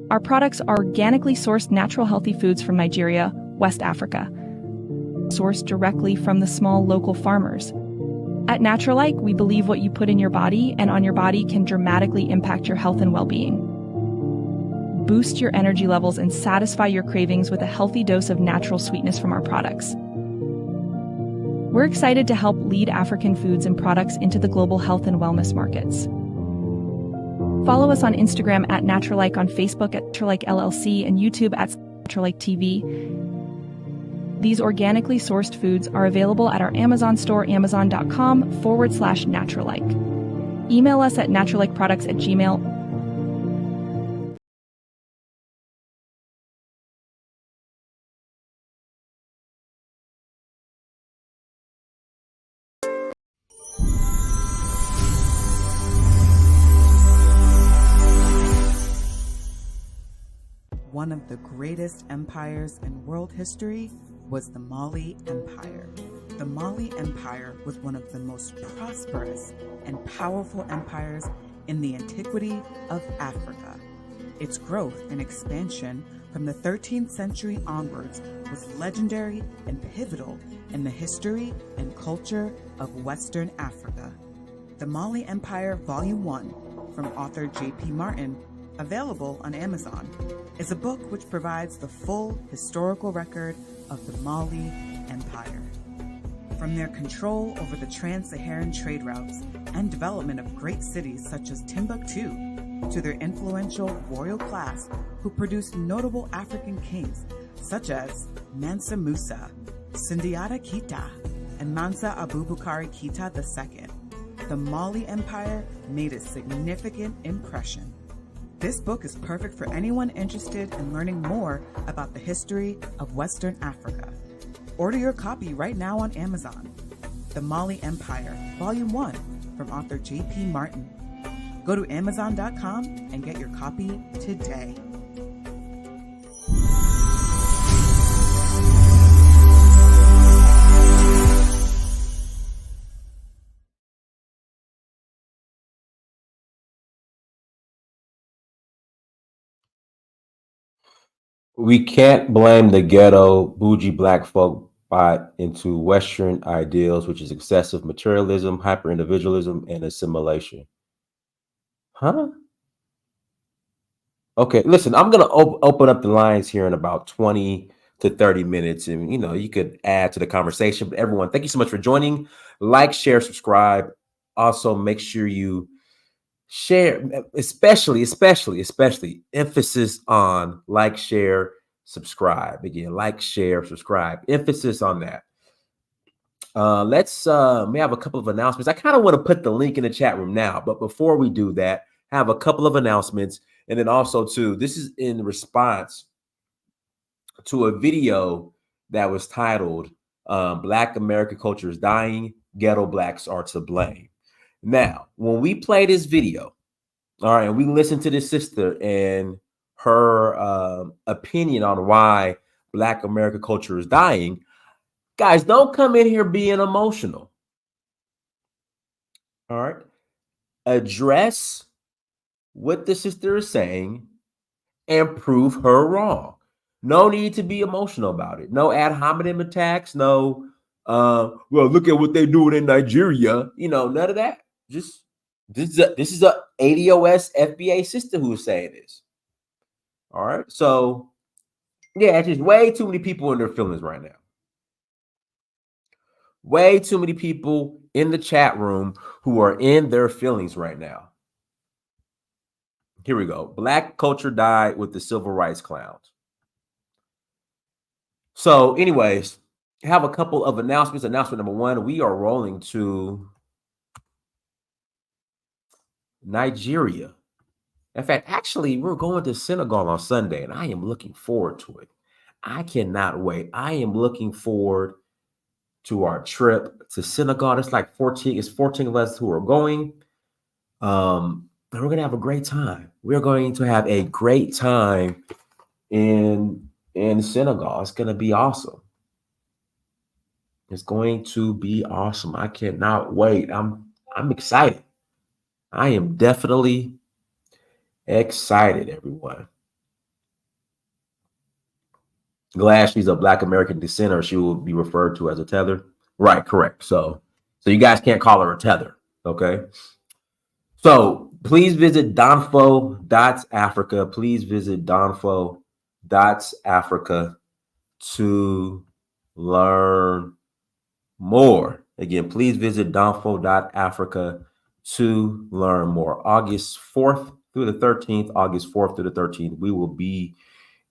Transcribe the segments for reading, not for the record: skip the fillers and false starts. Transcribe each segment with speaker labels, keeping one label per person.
Speaker 1: Our products are organically sourced natural healthy foods from Nigeria, West Africa, sourced directly from the small local farmers. At Naturalike, we believe what you put in your body and on your body can dramatically impact your health and well-being. Boost your energy levels and satisfy your cravings with a healthy dose of natural sweetness from our products. We're excited to help lead African foods and products into the global health and wellness markets. Follow us on Instagram at Naturalike, on Facebook at Naturalike LLC, and YouTube at Naturalike TV. These organically sourced foods are available at our Amazon store, amazon.com/Naturalike. Email us at naturalikeproducts@gmail.com.
Speaker 2: One of the greatest empires in world history was the Mali Empire. The Mali Empire was one of the most prosperous and powerful empires in the antiquity of Africa. Its growth and expansion from the 13th century onwards was legendary and pivotal in the history and culture of Western Africa. The Mali Empire Volume 1, from author J.P. Martin, available on Amazon, is a book which provides the full historical record of the Mali Empire. From their control over the trans-Saharan trade routes and development of great cities such as Timbuktu, to their influential royal class who produced notable African kings such as Mansa Musa, Sundiata Keita, and Mansa Abubakar Keita II, the Mali Empire made a significant impression. This book is perfect for anyone interested in learning more about the history of Western Africa. Order your copy right now on Amazon. The Mali Empire, Volume 1, from author J.P. Martin. Go to Amazon.com and get your copy today.
Speaker 3: We can't blame the ghetto bougie black folk bought into Western ideals, which is excessive materialism, hyper-individualism, and assimilation. Huh? Okay, listen, I'm going to open up the lines here in about 20 to 30 minutes. And, you could add to the conversation. But everyone, thank you so much for joining. Like, share, subscribe. Also, make sure you share, especially emphasis on like, share, subscribe. Again, like, share, subscribe. Emphasis on that. Let's may have a couple of announcements. I kind of want to put the link in the chat room now, but before we do that, have a couple of announcements. And then also too, this is in response to a video that was titled Black American Culture is Dying, Ghetto Blacks Are to Blame. Now, when we play this video, all right, and we listen to this sister and her opinion on why Black American culture is dying, guys, don't come in here being emotional. All right. Address what the sister is saying and prove her wrong. No need to be emotional about it. No ad hominem attacks. No, well, look at what they're doing in Nigeria. None of that. Just this is a ADOS FBA sister who's saying this. All right. So yeah, it's just way too many people in their feelings right now. Way too many people in the chat room who are in their feelings right now. Here we go. Black culture died with the civil rights clowns. So anyways, have a couple of announcements. Announcement number one, we are rolling to Nigeria. In fact, actually, we're going to Senegal on Sunday, and I am looking forward to it. I cannot wait. I am looking forward to our trip to Senegal. It's like 14 of us who are going. And we're going to have a great time. We're going to have a great time in Senegal. It's going to be awesome. It's going to be awesome. I cannot wait. I'm excited. I am definitely Excited, everyone. Glad she's of Black American descent, or she will be referred to as a tether. Right, correct. So you guys can't call her a tether. Okay. So please visit donfo.africa. Please visit donfo.africa to learn more. Again, please visit donfo.africa to learn more. August 4th through the 13th, August 4th through the 13th, we will be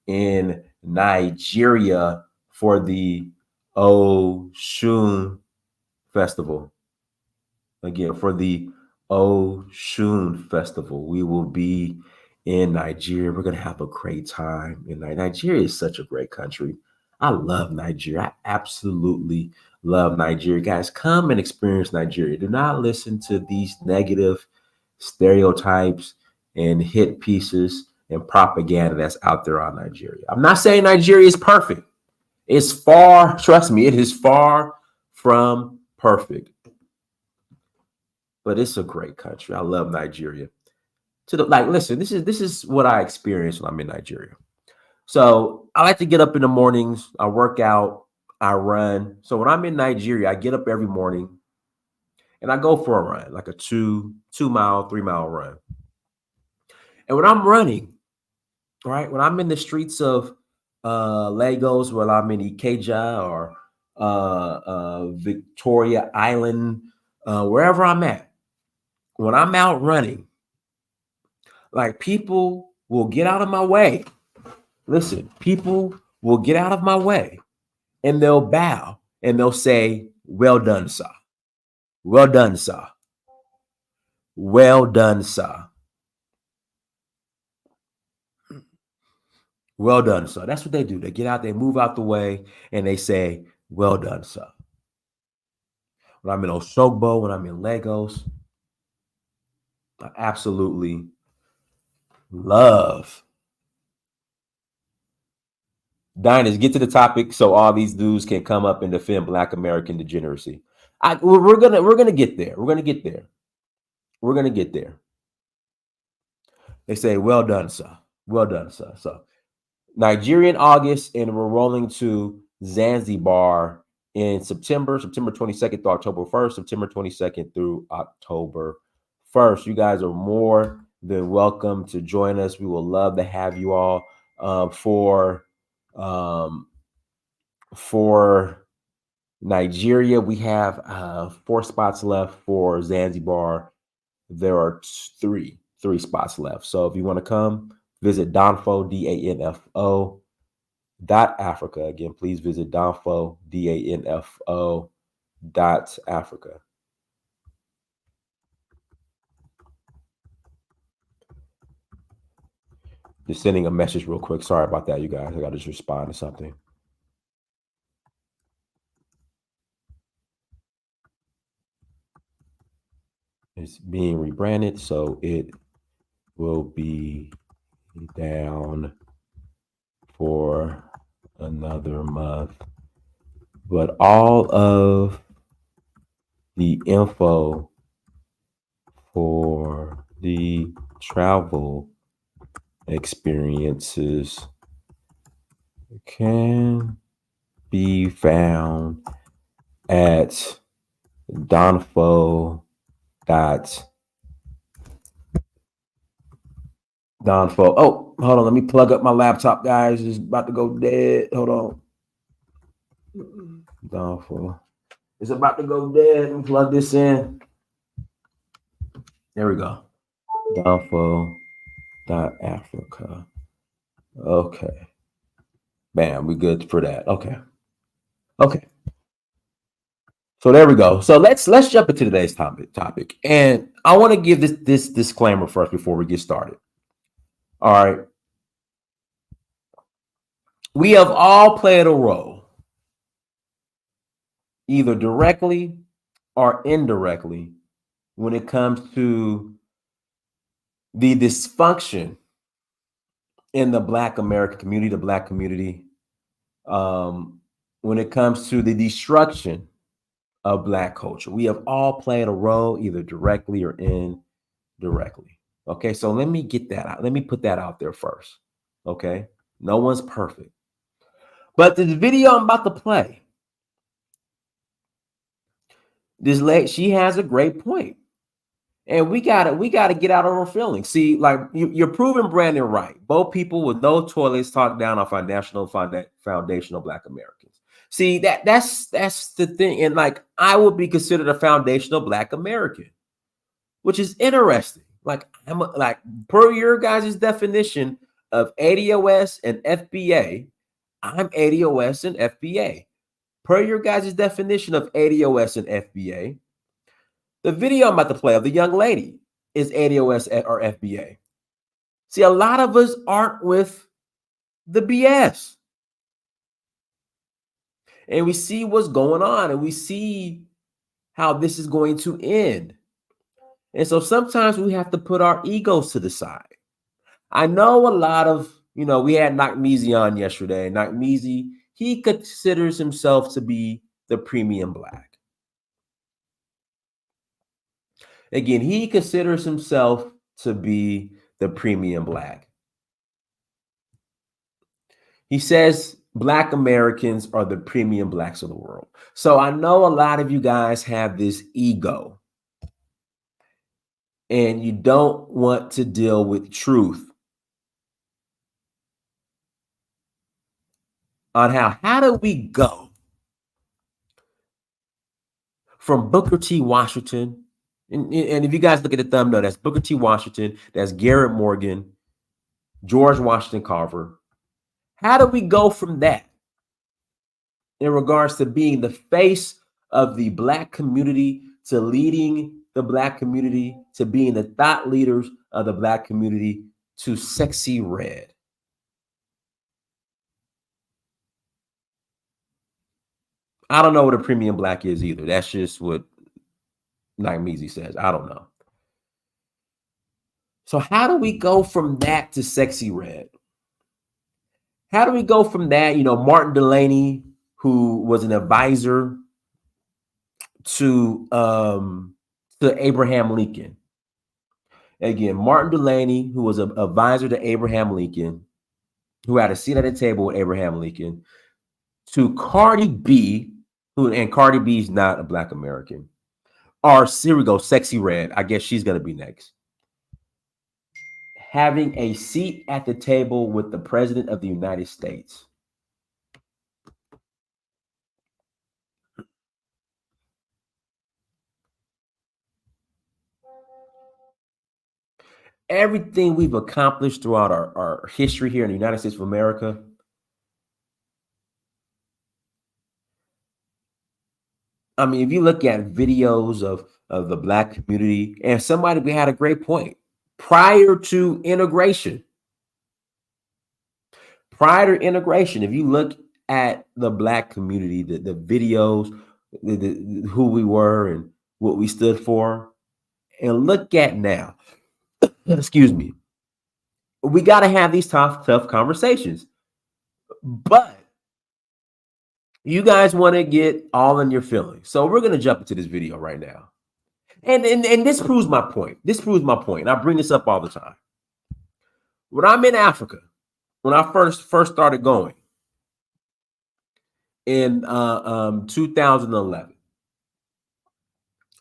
Speaker 3: in Nigeria for the Oshun Festival. Again, for the Oshun Festival, we will be in Nigeria. We're going to have a great time. And Nigeria is such a great country. I love Nigeria. I absolutely love Nigeria. Guys, come and experience Nigeria. Do not listen to these negative stereotypes and hit pieces and propaganda that's out there on Nigeria. I'm not saying Nigeria is perfect. It's far, trust me, it is far from perfect. But it's a great country. I love Nigeria. Listen, this is what I experience when I'm in Nigeria. So I like to get up in the mornings. I work out. I run. So when I'm in Nigeria, I get up every morning and I go for a run, like a 2-mile, 3-mile run. And when I'm running, right, when I'm in the streets of Lagos, whether I'm in Ikeja or Victoria Island, wherever I'm at, when I'm out running, like people will get out of my way. Listen, people will get out of my way and they'll bow and they'll say, "Well done, sir. Well done, sir. Well done, sir. Well done, sir." That's what they do. They get out, they move out the way, and they say, "Well done, sir." When I'm in Osogbo, when I'm in Lagos, I absolutely love. Diners, get to the topic so all these dudes can come up and defend Black American degeneracy. We're gonna get there. We're gonna get there. We're gonna get there. They say, "Well done, sir. Well done, sir." So Nigeria in August, and we're rolling to Zanzibar in September 22nd through October 1st, September 22nd through October 1st. You guys are more than welcome to join us. We will love to have you all for Nigeria. We have 4 spots left. For Zanzibar, there are three spots left. So if you want to come, visit Donfo, DANFO .Africa. Again, please visit Donfo, DANFO .Africa. Just sending a message real quick. Sorry about that, you guys. I got to just respond to something. It's being rebranded, so it will be down for another month. But all of the info for the travel experiences can be found at Donfo. Oh, hold on. Let me plug up my laptop, guys. It's about to go dead. Hold on. Donfo. It's about to go dead. Let me plug this in. There we go. Donfo.Africa. Okay. Bam. We good for that. Okay. So there we go. So let's jump into today's topic. And I want to give this disclaimer first before we get started. All right. We have all played a role, either directly or indirectly, when it comes to the dysfunction in the Black American community, the Black community, when it comes to the destruction of Black culture. We have all played a role, either directly or indirectly. Okay, so let me get that out. Let me put that out there first. Okay, no one's perfect. But the video I'm about to play, this lady, she has a great point. And we gotta get out of our feelings. See, like you're proving Brandon right. Both people with no toilets talk down on foundational Black Americans. See, that's the thing. And like I would be considered a foundational Black American, which is interesting. Like like per your guys' definition of ADOS and FBA, I'm ADOS and FBA. Per your guys' definition of ADOS and FBA, the video I'm about to play of the young lady is ADOS or FBA. See, a lot of us aren't with the BS. And we see what's going on and we see how this is going to end. And so sometimes we have to put our egos to the side. I know a lot of, we had Nakmeezy on yesterday. Nakmeezy, he considers himself to be the premium Black. Again, he considers himself to be the premium Black. He says Black Americans are the premium Blacks of the world. So I know a lot of you guys have this ego and you don't want to deal with truth on how do we go from Booker T. Washington, and if you guys look at the thumbnail, that's Booker T. Washington, that's Garrett Morgan, George Washington Carver. How do we go from that in regards to being the face of the Black community to leading the Black community to being the thought leaders of the Black community to Sexy Red? I don't know what a premium Black is either. That's just what Nakmeezy says. I don't know. So how do we go from that to Sexy Red? How do we go from that? Martin Delaney, who was an advisor to Abraham Lincoln. Again, Martin Delaney, who was an advisor to Abraham Lincoln, who had a seat at the table with Abraham Lincoln, to Cardi B, and Cardi B is not a Black American. Or here we go, Sexy Red. I guess she's gonna be next. Having a seat at the table with the President of the United States. Everything we've accomplished throughout our history here in the United States of America, I mean, if you look at videos of the Black community, and we had a great point. Prior to integration, if you look at the Black community, the videos, who we were and what we stood for, and look at now, excuse me, we got to have these tough conversations. But you guys want to get all in your feelings. So we're going to jump into this video right now. And this proves my point. And I bring this up all the time. When I'm in Africa, when I first started going in 2011,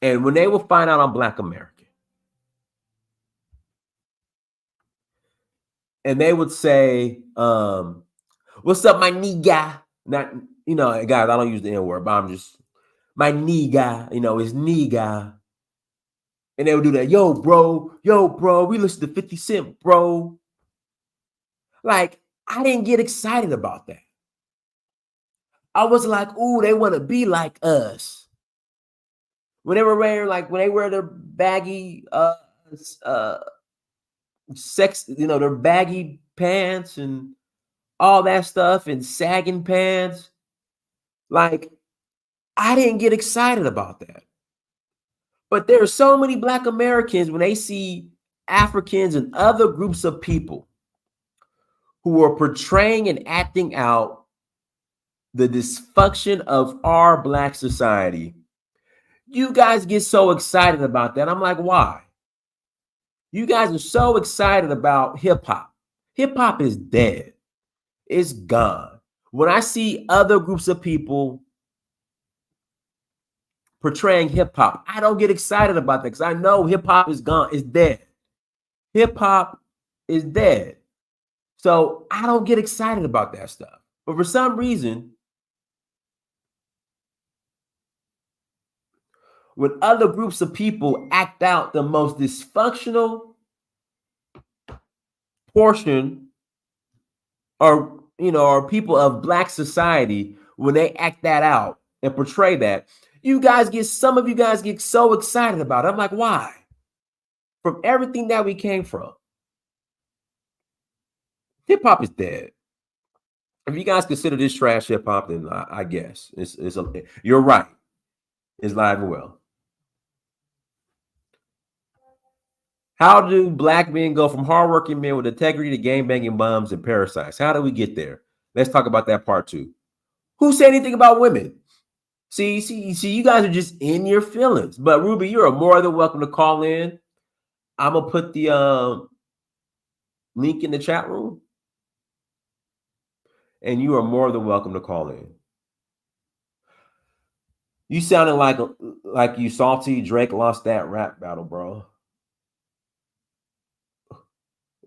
Speaker 3: and when they would find out I'm Black American, and they would say, what's up, my nigga? Not, guys, I don't use the N-word, but I'm just, my nigga, it's nigga. And they would do that, yo, bro, we listen to 50 Cent, bro. Like, I didn't get excited about that. I was like, ooh, they want to be like us. When they wear their baggy their baggy pants and all that stuff and sagging pants. Like, I didn't get excited about that. But there are so many Black Americans, when they see Africans and other groups of people who are portraying and acting out the dysfunction of our Black society, you guys get so excited about that. I'm like, why? You guys are so excited about hip hop. Hip hop is dead. It's gone. When I see other groups of people portraying hip hop, I don't get excited about that because I know hip hop is gone. It's dead. Hip hop is dead. So I don't get excited about that stuff. But for some reason, when other groups of people act out the most dysfunctional portion or or people of Black society, when they act that out and portray that, some of you guys get so excited about it. I'm like, why? From everything that we came from, hip hop is dead. If you guys consider this trash hip hop, then I guess you're right. It's live and well. How do Black men go from hardworking men with integrity to gang banging bums and parasites? How do we get there? Let's talk about that part too. Who said anything about women? See, you guys are just in your feelings. But Ruby, you are more than welcome to call in. I'm gonna put the link in the chat room, and you are more than welcome to call in. You sounded like you salty. Drake lost that rap battle, bro.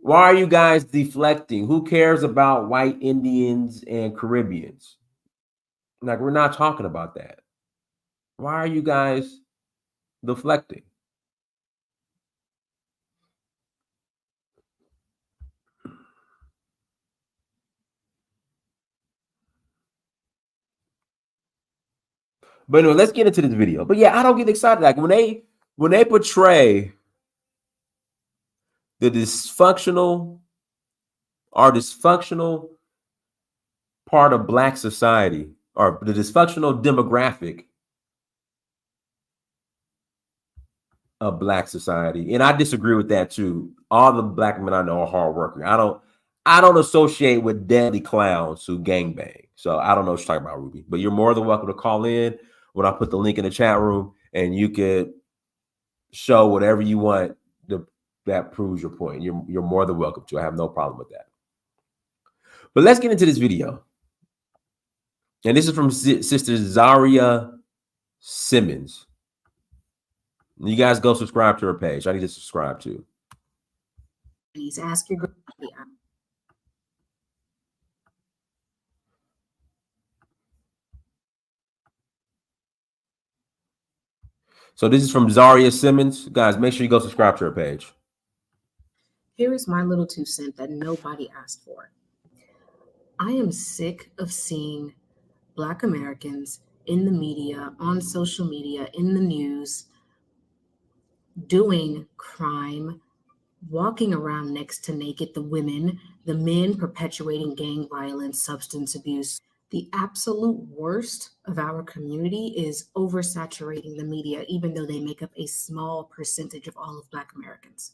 Speaker 3: Why are you guys deflecting? Who cares about white Indians and Caribbeans? Like, we're not talking about that. Why are you guys deflecting? But anyway, let's get into this video. But yeah, I don't get excited. Like when they portray the dysfunctional part of Black society, or the dysfunctional demographic of Black society, and I disagree with that too. All the Black men I know are hardworking. I don't associate with deadly clowns who gangbang. So I don't know what you're talking about, Ruby. But you're more than welcome to call in when I put the link in the chat room, and you could show whatever you want that proves your point. You're more than welcome to. I have no problem with that. But let's get into this video. And this is from Sister Zaria Simmons. You guys go subscribe to her page. I need to subscribe to.
Speaker 4: Please ask your
Speaker 3: So this is from Zaria Simmons. Guys, make sure you go subscribe to her page.
Speaker 4: Here is my little 2 cents that nobody asked for. I am sick of seeing Black Americans in the media, on social media, in the news, doing crime, walking around next to naked, the women, the men perpetuating gang violence, substance abuse. The absolute worst of our community is oversaturating the media, even though they make up a small percentage of all of Black Americans.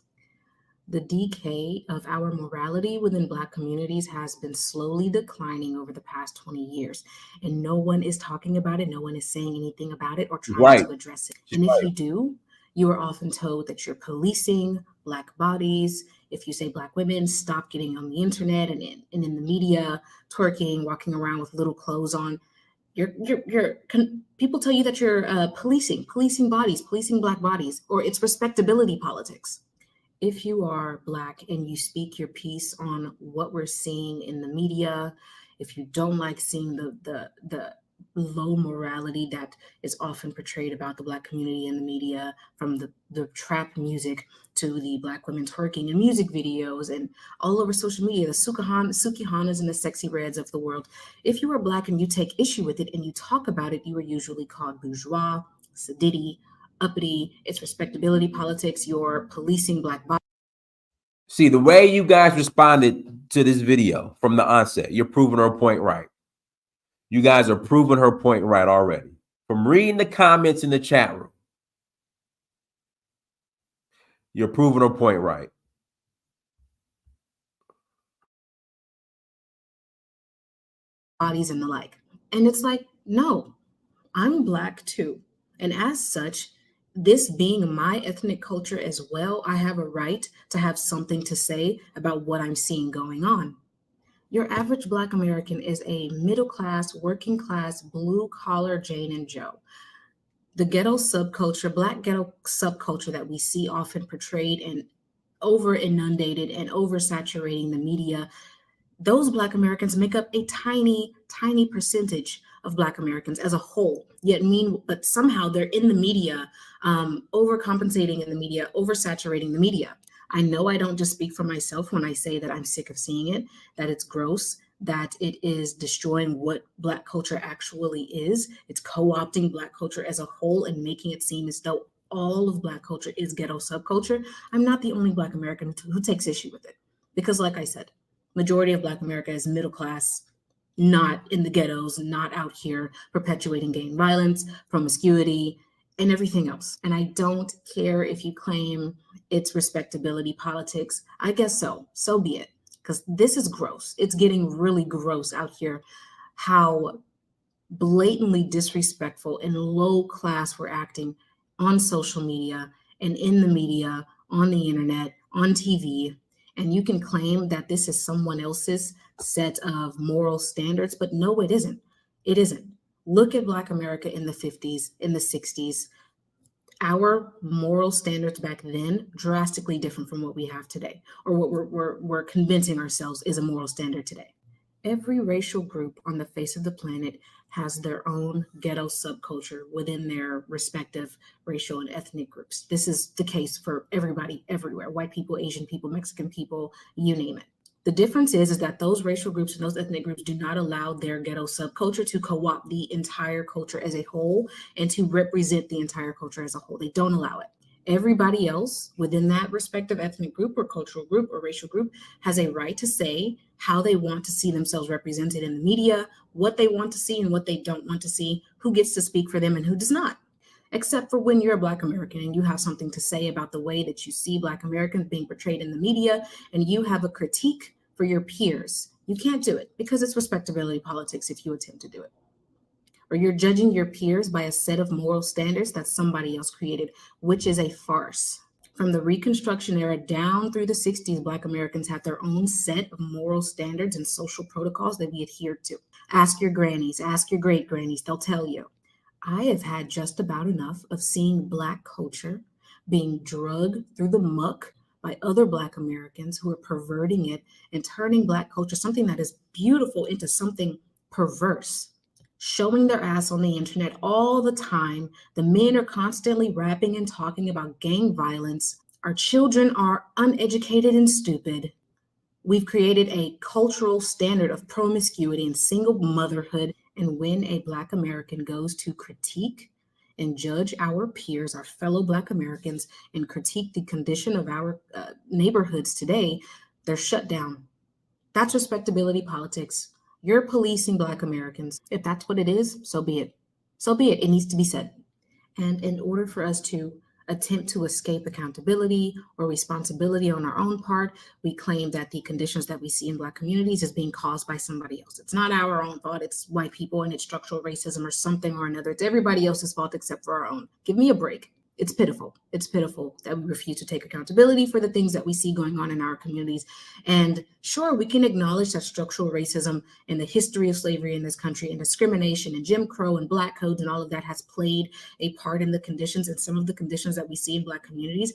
Speaker 4: The decay of our morality within Black communities has been slowly declining over the past 20 years, and no one is talking about it. No one is saying anything about it or trying to address it. And if you do, you are often told that you're policing Black bodies. If you say Black women, stop getting on the internet and in the media, twerking, walking around with little clothes on. People tell you that you're policing bodies, policing Black bodies, or it's respectability politics. If you are Black and you speak your piece on what we're seeing in the media, if you don't like seeing the low morality that is often portrayed about the Black community in the media, from the trap music to the Black women twerking in music videos and all over social media, the Sukihanas and the Sexy Reds of the world. If you are Black and you take issue with it and you talk about it, you are usually called bourgeois, sedity, uppity. It's respectability politics. You're policing Black bodies.
Speaker 3: See, the way you guys responded to this video from the onset, you're proving her point right. You guys are proving her point right already. From reading the comments in the chat room, you're proving her point right.
Speaker 4: Bodies and the like. And it's like, no, I'm Black too. And as such, This being my ethnic culture as well, I have a right to have something to say about what I'm seeing going on. Your average Black American is a middle class, working class, blue collar Jane and Joe. The ghetto subculture, Black ghetto subculture that we see often portrayed and over inundated and oversaturating the media, those Black Americans make up a tiny, tiny percentage of Black Americans as a whole. But somehow they're in the media, overcompensating in the media, oversaturating the media. I know I don't just speak for myself when I say that I'm sick of seeing it, that it's gross, that it is destroying what Black culture actually is. It's co-opting Black culture as a whole and making it seem as though all of Black culture is ghetto subculture. I'm not the only Black American who takes issue with it. Because like I said, majority of Black America is middle class, not in the ghettos, not out here perpetuating gang violence, promiscuity, and everything else. And I don't care if you claim it's respectability politics. I guess so be it. Because this is gross. It's getting really gross out here how blatantly disrespectful and low class we're acting on social media and in the media, on the internet, on TV. And you can claim that this is someone else's set of moral standards, but no, it isn't. It isn't. Look at Black America in the 50s, in the 60s. Our moral standards back then drastically different from what we have today, or what we're convincing ourselves is a moral standard today. Every racial group on the face of the planet has their own ghetto subculture within their respective racial and ethnic groups. This is the case for everybody, everywhere: white people, Asian people, Mexican people, you name it. The difference is that those racial groups and those ethnic groups do not allow their ghetto subculture to co-opt the entire culture as a whole and to represent the entire culture as a whole. They don't allow it. Everybody else within that respective ethnic group or cultural group or racial group has a right to say how they want to see themselves represented in the media, what they want to see and what they don't want to see, who gets to speak for them and who does not. Except for when you're a Black American and you have something to say about the way that you see Black Americans being portrayed in the media and you have a critique for your peers. You can't do it because it's respectability politics if you attempt to do it. Or you're judging your peers by a set of moral standards that somebody else created, which is a farce. From the Reconstruction era down through the 60s, Black Americans had their own set of moral standards and social protocols that we adhered to. Ask your grannies, ask your great grannies, they'll tell you. I have had just about enough of seeing Black culture being drugged through the muck by other Black Americans who are perverting it and turning Black culture, something that is beautiful, into something perverse, showing their ass on the internet all the time. The men are constantly rapping and talking about gang violence. Our children are uneducated and stupid. We've created a cultural standard of promiscuity and single motherhood. And when a Black American goes to critique and judge our peers, our fellow Black Americans, and critique the condition of our neighborhoods today, they're shut down. That's respectability politics. You're policing Black Americans. If that's what it is, so be it. So be it. It needs to be said. And in order for us to attempt to escape accountability or responsibility on our own part, we claim that the conditions that we see in Black communities is being caused by somebody else. It's not our own fault. It's white people and it's structural racism or something or another. It's everybody else's fault except for our own. Give me a break. It's pitiful. It's pitiful that we refuse to take accountability for the things that we see going on in our communities. And sure, we can acknowledge that structural racism and the history of slavery in this country and discrimination and Jim Crow and Black codes and all of that has played a part in the conditions and some of the conditions that we see in Black communities.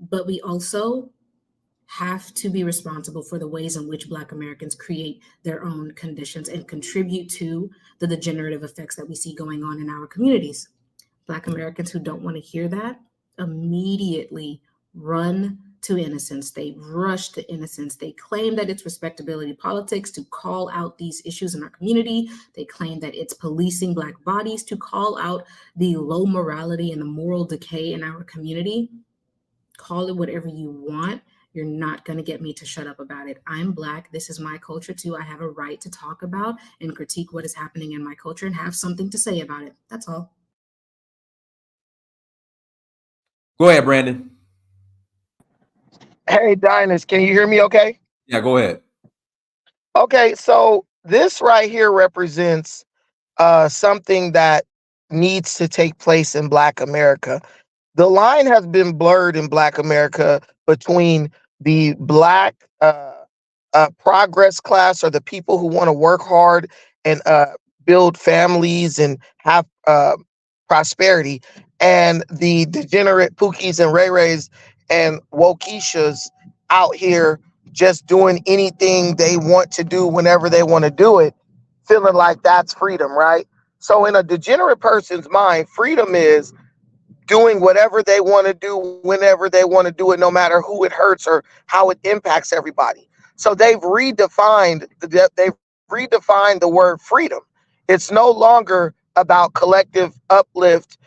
Speaker 4: But we also have to be responsible for the ways in which Black Americans create their own conditions and contribute to the degenerative effects that we see going on in our communities. Black Americans who don't want to hear that immediately run to innocence. They rush to innocence. They claim that it's respectability politics to call out these issues in our community. They claim that it's policing Black bodies to call out the low morality and the moral decay in our community. Call it whatever you want. You're not going to get me to shut up about it. I'm Black. This is my culture too. I have a right to talk about and critique what is happening in my culture and have something to say about it. That's all.
Speaker 3: Go ahead, Brandon.
Speaker 5: Hey, Dynast, can you hear me okay?
Speaker 3: Yeah, go ahead.
Speaker 5: Okay, so this right here represents something that needs to take place in Black America. the line has been blurred in Black America between the Black progress class, or the people who want to work hard and build families and have prosperity, and the degenerate Pookies and Ray Rays and Wokeishas out here just doing anything they want to do whenever they want to do it, feeling like that's freedom, right? So in a degenerate person's mind, freedom is doing whatever they want to do whenever they want to do it, no matter who it hurts or how it impacts everybody. So they've redefined the word freedom. It's no longer about collective uplift,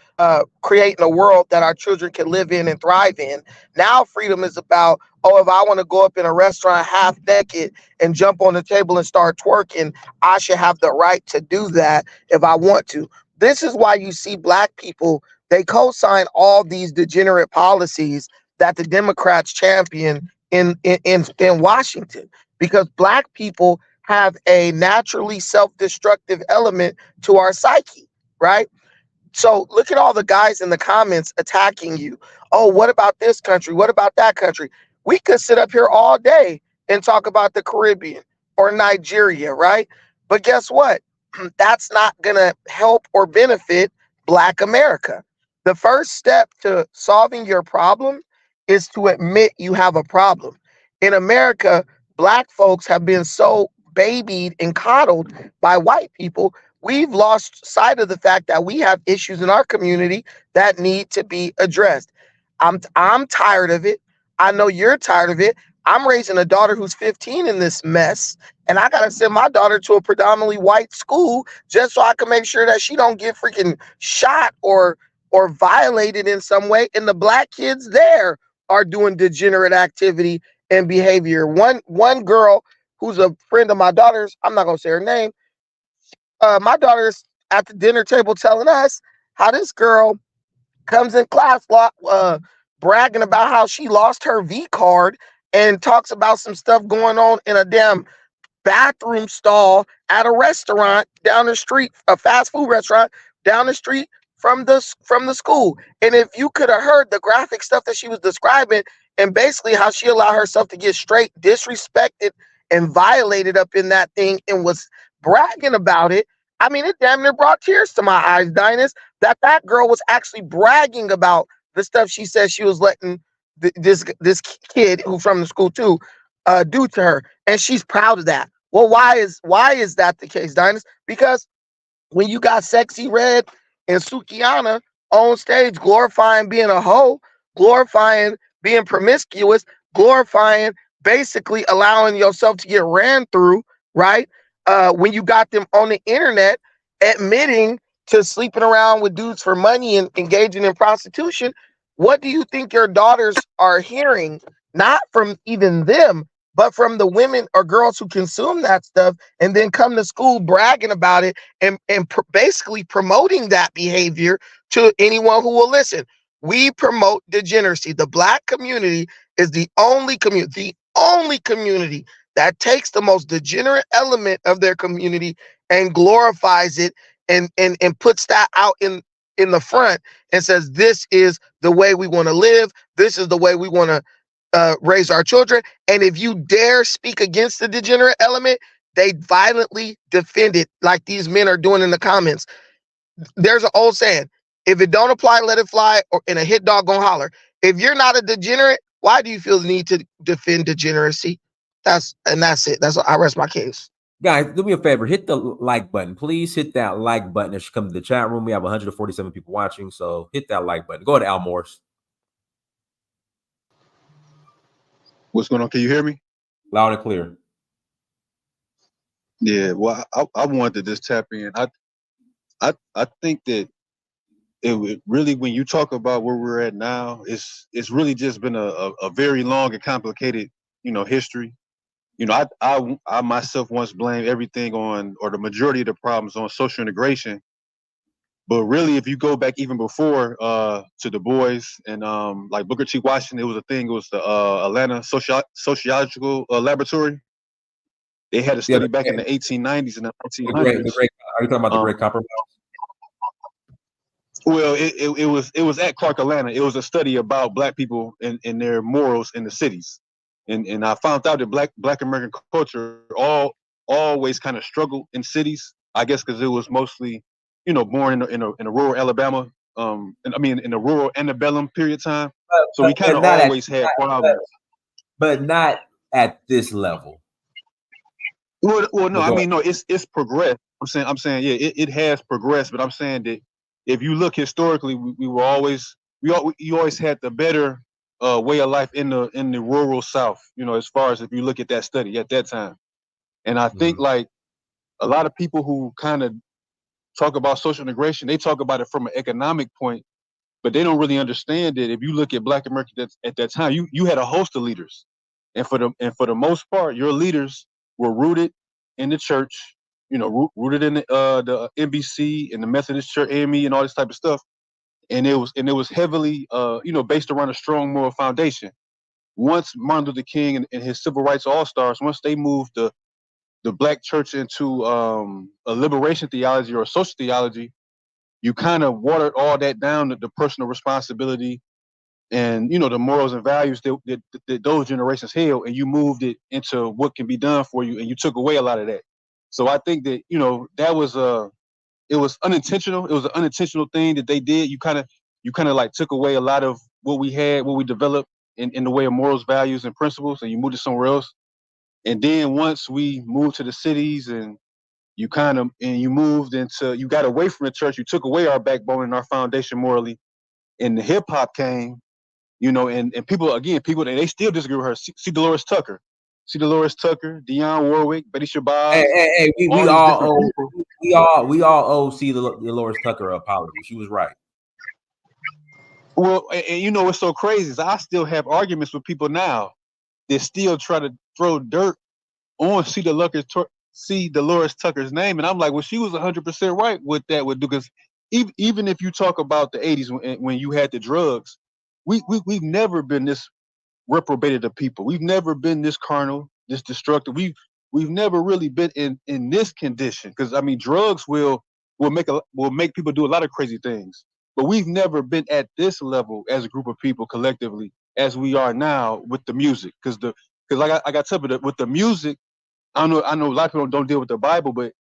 Speaker 5: creating a world that our children can live in and thrive in. Now freedom is about, oh, if I want to go up in a restaurant half naked and jump on the table and start twerking, I should have the right to do that if I want to. This is why you see Black people, they co-sign all these degenerate policies that the Democrats champion in Washington, because Black people have a naturally self-destructive element to our psyche, right? So look at all the guys in the comments attacking you. Oh, what about this country? What about that country? We could sit up here all day and talk about the Caribbean or Nigeria, right? But guess what? That's not going to help or benefit Black America. The first step to solving your problem is to admit you have a problem. In America, Black folks have been so babied and coddled by white people, we've lost sight of the fact that we have issues in our community that need to be addressed. I'm tired of it. I know you're tired of it. I'm raising a daughter who's 15 in this mess, and I gotta send my daughter to a predominantly white school just so I can make sure that she don't get freaking shot or violated in some way. And the Black kids there are doing degenerate activity and behavior. One girl who's a friend of my daughter's, I'm not gonna say her name. My daughter's at the dinner table telling us how this girl comes in class bragging about how she lost her V card and talks about some stuff going on in a damn bathroom stall at a restaurant down the street, a fast food restaurant down the street from the school. And if you could have heard the graphic stuff that she was describing, and basically how she allowed herself to get straight disrespected and violated up in that thing and was bragging about it. I mean, it damn near brought tears to my eyes, Dynas, that girl was actually bragging about the stuff she said she was letting this kid who from the school too do to her, and she's proud of that. Well, why is that the case, Dynas? Because when you got Sexy Red and Sukiana on stage glorifying being a hoe, glorifying being promiscuous, glorifying basically allowing yourself to get ran through, right? When you got them on the internet admitting to sleeping around with dudes for money and engaging in prostitution, what do you think your daughters are hearing? Not from even them, but from the women or girls who consume that stuff and then come to school bragging about it and basically promoting that behavior to anyone who will listen. We promote degeneracy. The Black community is the only community that takes the most degenerate element of their community and glorifies it and puts that out in the front and says, this is the way we want to live. This is the way we want to raise our children. And if you dare speak against the degenerate element, they violently defend it, like these men are doing in the comments. There's an old saying, if it don't apply, let it fly, or in a hit dog gonna holler. If you're not a degenerate, why do you feel the need to defend degeneracy? That's it. I rest my case.
Speaker 3: Guys, do me a favor, hit the like button. Please hit that like button as you come to the chat room. We have 147 people watching, so hit that like button. Go to Al Morris.
Speaker 6: What's going on? Can you hear me?
Speaker 3: Loud and clear.
Speaker 6: Yeah, well, I wanted to just tap in. I think that it would really, when you talk about where we're at now, it's really just been a very long and complicated, history. I myself once blamed everything on, or the majority of the problems on, social integration. But really, if you go back even before to Du Bois and like Booker T. Washington, it was a thing. It was the Atlanta Sociological Laboratory. They had a study back in the 1890s and the 1900s.
Speaker 3: Are you talking about the Great Copper Mouse?
Speaker 6: Well, it was at Clark Atlanta. It was a study about black people and their morals in the cities, and I found out that black American culture always kind of struggled in cities. I guess because it was mostly, born in a rural Alabama, and I mean in the rural antebellum period time. So we kind
Speaker 3: but
Speaker 6: of
Speaker 3: not at
Speaker 6: always had problems.
Speaker 3: but not at this level.
Speaker 6: Well, no,
Speaker 3: But
Speaker 6: I
Speaker 3: go ahead.
Speaker 6: mean, no, it's progressed. I'm saying, yeah, it has progressed, but I'm saying that if you look historically, we were always you always had the better way of life in the rural South. As far as if you look at that study at that time, and I think
Speaker 3: Mhm.
Speaker 6: like a lot of people who kind of talk about social integration, they talk about it from an economic point, but they don't really understand that if you look at Black Americans at that time, you had a host of leaders, and for the most part, your leaders were rooted in the church, rooted in the NBC and the Methodist Church, AME, and all this type of stuff, and it was heavily based around a strong moral foundation. Once Martin Luther King and his civil rights all stars, once they moved the Black church into a liberation theology or a social theology, you kind of watered all that down to the personal responsibility and the morals and values that those generations held, and you moved it into what can be done for you, and you took away a lot of that. So I think that that was it was unintentional. It was an unintentional thing that they did. You kind of like took away a lot of what we had, what we developed in the way of morals, values, and principles, and you moved it somewhere else. And then once we moved to the cities and you moved into, you got away from the church, you took away our backbone and our foundation morally, and the hip hop came, and people, they still disagree with her. See Dolores Tucker. See Dolores Tucker, Dionne Warwick, Betty
Speaker 3: Hey,
Speaker 6: Shabazz,
Speaker 3: hey, hey, we,
Speaker 6: all
Speaker 3: we
Speaker 6: these
Speaker 3: all
Speaker 6: different
Speaker 3: owe
Speaker 6: people.
Speaker 3: we all owe C. Dolores Tucker an apology. She was right.
Speaker 6: Well, and what's so crazy is I still have arguments with people now that still try to throw dirt on C. Dolores Tucker's name, and I'm like, well, she was 100% right with that. Because even if you talk about the '80s when you had the drugs, we've never been this reprobated of people. We've never been this carnal, this destructive. We've never really been in this condition. Because I mean, drugs will make people do a lot of crazy things. But we've never been at this level as a group of people collectively as we are now with the music. Because I got to tell you, with the music, I know a lot of people don't deal with the Bible, but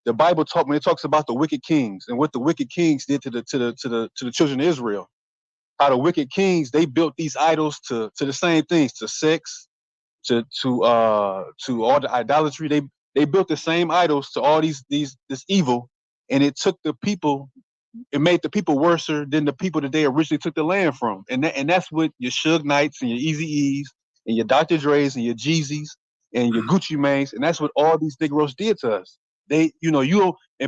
Speaker 6: the Bible when it talks about the wicked kings and what the wicked kings did to the children of Israel, how the wicked kings, they built these idols to the same things, to sex, to all the idolatry. They built the same idols to all this evil, and it made the people worse than the people that they originally took the land from. And that's what your Suge Knights and your Easy E's and your Dr. Dre's and your Jeezys and your Gucci Manes, and that's what all these Negroes did to us. And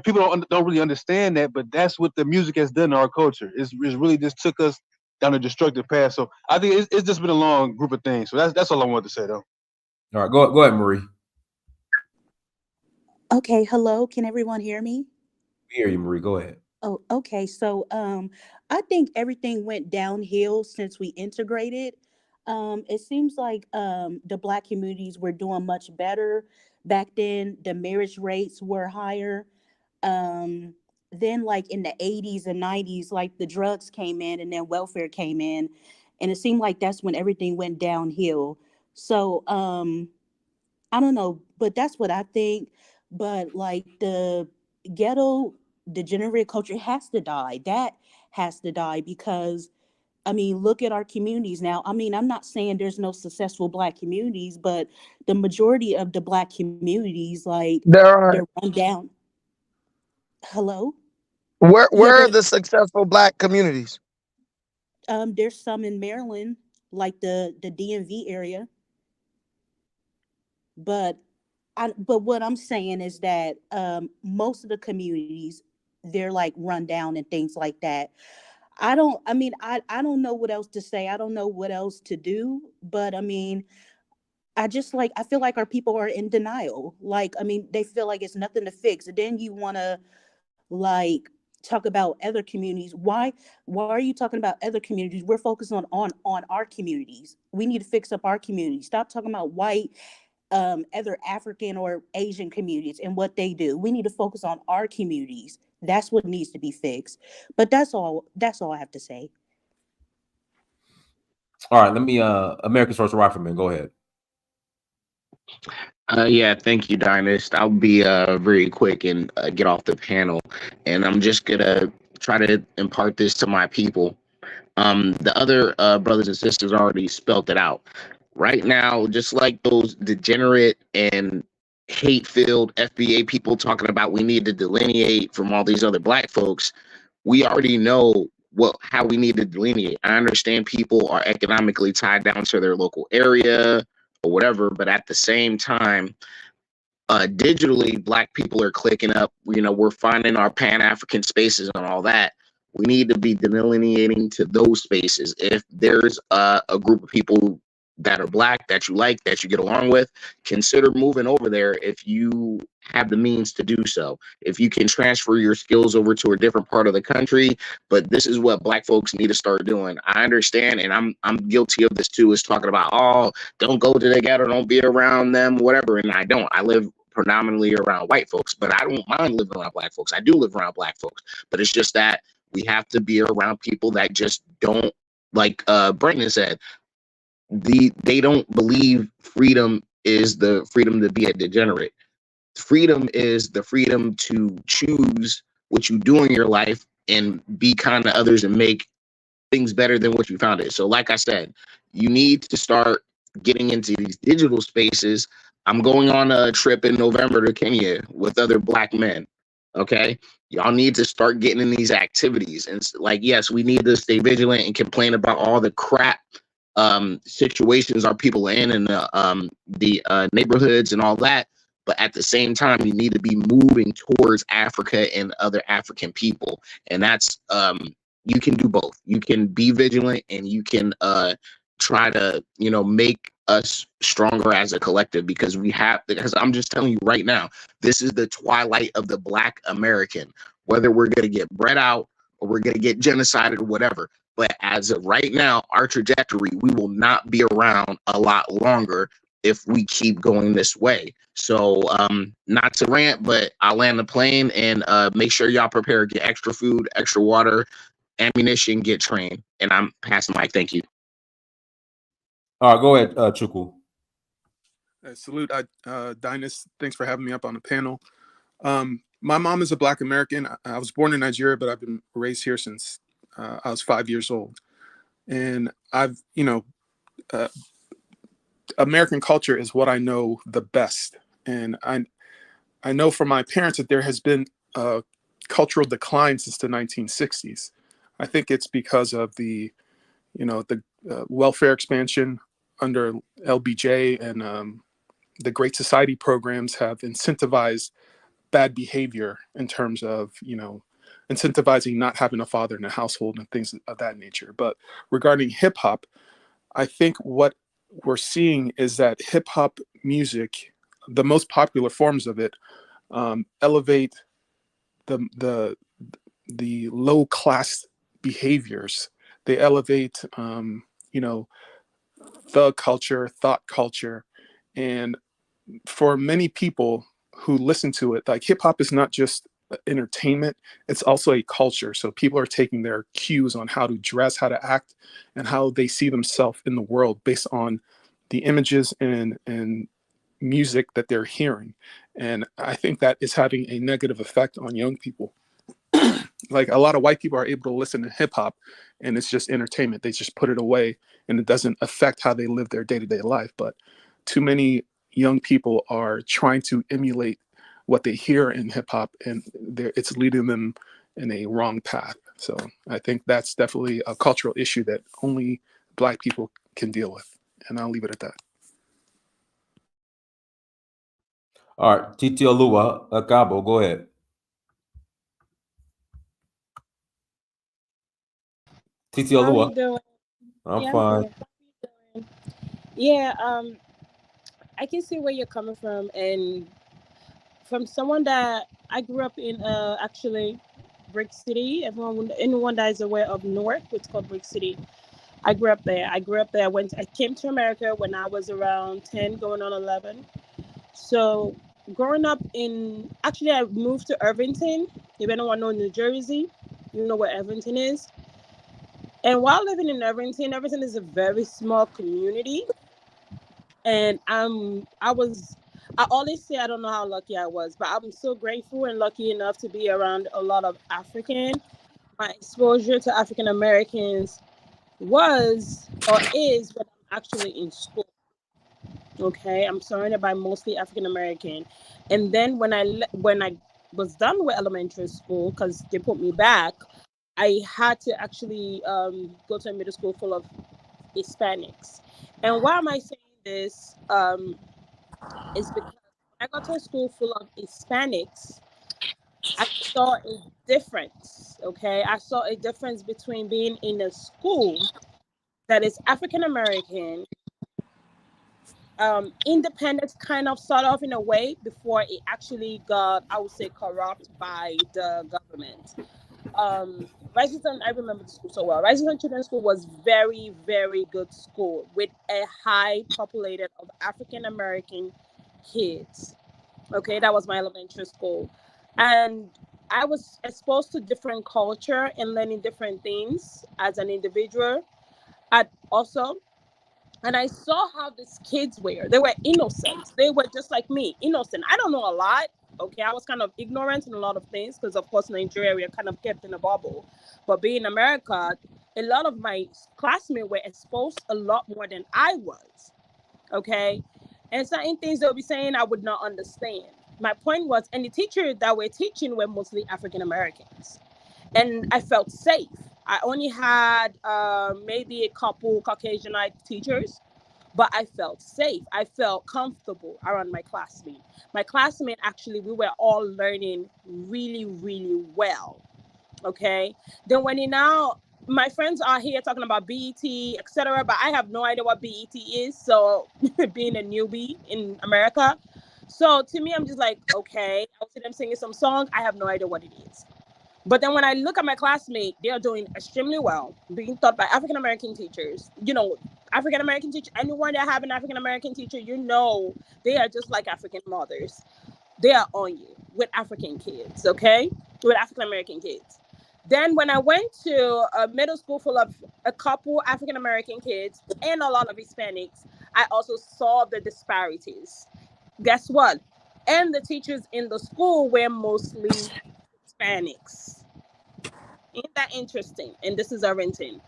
Speaker 6: people don't really understand that, but that's what the music has done to our culture. It's really just took us down a destructive path. So I think it's just been a long group of things. So that's all I wanted to say, though.
Speaker 3: All right, go ahead, Marie.
Speaker 7: Okay, hello. Can everyone hear me?
Speaker 3: We hear you, Marie. Go ahead.
Speaker 7: Oh, okay. So, I think everything went downhill since we integrated. It seems like the Black communities were doing much better back then. The marriage rates were higher. Um, then, like in the 80s and 90s, like the drugs came in and then welfare came in, and it seemed like that's when everything went downhill. So, I don't know, but that's what I think. But like the ghetto degenerate culture has to die. That has to die because I mean, look at our communities now. I mean, I'm not saying there's no successful Black communities, but the majority of the Black communities, like
Speaker 5: There are.
Speaker 7: they're run down. Hello?
Speaker 5: Where
Speaker 7: Yeah,
Speaker 5: where are the successful Black communities?
Speaker 7: there's some in Maryland, like the DMV area, but but what I'm saying is that most of the communities they're like run down and things like that. I mean I don't know what else to say. I don't know what else to do, but I mean I feel like our people are in denial. Like I mean they feel like it's nothing to fix. And then you want to like talk about other communities. Why are you talking about other communities? We're focused on our communities. We need to fix up our community. Stop talking about white other African or Asian communities and what they do. We need to focus on our communities. That's what needs to be fixed. But that's all I have to say.
Speaker 3: All right, let me America's First Rifleman, go ahead.
Speaker 8: Yeah, thank you, Dynast. I'll be very quick and get off the panel, and I'm just gonna try to impart this to my people. The other brothers and sisters already spelt it out. Right now, just like those degenerate and hate-filled FBA people talking about we need to delineate from all these other black folks, we already know how we need to delineate. I understand people are economically tied down to their local area or whatever, but at the same time, digitally, black people are clicking up. We're finding our Pan-African spaces and all that. We need to be delineating to those spaces. If there's a group of people that are black that you like, that you get along with, consider moving over there if you have the means to do so. If you can transfer your skills over to a different part of the country, but this is what black folks need to start doing. I understand, and I'm guilty of this too, is talking about, oh, don't go to the ghetto, don't be around them, whatever. And I don't. I live predominantly around white folks, but I don't mind living around black folks. I do live around black folks, but it's just that we have to be around people that just don't, like Brendan said, they don't believe freedom is the freedom to be a degenerate. Freedom is the freedom to choose what you do in your life and be kind to others and make things better than what you found it. So like I said, you need to start getting into these digital spaces. I'm going on a trip in November to Kenya with other black men. Okay. Y'all need to start getting in these activities. And like, yes, we need to stay vigilant and complain about all the crap situations our people are in the neighborhoods and all that. But at the same time, you need to be moving towards Africa and other African people. And that's you can do both. You can be vigilant and you can try to, make us stronger as a collective, because I'm just telling you right now, this is the twilight of the Black American, whether we're going to get bred out or we're going to get genocided or whatever. But as of right now, our trajectory, we will not be around a lot longer if we keep going this way. So not to rant, but I'll land the plane, and make sure y'all prepare, get extra food, extra water, ammunition, get trained. And I'm passing the mic. Thank you.
Speaker 3: All right, go ahead, Chukwu.
Speaker 9: Salute, Dynast. Thanks for having me up on the panel. My mom is a Black American. I was born in Nigeria, but I've been raised here since I was 5 years old. And I've, American culture is what I know the best. And I know from my parents that there has been a cultural decline since the 1960s. I think it's because of the welfare expansion under LBJ, and the Great Society programs have incentivized bad behavior in terms of, incentivizing not having a father in a household and things of that nature. But regarding hip hop, I think what we're seeing is that hip hop music, the most popular forms of it, elevate the low class behaviors. They elevate, thug culture, thought culture, and for many people who listen to it, like, hip hop is not just entertainment, it's also a culture. So people are taking their cues on how to dress, how to act, and how they see themselves in the world based on the images and music that they're hearing. And I think that is having a negative effect on young people. Like, a lot of white people are able to listen to hip hop and it's just entertainment. They just put it away and it doesn't affect how they live their day-to-day life. But too many young people are trying to emulate what they hear in hip hop, and it's leading them in a wrong path. So I think that's definitely a cultural issue that only Black people can deal with. And I'll leave it at that.
Speaker 3: All right, Titi Olua Akabo, go ahead. Titi
Speaker 10: How
Speaker 3: Olua.
Speaker 10: you doing?
Speaker 3: I'm
Speaker 10: Yeah, I'm
Speaker 3: fine.
Speaker 10: good. How you doing? Yeah, I can see where you're coming from, and from someone that I grew up in, actually, Brick City. Anyone that is aware of Newark, it's called Brick City. I grew up there. I came to America when I was around 10, going on 11. So growing up actually I moved to Irvington. If anyone know New Jersey, you know where Irvington is. And while living in Irvington is a very small community. And I always say I don't know how lucky I was, but I'm so grateful and lucky enough to be around a lot of African. My exposure to African Americans was or is when I'm actually in school. Okay, I'm surrounded by mostly African American, and then when I was done with elementary school, because they put me back, I had to actually go to a middle school full of Hispanics. And why am I saying this? Is because when I got to a school full of Hispanics, I saw a difference. Okay, I saw a difference between being in a school that is African American, independent, kind of sort of in a way, before it actually got, I would say, corrupt by the government. Risington, I remember the school so well. Risington Children's School was very, very good school with a high populated of African American kids. Okay, that was my elementary school. And I was exposed to different culture and learning different things as an individual. And I saw how these kids were. They were innocent. They were just like me, innocent. I don't know a lot. Okay, I was kind of ignorant in a lot of things because, of course, Nigeria, we are kind of kept in a bubble. But being in America, a lot of my classmates were exposed a lot more than I was. Okay, and certain things they'll be saying I would not understand. My point was, and the teachers that were teaching were mostly African Americans, and I felt safe. I only had maybe a couple Caucasianite teachers, but I felt safe. I felt comfortable around my classmate. My classmate, actually, we were all learning really, really well. Okay. Then when you now, my friends are here talking about BET, etc., but I have no idea what BET is. So being a newbie in America, so to me, I'm just like, okay, I'll see them singing some song. I have no idea what it is. But then when I look at my classmate, they are doing extremely well, being taught by African American teachers. You know, African American teacher, anyone that have an African American teacher, you know, they are just like African mothers. They are on you with African kids, okay? With African American kids. Then when I went to a middle school full of a couple African American kids and a lot of Hispanics, I also saw the disparities. Guess what? And the teachers in the school were mostly Hispanics. Ain't that interesting? And this is Arlington.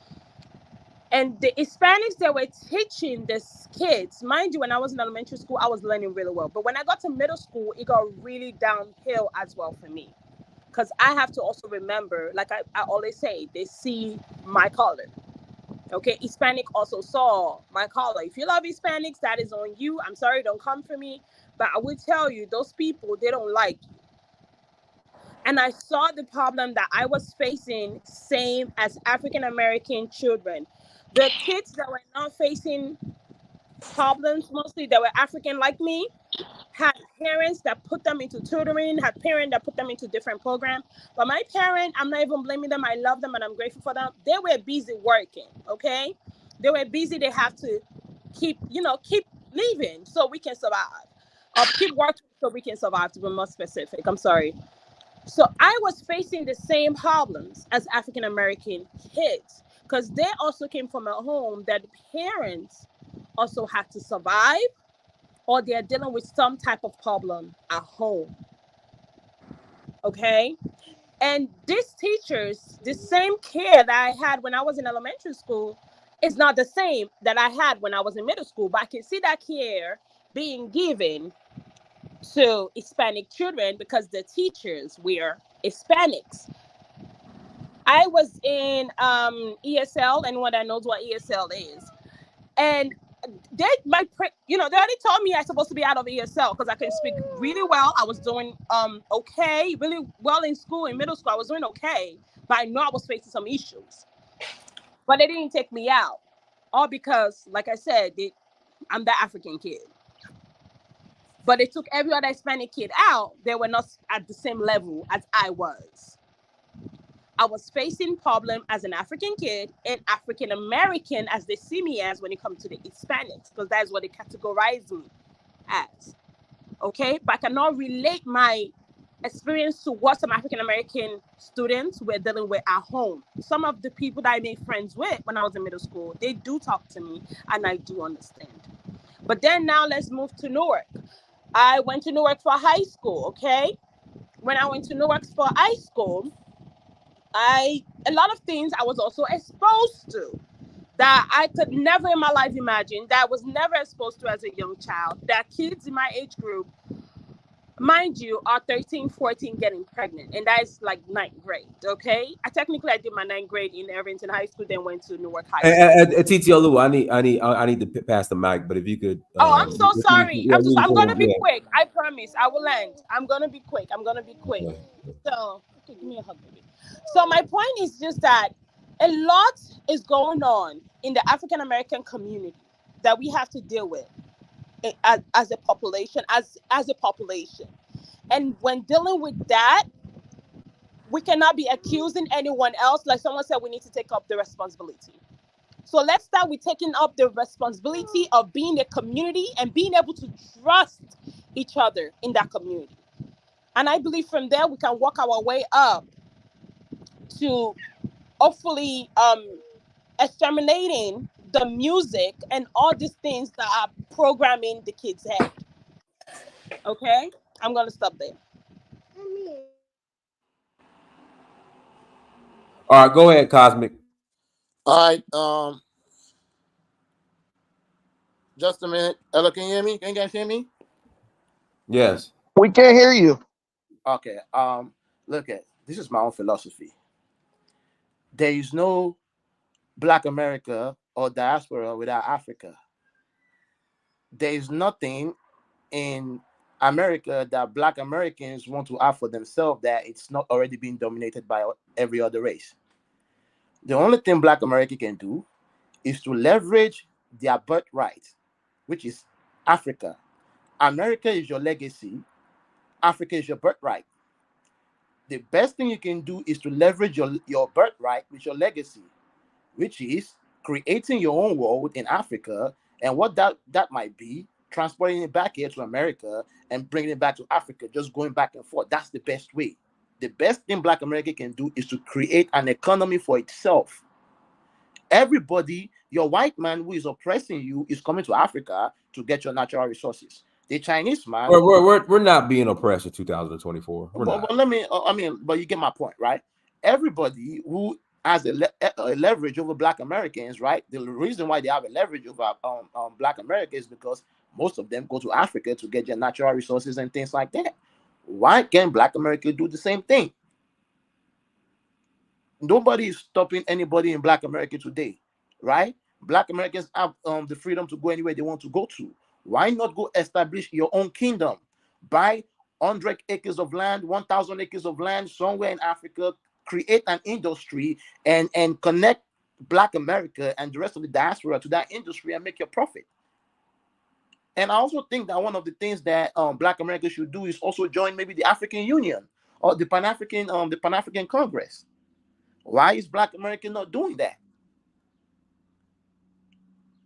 Speaker 10: And the Hispanics that were teaching these kids, mind you, when I was in elementary school, I was learning really well. But when I got to middle school, it got really downhill as well for me. Because I have to also remember, like I always say, they see my color. Okay, Hispanic also saw my color. If you love Hispanics, that is on you. I'm sorry, don't come for me. But I will tell you, those people, they don't like you. And I saw the problem that I was facing, same as African American children. The kids that were not facing problems, mostly that were African like me, had parents that put them into tutoring, had parents that put them into different programs. But my parents, I'm not even blaming them. I love them and I'm grateful for them. They were busy working, okay? They were busy. They have to keep living so we can survive. Or keep working so we can survive, to be more specific. I'm sorry. So I was facing the same problems as African American kids because they also came from a home that parents also had to survive or they're dealing with some type of problem at home. Okay. And these teachers, the same care that I had when I was in elementary school is not the same that I had when I was in middle school. But I can see that care being given to Hispanic children because the teachers were Hispanics. I was in ESL, and anyone that knows what ESL is, and they already told me I'm supposed to be out of ESL because I can speak really well. I was doing okay, really well in school. In middle school, I was doing okay, but I know I was facing some issues. But they didn't take me out, all because, like I said, I'm the African kid. But they took every other Hispanic kid out. They were not at the same level as I was. I was facing problem as an African kid and African American as they see me as when it comes to the Hispanics, because that's what they categorize me as. Okay, but I cannot relate my experience to what some African American students were dealing with at home. Some of the people that I made friends with when I was in middle school, they do talk to me and I do understand. But then now let's move to Newark. I went to Newark for high school, okay? When I went to Newark for high school, a lot of things I was also exposed to that I could never in my life imagine, that I was never exposed to as a young child, that kids in my age group, mind you, are 13, 14 getting pregnant. And that is like ninth grade, okay? I did my ninth grade in Irvington High School, then went to Newark High School.
Speaker 3: TTLU, I need to pass the mic, but if you could.
Speaker 10: Oh, I'm so sorry. I'm going to be
Speaker 3: yeah.
Speaker 10: quick. I promise. I will end. I'm going to be quick.
Speaker 3: Okay.
Speaker 10: So, okay, give me a hug, baby. So my point is just that a lot is going on in the African American community that we have to deal with as a population, as a population. And when dealing with that, we cannot be accusing anyone else. Like someone said, we need to take up the responsibility. So let's start with taking up the responsibility of being a community and being able to trust each other in that community. And I believe from there, we can work our way up to hopefully exterminating the music and all these things that are programming the kids' head. Okay? I'm going to stop there.
Speaker 3: All right, go ahead, Cosmic.
Speaker 11: All right. Just a minute. Hello, can you hear me? Can you guys hear me?
Speaker 3: Yes.
Speaker 5: We can't hear you.
Speaker 11: Okay. Look at this is my own philosophy. There is no Black America or diaspora without Africa. There is nothing in America that Black Americans want to have for themselves that it's not already being dominated by every other race. The only thing Black America can do is to leverage their birthright, which is Africa. America is your legacy. Africa is your birthright. The best thing you can do is to leverage your birthright with your legacy, which is creating your own world in Africa, and what that might be, transporting it back here to America and bringing it back to Africa, just going back and forth. That's the best way. The best thing Black America can do is to create an economy for itself. Everybody, your white man who is oppressing you is coming to Africa to get your natural resources. The Chinese man,
Speaker 3: we're not being oppressed in 2024.
Speaker 11: But you get my point, right? Everybody who has a leverage over Black Americans, right? The reason why they have a leverage over Black America is because most of them go to Africa to get their natural resources and things like that. Why can't Black America do the same thing? Nobody is stopping anybody in Black America today, right? Black Americans have the freedom to go anywhere they want to go to. Why not go establish your own kingdom? Buy 100 acres of land, 1,000 acres of land somewhere in Africa, create an industry and connect Black America and the rest of the diaspora to that industry and make your profit. And I also think that one of the things that Black America should do is also join maybe the African Union or the Pan-African Congress. Why is Black America not doing that?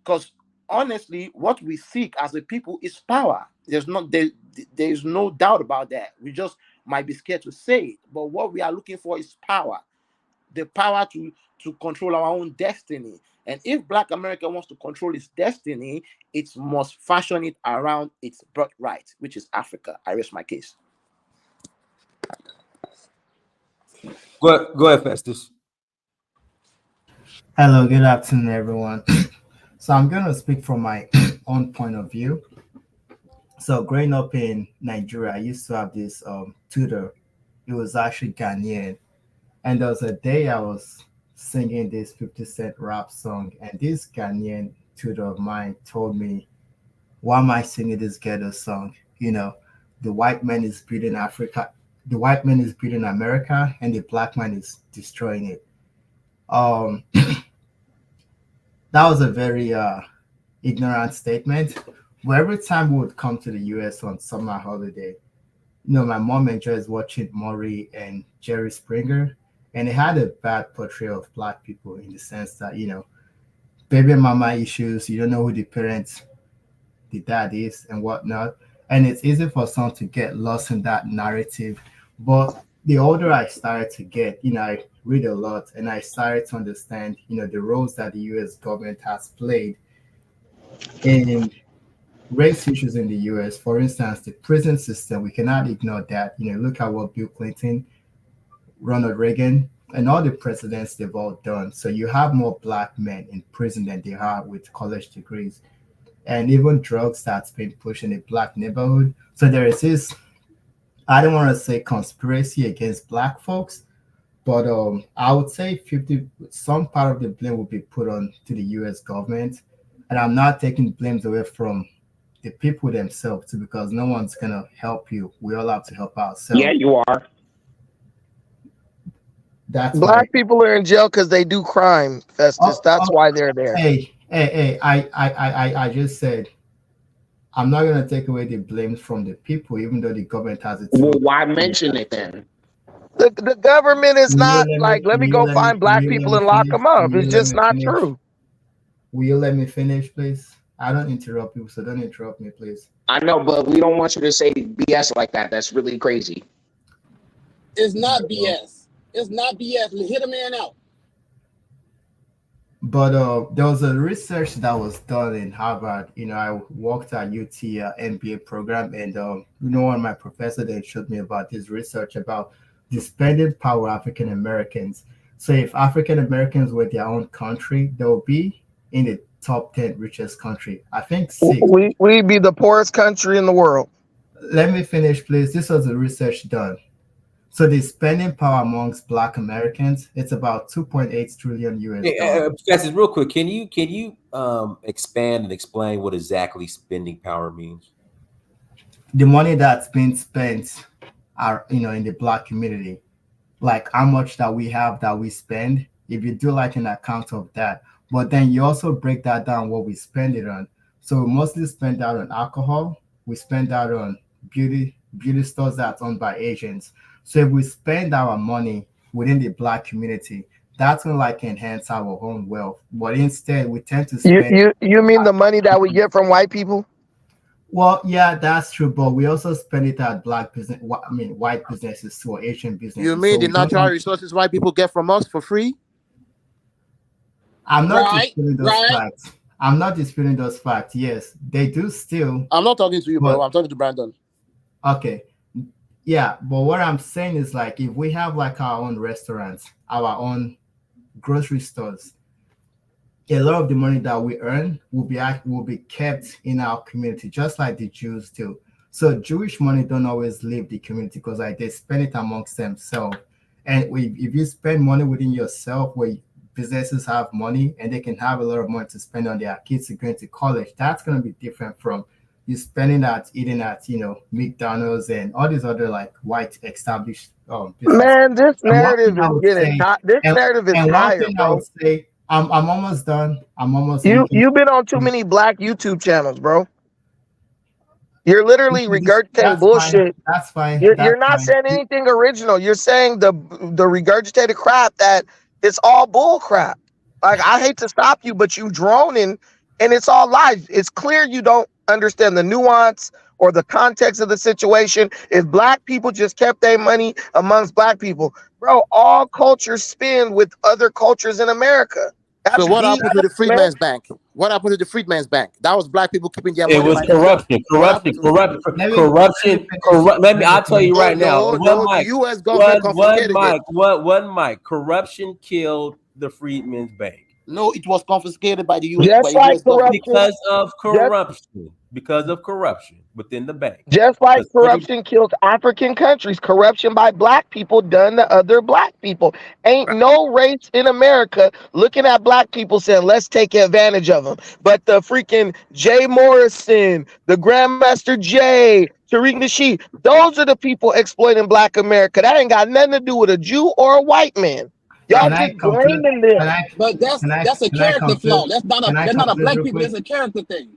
Speaker 11: Because honestly, what we seek as a people is power. There's no doubt about that. We just might be scared to say it, but what we are looking for is power. The power to control our own destiny. And if Black America wants to control its destiny, it must fashion it around its birthright, which is Africa. I rest my case.
Speaker 3: Go ahead, Festus.
Speaker 12: Hello, good afternoon, everyone. So I'm going to speak from my own point of view. So growing up in Nigeria, I used to have this tutor. It was actually Ghanaian. And there was a day I was singing this 50 Cent rap song, and this Ghanaian tutor of mine told me, why am I singing this ghetto song? You know, the white man is building Africa, the white man is building America, and the black man is destroying it. That was a very ignorant statement. But every time we would come to the US on summer holiday, you know, my mom enjoys watching Maury and Jerry Springer. and it had a bad portrayal of black people in the sense that, baby mama issues, you don't know who the dad is and whatnot. And it's easy for some to get lost in that narrative. But the older I started to get, I read a lot and I started to understand, the roles that the US government has played in race issues in the US. For instance, the prison system, we cannot ignore that. Look at what Bill Clinton, Ronald Reagan, and all the presidents they've all done. So you have more black men in prison than they are with college degrees. And even drugs that's been pushed in a black neighborhood. So there is this, I don't want to say conspiracy against black folks, but I would say some part of the blame will be put on to the US government. And I'm not taking blames away from the people themselves too, because no one's gonna help you. We all have to help ourselves.
Speaker 8: Yeah, you are.
Speaker 12: That's
Speaker 5: Black people are in jail because they do crime, Festus. That's why they're there.
Speaker 12: Hey, I just said I'm not gonna take away the blame from the people, even though the government has it.
Speaker 8: Well, why mention it then?
Speaker 5: The government is not like, let me go find black people and lock them up. It's just not true.
Speaker 12: Will you let me finish, please? I don't interrupt you, so don't interrupt me, please.
Speaker 8: I know, but we don't want you to say BS like that. That's really crazy.
Speaker 13: It's not BS. It's not BS. Hit a man out.
Speaker 12: But there was a research that was done in Harvard. I worked at UT MBA program, and one of my professors then showed me about this research about the spending power of African Americans. So if African Americans were their own country, they will be in the top 10 richest country. I think 6.
Speaker 5: We'd be the poorest country in the world.
Speaker 12: Let me finish, please. This was a research done. So the spending power amongst Black Americans, it's about 2.8 trillion US.
Speaker 3: Professor, real quick, can you expand and explain what exactly spending power means?
Speaker 12: The money that's being spent in the Black community, like how much that we have that we spend. If you do like an account of that, but then you also break that down what we spend it on. So we mostly spend that on alcohol. We spend that on beauty stores that's owned by Asians. So if we spend our money within the Black community, that's going to enhance our own wealth. But instead, we tend to spend.
Speaker 5: You mean the money that we get from white people?
Speaker 12: Well, yeah, that's true. But we also spend it at white businesses or Asian businesses.
Speaker 11: You mean the natural resources white people get from us for free?
Speaker 12: I'm not disputing those facts. I'm not disputing those facts. Yes, they do still.
Speaker 11: I'm not talking to you, bro. I'm talking to Brandon.
Speaker 12: Okay. Yeah, but what I'm saying is if we have our own restaurants, our own grocery stores, a lot of the money that we earn will be kept in our community, just like the Jews do. So Jewish money don't always leave the community because they spend it amongst themselves. And if you spend money within yourself, where businesses have money and they can have a lot of money to spend on their kids going to college, that's going to be different from you spending eating at McDonald's and all these other white established businesses.
Speaker 5: Man, this narrative is getting this narrative is tired, bro.
Speaker 12: I'm almost done.
Speaker 5: You've been on too many Black YouTube channels, bro. You're literally regurgitating bullshit.
Speaker 12: That's fine.
Speaker 5: You're not saying anything original. You're saying the regurgitated crap that it's all bull crap. I hate to stop you, but you droning and it's all lies. It's clear you don't understand the nuance or the context of the situation. If Black people just kept their money amongst Black people, bro, all cultures spend with other cultures in America.
Speaker 11: That's so what happened to the Freedman's Bank? What happened to the Freedman's Bank? That was Black people keeping their money.
Speaker 3: It was corruption. Let me. I'll tell you right now.
Speaker 11: The U.S. government confiscated it.
Speaker 3: One mic. Corruption killed the Freedman's Bank.
Speaker 11: No, it was confiscated by the U.S.
Speaker 5: Just like corruption,
Speaker 3: because of corruption within the bank.
Speaker 5: Just like corruption kills African countries, corruption by Black people done to other Black people. Ain't no race in America looking at Black people saying, let's take advantage of them. But the freaking Jay Morrison, the Grandmaster Jay, Tariq Nasheed, those are the people exploiting Black America. That ain't got nothing to do with a Jew or a white man. Y'all keep blaming them.
Speaker 13: But that's a character flaw. That's not a Black people. It's a character thing.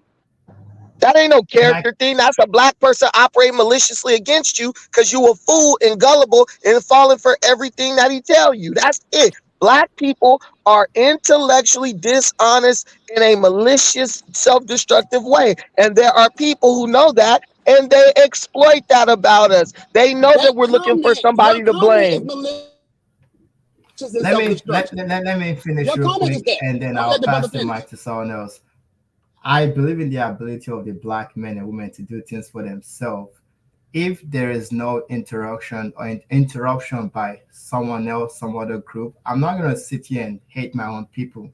Speaker 5: That ain't no
Speaker 12: And I
Speaker 5: character thing. That's a black person operating maliciously against you because you a fool and gullible and falling for everything that he tell you. That's it. Black people are intellectually dishonest in a malicious, self-destructive way. And there are people who know that and they exploit that about us. They know that we're looking for
Speaker 13: Your
Speaker 5: somebody to
Speaker 13: comment is
Speaker 5: blame.
Speaker 13: malicious and
Speaker 12: let me let,
Speaker 13: self-destruction.
Speaker 12: let me finish
Speaker 13: Your
Speaker 12: real
Speaker 13: comment is
Speaker 12: quick,
Speaker 13: that.
Speaker 12: and then
Speaker 13: I'm gonna
Speaker 12: I'll
Speaker 13: let the brother
Speaker 12: pass the
Speaker 13: finish.
Speaker 12: mic to someone else. I believe in the ability of the black men and women to do things for themselves. If there is no interruption by someone else, some other group, I'm not gonna sit here and hate my own people,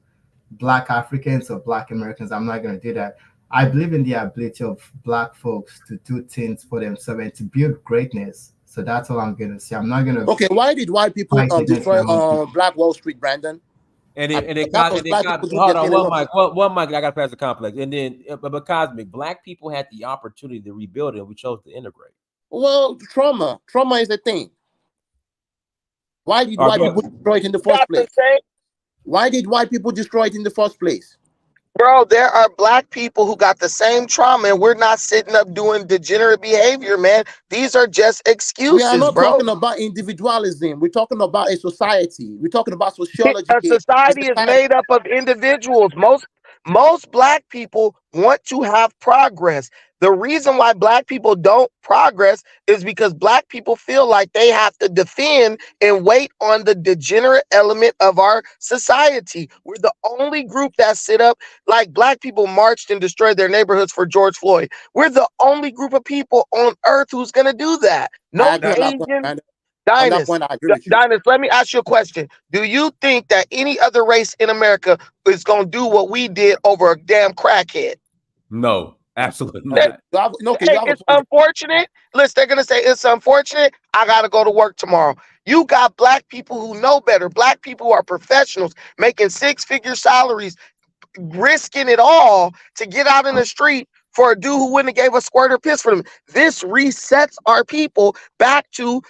Speaker 12: black Africans or black Americans. I'm not gonna do that. I believe in the ability of black folks to do things for themselves and to build greatness. So that's all I'm gonna say. I'm not gonna
Speaker 11: Okay, why did white people
Speaker 12: fight against my
Speaker 11: destroy
Speaker 12: own people.
Speaker 11: Black Wall Street, Brandon?
Speaker 3: And
Speaker 11: I
Speaker 3: then
Speaker 11: mean,
Speaker 3: and they
Speaker 11: a lot
Speaker 3: got
Speaker 11: of
Speaker 3: and they
Speaker 11: black
Speaker 3: got
Speaker 11: people didn't
Speaker 3: hold
Speaker 11: get
Speaker 3: on
Speaker 11: any
Speaker 3: one
Speaker 11: love.
Speaker 3: mic, one mic. I got to pass the complex, and then but Cosmic, black people had the opportunity to rebuild it, and we chose to integrate.
Speaker 11: Well, trauma is a thing. Why did
Speaker 3: All right,
Speaker 11: white
Speaker 3: go
Speaker 11: people
Speaker 3: ahead.
Speaker 11: destroy it in the
Speaker 5: Got
Speaker 11: first
Speaker 5: the
Speaker 11: place?
Speaker 5: same.
Speaker 11: Why did white people destroy it in the first place?
Speaker 5: Bro, there are black people who got the same trauma, and we're not sitting up doing degenerate behavior, man. These are just
Speaker 11: We are
Speaker 5: excuses,
Speaker 11: not
Speaker 5: bro.
Speaker 11: talking about individualism. We're talking about a society. We're talking about sociology
Speaker 5: A
Speaker 11: here. The
Speaker 5: society is
Speaker 11: society.
Speaker 5: made up of individuals. Most black people want to have progress. The reason why black people don't progress is because black people feel like they have to defend and wait on the degenerate element of our society. We're the only group that sit up like black people marched and destroyed their neighborhoods for George Floyd. We're the only group of people on earth who's going to do that.
Speaker 11: I
Speaker 5: No
Speaker 11: agree on that point,
Speaker 5: Asian.
Speaker 11: Brandon. On that
Speaker 5: Dinus,
Speaker 11: point, I agree with you.
Speaker 5: Dinus, let me ask you a question. Do you think that any other race in America is going to do what we did over a damn crackhead?
Speaker 3: No, absolutely
Speaker 11: Okay,
Speaker 3: not.
Speaker 11: okay, you
Speaker 5: Hey,
Speaker 11: have a
Speaker 5: it's
Speaker 11: point.
Speaker 5: unfortunate. Listen, they're going to say it's unfortunate. I got to go to work tomorrow. You got black people who know better. Black people who are professionals making six-figure salaries, risking it all to get out in the street for a dude who wouldn't have gave a squirt or piss for them. This resets our people back to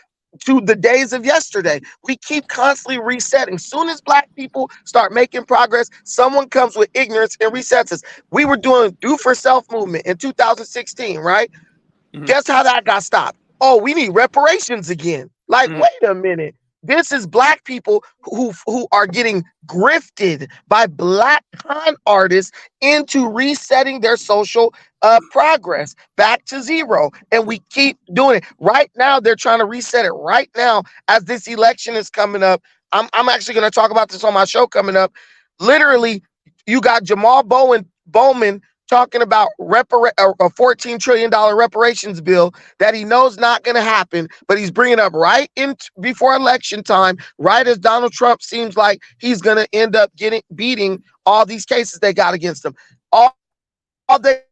Speaker 5: the days of yesterday. We keep constantly resetting. Soon as black people start making progress, someone comes with ignorance and resets us. We were doing do for self movement in 2016, right?
Speaker 9: Mhm.
Speaker 5: Guess how that got stopped? Oh, we need reparations again. Like,
Speaker 9: Mhm.
Speaker 5: wait a minute. This is black people who are getting grifted by black con artists into resetting their social progress back to zero. And we keep doing it. Right now, they're trying to reset it right now as this election is coming up. I'm actually going to talk about this on my show coming up. Literally, you got Bowman talking about a $14 trillion reparations bill that he knows not going to happen, but he's bringing up right in before election time, right as Donald Trump seems like he's going to end up beating all these cases they got against him. All they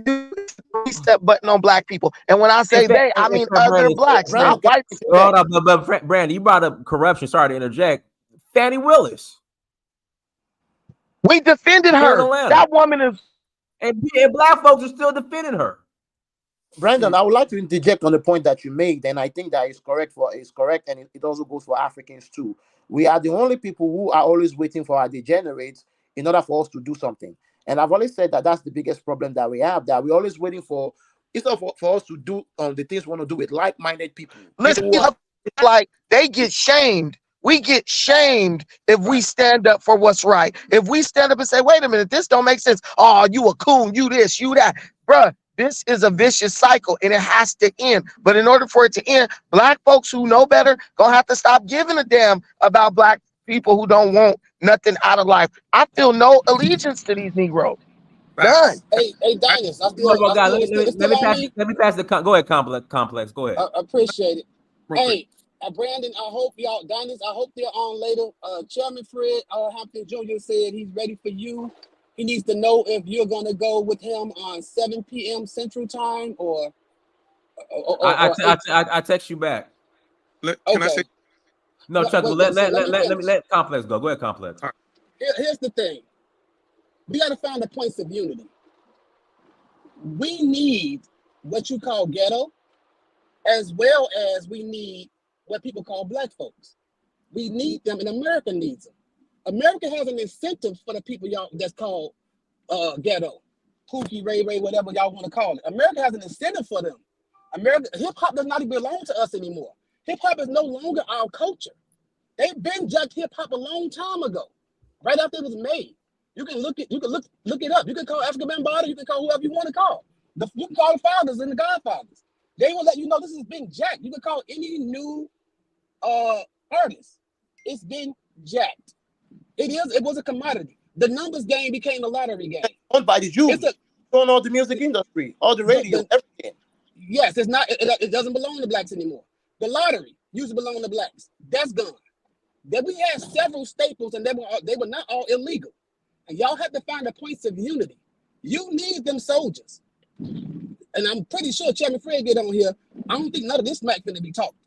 Speaker 5: do is reset button on black people. And when I
Speaker 3: In
Speaker 5: say
Speaker 3: fact,
Speaker 5: they, I mean other
Speaker 3: Brandon,
Speaker 5: blacks,
Speaker 11: Brandon,
Speaker 5: not
Speaker 11: can
Speaker 5: whites.
Speaker 11: I say
Speaker 3: hold
Speaker 11: that?
Speaker 3: up, but Brandon, you brought up corruption. Sorry to interject. Fannie Willis
Speaker 5: We defended
Speaker 3: here in
Speaker 5: her.
Speaker 3: Atlanta,
Speaker 5: That woman is.
Speaker 3: and black folks are still defending her.
Speaker 11: Brandon, I would like to interject on the point that you made, and I think that is correct, and it also goes for Africans too. We are the only people who are always waiting for our degenerates in order for us to do something. And I've always said that that's the biggest problem that we have, that we're always waiting for, instead of for us to do the things we want to do with like-minded people,
Speaker 5: Listen,
Speaker 11: people who are
Speaker 5: like they get shamed. We get shamed if we
Speaker 11: right.
Speaker 5: stand up for what's right. If we stand up and say, wait a minute, this don't make sense. Oh, you a coon, you this, you that. Bruh, this is a vicious cycle and it has to end. But in order for it to end, black folks who know better gonna have to stop giving a damn about black people who don't want nothing out of life. I feel no allegiance to these Negroes. None.
Speaker 9: Facts.
Speaker 13: Hey,
Speaker 9: I,
Speaker 13: Dinus,
Speaker 3: Well, guys,
Speaker 13: it's still on me.
Speaker 3: let me pass the go ahead, complex. Go ahead.
Speaker 13: I appreciate it.
Speaker 9: real quick.
Speaker 13: Hey, Brandon, I hope y'all, Dinus, I hope they're on later. Chairman Fred Hampton Jr. said he's ready for you. He needs to know if you're going to go with him on 7 p.m. Central Time or 8.
Speaker 3: I text you back.
Speaker 9: Can I say?
Speaker 13: Okay.
Speaker 3: No, Chuck,
Speaker 13: Wait,
Speaker 3: let
Speaker 13: so let me
Speaker 3: me
Speaker 13: finish.
Speaker 3: let complex go. Go ahead, complex.
Speaker 9: All right.
Speaker 13: Here's the thing. We got to find the points of unity. We need what you call ghetto, as well as we need what people call black folks. We need them, and America needs them. America has an incentive for the people y'all that's called ghetto. Pookie, Ray Ray, whatever y'all want to call it. America has an incentive for them. America, hip hop does not even belong to us anymore. Hip hop is no longer our culture. They've been jacked hip hop a long time ago, right after it was made. You can look it up. You can call Africa Bambaataa, you can call whoever you want to call. You can call the Fathers and the Godfathers. They will let you know this has been jacked. You can call any new artist. It's been jacked. It was a commodity. The numbers game became a lottery game.
Speaker 11: Owned by the Jews. On all the music industry, all the radio, everything.
Speaker 13: Yes, it's not. It doesn't belong to blacks anymore. The lottery used to belong to blacks. That's gone. Then we had several staples, and they were not all illegal. And y'all have to find the points of unity. You need them soldiers. And I'm pretty sure Chairman Fred get on here. I don't think none of this smack finna be talked.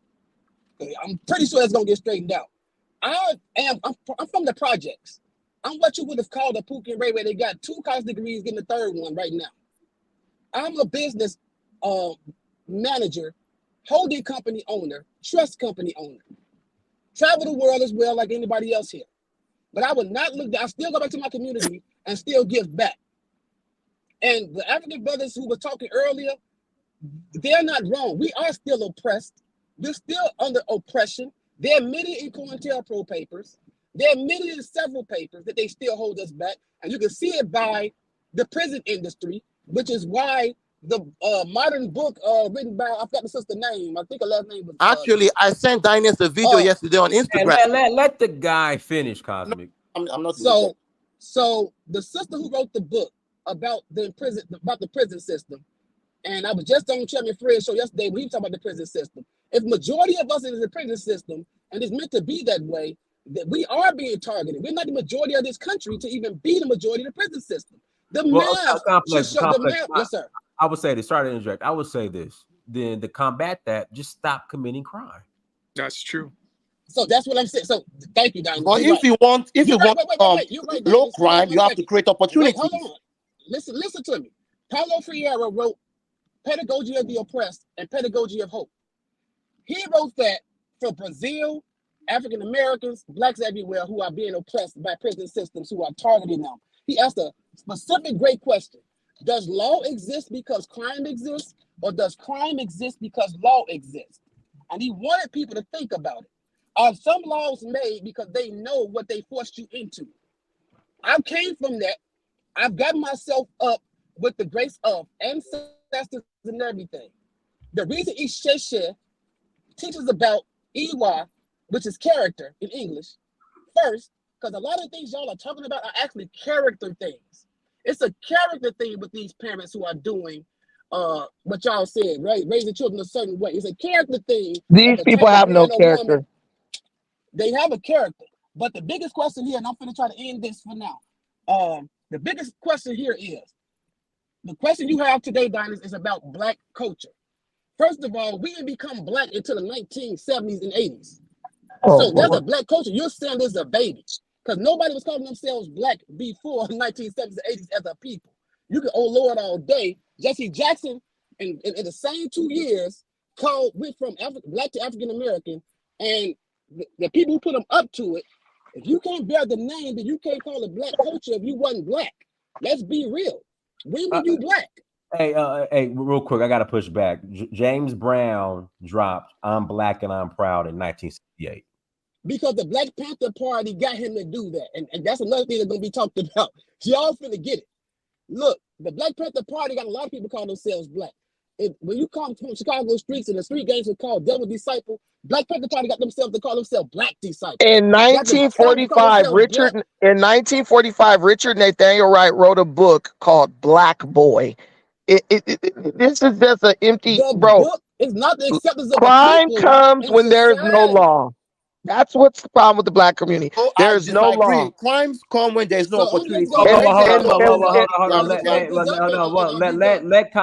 Speaker 13: I'm pretty sure it's gonna get straightened out. I'm from the projects. I'm what you would have called a Pookie and Ray Ray. They got 2 college degrees, getting the 3rd one right now. I'm a business manager, holding company owner, trust company owner. Travel the world as well like anybody else here. But I would not look, I still go back to my community and still give back. And the African brothers who were talking earlier, they're not wrong. We are still oppressed. We're still under oppression. They're admitted in COINTELPRO papers. They're admitted in several papers that they still hold us back. And you can see it by the prison industry, which is why the modern book written by, I forgot the sister's name. I think her last name was...
Speaker 11: Actually, I sent Dynast a video yesterday on Instagram.
Speaker 3: Hey, let the guy finish, Cosmic.
Speaker 11: No, I'm not...
Speaker 13: So the sister who wrote the book about the prison system, and I was just on Chairman Fred's show yesterday when he was talking about the prison system. If majority of us is in the prison system, and it's meant to be that way, that we are being targeted. We're not the majority of this country to even be the majority of the prison system. Yes, sir.
Speaker 3: I would say this. Sorry to interject. I would say this. Then to combat that, just stop committing crime.
Speaker 9: That's true.
Speaker 13: So that's what I'm saying. So thank you, Diamond.
Speaker 11: But if you want low crime, you have to create opportunities.
Speaker 13: Hold on. Listen to me. Paulo Freire wrote Pedagogy of the Oppressed and Pedagogy of Hope. He wrote that for Brazil, African Americans, blacks everywhere who are being oppressed by prison systems who are targeting them. He asked a specific great question. Does law exist because crime exists, or does crime exist because law exists? And he wanted people to think about it. Are some laws made because they know what they forced you into? I came from that. I've gotten myself up with the grace of ancestors and everything. The reason Isheshe teaches about Iwa, which is character in English, first, because a lot of things y'all are talking about are actually character things. It's a character thing with these parents who are doing what y'all said, right? Raising children a certain way. It's a character thing.
Speaker 5: These people have no character.
Speaker 13: They have a character. But the biggest question here, and I'm going to try to end this for now. The biggest question here is, the question you have today, Diners, is about Black culture. First of all, we didn't become Black until the 1970s and 80s. So there's a Black culture. You're saying there's a baby. Because nobody was calling themselves Black before the 1970s and 80s as a people. You can, oh Lord, all day. Jesse Jackson, in the same 2 years, went from Black to African American, and the people who put them up to it, if you can't bear the name, then you can't call it Black culture if you wasn't Black. Let's be real. When were you Black?
Speaker 3: Hey, real quick, I got to push back. James Brown dropped "I'm Black and I'm Proud" in 1968.
Speaker 13: Because the Black Panther Party got him to do that. And that's another thing that's going to be talked about. Y'all finna get it. Look, the Black Panther Party got a lot of people call themselves Black. When you come from Chicago streets and the street gangs are called Devil Disciple, Black Panther Party got themselves to call themselves Black Disciple.
Speaker 5: In 1945, Richard Nathaniel Wright wrote a book called Black Boy. This is just an empty,
Speaker 13: book is not the acceptance of
Speaker 5: crime comes when there is no law. That's what's the problem with the Black community. There's no law.
Speaker 11: Crimes come when there's no opportunity.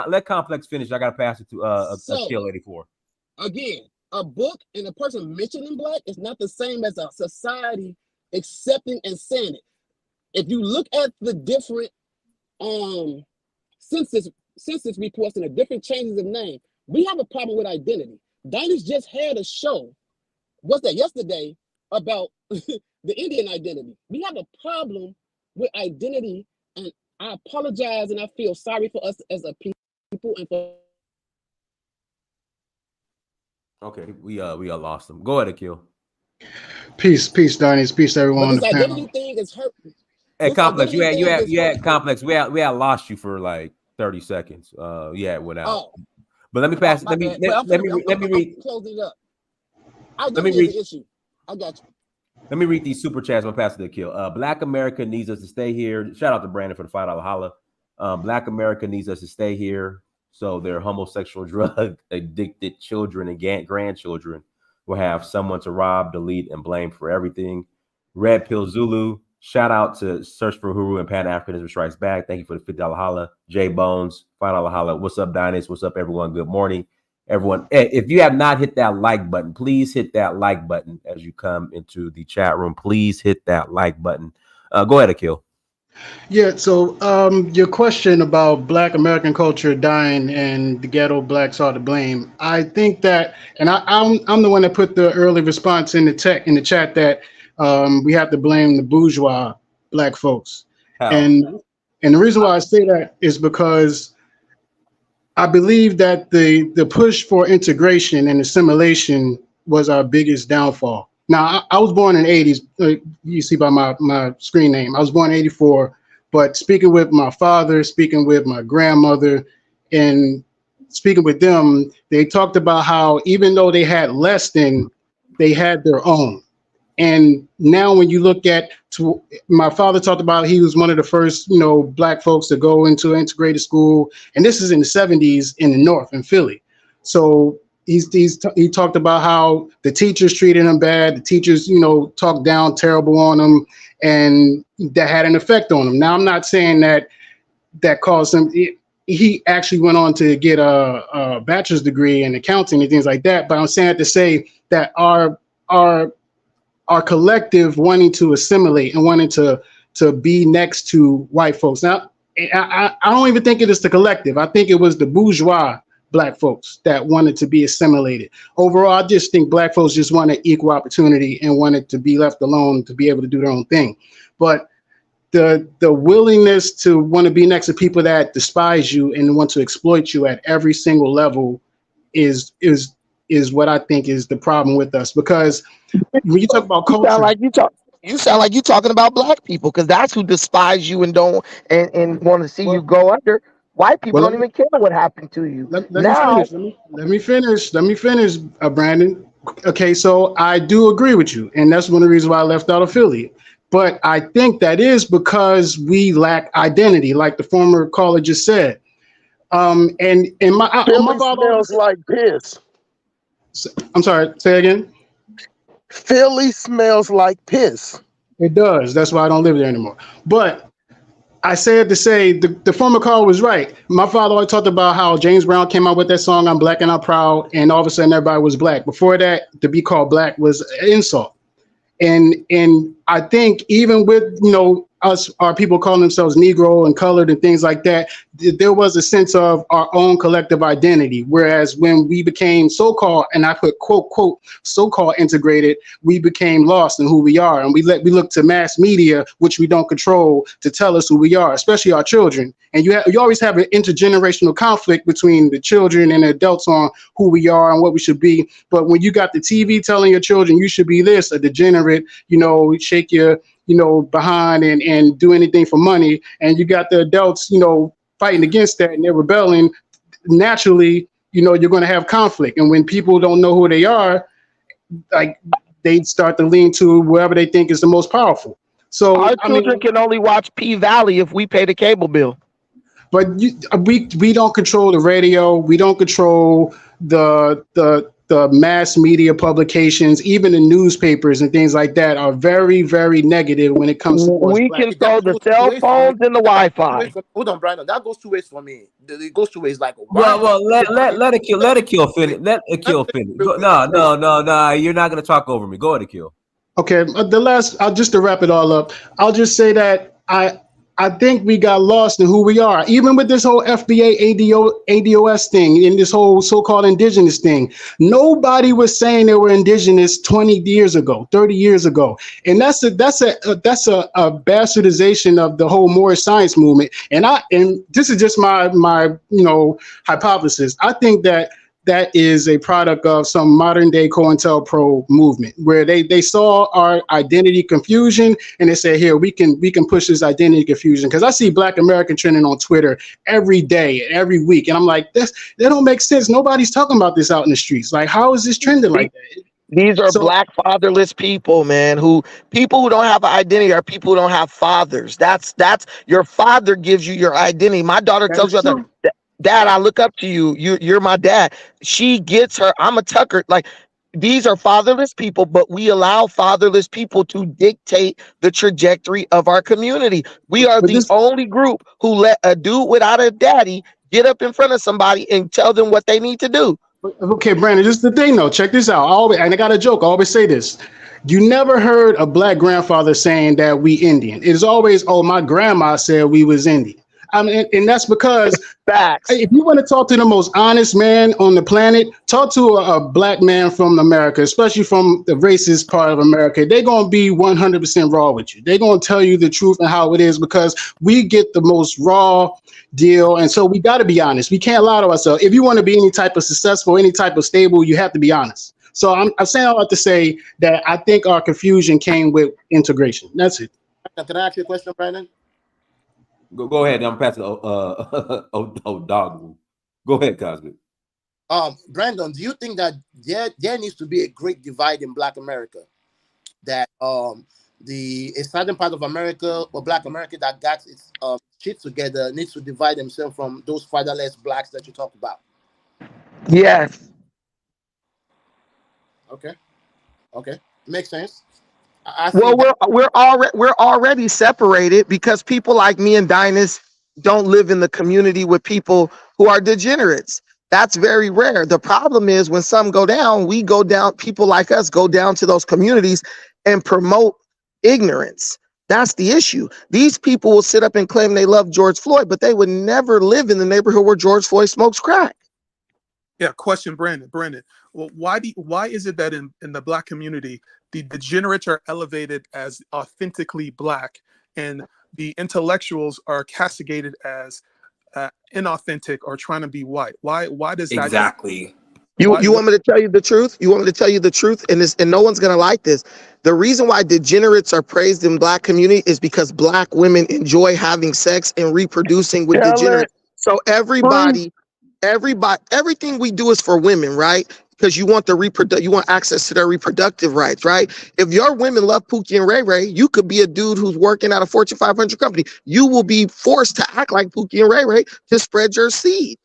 Speaker 3: Let Complex finish. I gotta pass it to Kill 84.
Speaker 13: Again, a book and a person mentioning Black is not the same as a society accepting and saying it. If you look at the different census reports and the different changes of name, we have a problem with identity. Diners just had a show. What's that yesterday about the Indian identity? We have a problem with identity and I apologize and I feel sorry for us as a people and for.
Speaker 3: Okay, we lost him. Go ahead, Akil.
Speaker 14: Peace, Darnies, peace to everyone
Speaker 13: But
Speaker 14: on
Speaker 13: this
Speaker 14: the
Speaker 13: identity
Speaker 14: panel.
Speaker 13: thing is hurt.
Speaker 3: Hey,
Speaker 13: This
Speaker 3: Complex,
Speaker 13: identity thing is
Speaker 3: you had
Speaker 13: hurtful.
Speaker 3: Complex. We had lost you for like 30 seconds. Yeah, it went out.
Speaker 13: Oh,
Speaker 3: But let me pass.
Speaker 13: my
Speaker 3: Let me
Speaker 13: bad. But
Speaker 3: let me read.
Speaker 13: I'm closing it up. I
Speaker 3: Let me
Speaker 13: identity is
Speaker 3: read.
Speaker 13: an issue. I got you.
Speaker 3: Let me read these super chats. I'm passing the kill. Black America needs us to stay here. Shout out to Brandon for the $5 holla. Black America needs us to stay here so their homosexual, drug addicted children and grandchildren will have someone to rob, delete, and blame for everything. Red Pill Zulu. Shout out to Search for Huru and Pan Africanism Strikes Back. Thank you for the $50 holla. J Bones, $5 holla. What's up, Dynast? What's up, everyone? Good morning. Everyone, if you have not hit that like button, please hit that like button as you come into the chat room. Please hit that like button. Go ahead, Akil.
Speaker 14: Yeah, so your question about Black American culture dying and the ghetto blacks are to blame. I think that, and I'm the one that put the early response in the chat that we have to blame the bourgeois Black folks.
Speaker 3: How?
Speaker 14: And the reason why I say that is because I believe that the push for integration and assimilation was our biggest downfall. Now, I was born in the 80s. You see by my screen name. I was born in 84. But speaking with my father, speaking with my grandmother, and speaking with them, they talked about how even though they had less than, they had their own. And now when you look at, my father talked about he was one of the first, Black folks to go into integrated school. And this is in the 70s in the North, in Philly. So he talked about how the teachers treated him bad. The teachers, talked down terrible on him, and that had an effect on him. Now, I'm not saying that caused him. He actually went on to get a bachelor's degree in accounting and things like that. But I'm saying that to say that our collective wanting to assimilate and wanting to be next to white folks. Now, I don't even think it is the collective. I think it was the bourgeois Black folks that wanted to be assimilated. Overall, I just think Black folks just wanted equal opportunity and wanted to be left alone to be able to do their own thing. But the willingness to want to be next to people that despise you and want to exploit you at every single level is what I think is the problem with us. Because when you talk about culture,
Speaker 5: you sound like you talking about Black people, because that's who despise you and don't and want to see you go under. White people don't even care what happened to you.
Speaker 14: Let me finish, Brandon. Okay, so I do agree with you, and that's one of the reasons why I left out of Philly. But I think that is because we lack identity, like the former caller just said. And my
Speaker 5: smells like piss.
Speaker 14: I'm sorry, say again.
Speaker 5: Philly smells like piss.
Speaker 14: It does. That's why I don't live there anymore. But I said to say the former caller was right. My father always talked about how James Brown came out with that song, "I'm Black and I'm Proud," and all of a sudden everybody was Black. Before that, to be called Black was an insult. And I think even with, our people calling themselves Negro and colored and things like that, there was a sense of our own collective identity. Whereas when we became so-called, and I put quote, quote, so-called integrated, we became lost in who we are. And we look to mass media, which we don't control, to tell us who we are, especially our children. And you always have an intergenerational conflict between the children and the adults on who we are and what we should be. But when you got the TV telling your children you should be this, a degenerate, shake your behind and do anything for money, and you got the adults, fighting against that and they're rebelling, naturally, you're going to have conflict. And when people don't know who they are, like, they start to lean to wherever they think is the most powerful. So
Speaker 5: our children can only watch P-Valley if we pay the cable bill.
Speaker 14: But we don't control the radio. We don't control the mass media publications. Even the newspapers and things like that are very, very negative when it comes to.
Speaker 5: We control the cell phones and the Wi-Fi.
Speaker 11: Hold on, Brandon. That goes two ways for me. It goes two ways. Like,
Speaker 3: well, let Akil finish. Let Akil finish. No. You're not gonna talk over me. Go ahead, Akil.
Speaker 14: Okay, just to wrap it all up, I'll just say that I I think we got lost in who we are. Even with this whole FBA ADOS thing and this whole so-called indigenous thing, nobody was saying they were indigenous 20 years ago, 30 years ago. And that's a bastardization of the whole Moorish science movement. And this is just my hypothesis. I think that is a product of some modern day COINTELPRO movement where they saw our identity confusion and they said, here, we can push this identity confusion. Because I see Black American trending on Twitter every day, every week. And I'm like, that don't make sense. Nobody's talking about this out in the streets. Like, how is this trending like that?
Speaker 5: These are Black fatherless people, man, people who don't have an identity are people who don't have fathers. That's your father gives you your identity. My daughter tells you that, Dad, I look up to you. You're my dad. She gets her. I'm a Tucker. Like, these are fatherless people, but we allow fatherless people to dictate the trajectory of our community. We are the only group who let a dude without a daddy get up in front of somebody and tell them what they need to do.
Speaker 14: Okay, Brandon, this is the thing, though. Check this out. And I got a joke. I always say this. You never heard a Black grandfather saying that we Indian. It's always, oh, my grandma said we was Indian. I mean, and that's because
Speaker 5: facts.
Speaker 14: If you want to talk to the most honest man on the planet, talk to a Black man from America, especially from the racist part of America. They're going to be 100% raw with you. They're going to tell you the truth and how it is because we get the most raw deal. And so we got to be honest. We can't lie to ourselves. If you want to be any type of successful, any type of stable, you have to be honest. So I'm saying all that to say that I think our confusion came with integration. That's it.
Speaker 11: Can I ask you a question, Brandon?
Speaker 3: Go ahead. I'm passing. Dog. Go ahead, Cosmic.
Speaker 11: Brandon, do you think that there needs to be a great divide in Black America? That a certain part of America or Black America that got its shit together needs to divide themselves from those fatherless Blacks that you talk about?
Speaker 5: Yes.
Speaker 11: Okay, makes sense.
Speaker 5: Well, we're already separated because people like me and Dynast don't live in the community with people who are degenerates. That's very rare. The problem is when some go down, we go down. People like us go down to those communities and promote ignorance. That's the issue. These people will sit up and claim they love George Floyd, but they would never live in the neighborhood where George Floyd smokes crack.
Speaker 9: Yeah, question, Brandon. Well, why is it that in the Black community, the degenerates are elevated as authentically Black and the intellectuals are castigated as inauthentic or trying to be white? Why does that
Speaker 15: exactly?
Speaker 5: You want me to tell you the truth? You want me to tell you the truth? And no one's gonna like this. The reason why degenerates are praised in Black community is because Black women enjoy having sex and reproducing with degenerates. So everything we do is for women, right? Because you want you want access to their reproductive rights, right? If your women love Pookie and Ray Ray, you could be a dude who's working at a Fortune 500 company. You will be forced to act like Pookie and Ray Ray to spread your seed.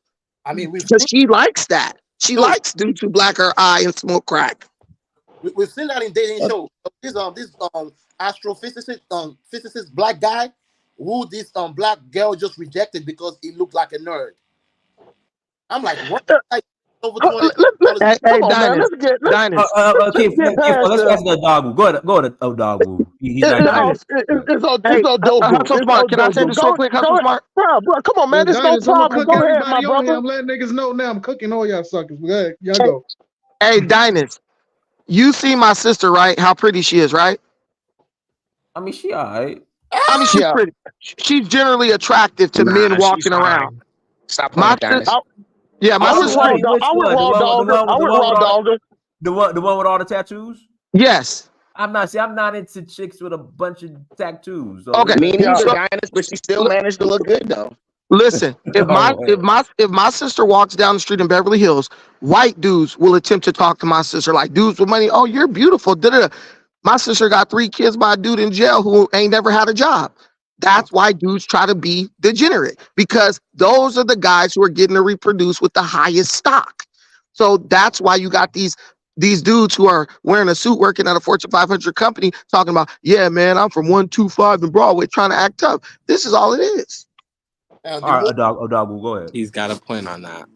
Speaker 11: I mean,
Speaker 5: because she likes that. She likes dudes who black her eye and smoke crack.
Speaker 11: We've seen that in dating shows. This astrophysicist, physicist black guy who this Black girl just rejected because he looked like a nerd. I'm like, what? Over 20.
Speaker 5: Hey, Dynast.
Speaker 3: Let's pass the dog. Go ahead, dog.
Speaker 5: It's no dope. Hustle Smart. Can I say this real quick? Hustle Smart. Bro, come on, man. There's no problem. Go ahead, my brother.
Speaker 16: I'm letting niggas know now. I'm cooking all y'all suckers. Go ahead. Y'all go.
Speaker 5: Hey, Dynast. You see my sister, right? How pretty she is, right?
Speaker 3: I mean, she all right.
Speaker 5: I mean, she's pretty. She's generally attractive to men walking around.
Speaker 8: Stop playing with Dynast.
Speaker 5: Yeah, my sister.
Speaker 3: I went raw dogger. The one with all the tattoos?
Speaker 5: Yes.
Speaker 3: I'm not into chicks with a bunch of tattoos. So
Speaker 5: okay.
Speaker 8: Me neither, Dynast, but she still managed to look good though.
Speaker 5: Listen, if my sister walks down the street in Beverly Hills, white dudes will attempt to talk to my sister like dudes with money. Oh, you're beautiful. Da-da-da. My sister got 3 kids by a dude in jail who ain't never had a job. That's why dudes try to be degenerate, because those are the guys who are getting to reproduce with the highest stock. So that's why you got these dudes who are wearing a suit working at a Fortune 500 company talking about, yeah, man, I'm from 125 in Broadway trying to act tough. This is all it is.
Speaker 3: All right, dog, we'll go ahead.
Speaker 15: He's got a point on that.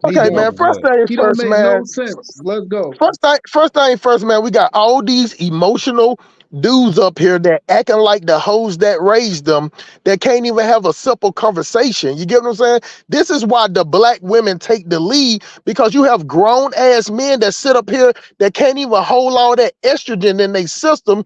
Speaker 5: Okay, man. First thing first, man.
Speaker 16: No sense. Let's go.
Speaker 5: First thing first, man. We got all these emotional dudes up here that acting like the hoes that raised them, that can't even have a simple conversation. You get what I'm saying? This is why the black women take the lead, because you have grown ass men that sit up here that can't even hold all that estrogen in their system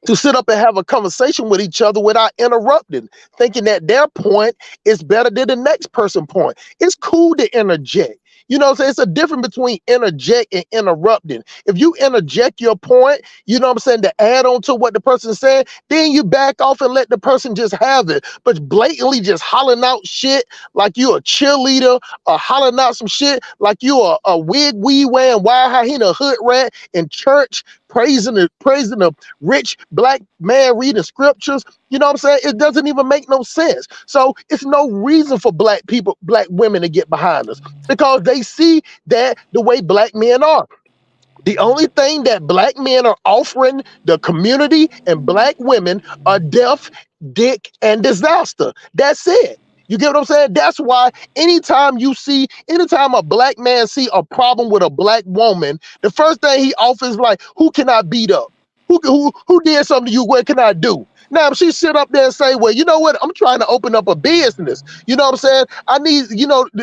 Speaker 5: to sit up and have a conversation with each other without interrupting, thinking that their point is better than the next person's point. It's cool to interject. You know what I'm saying? It's a difference between interject and interrupting. If you interject your point, you know what I'm saying, to add on to what the person said, then you back off and let the person just have it. But blatantly just hollering out shit like you a cheerleader, or hollering out some shit like you a wig weed wearing wild hyena hood rat in church, praising the rich black man reading scriptures. You know what I'm saying? It doesn't even make no sense. So it's no reason for black women to get behind us, because they see that the way black men are. The only thing that black men are offering the community and black women are death, dick, and disaster. That's it. You get what I'm saying? That's why anytime a black man see a problem with a black woman, the first thing he offers like, who can I beat up? Who did something to you? What can I do? Now, if she sit up there and say, well, you know what? I'm trying to open up a business. You know what I'm saying? I need,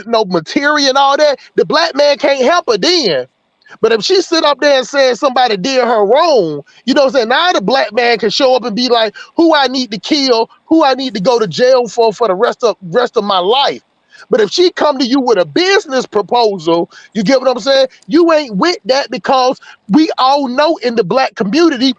Speaker 5: no material and all that. The black man can't help her then. But if she sit up there and says somebody did her wrong, you know what I'm saying? Now the black man can show up and be like, who I need to kill, who I need to go to jail for the rest of my life. But if she come to you with a business proposal, you get what I'm saying? You ain't with that, because we all know in the black community,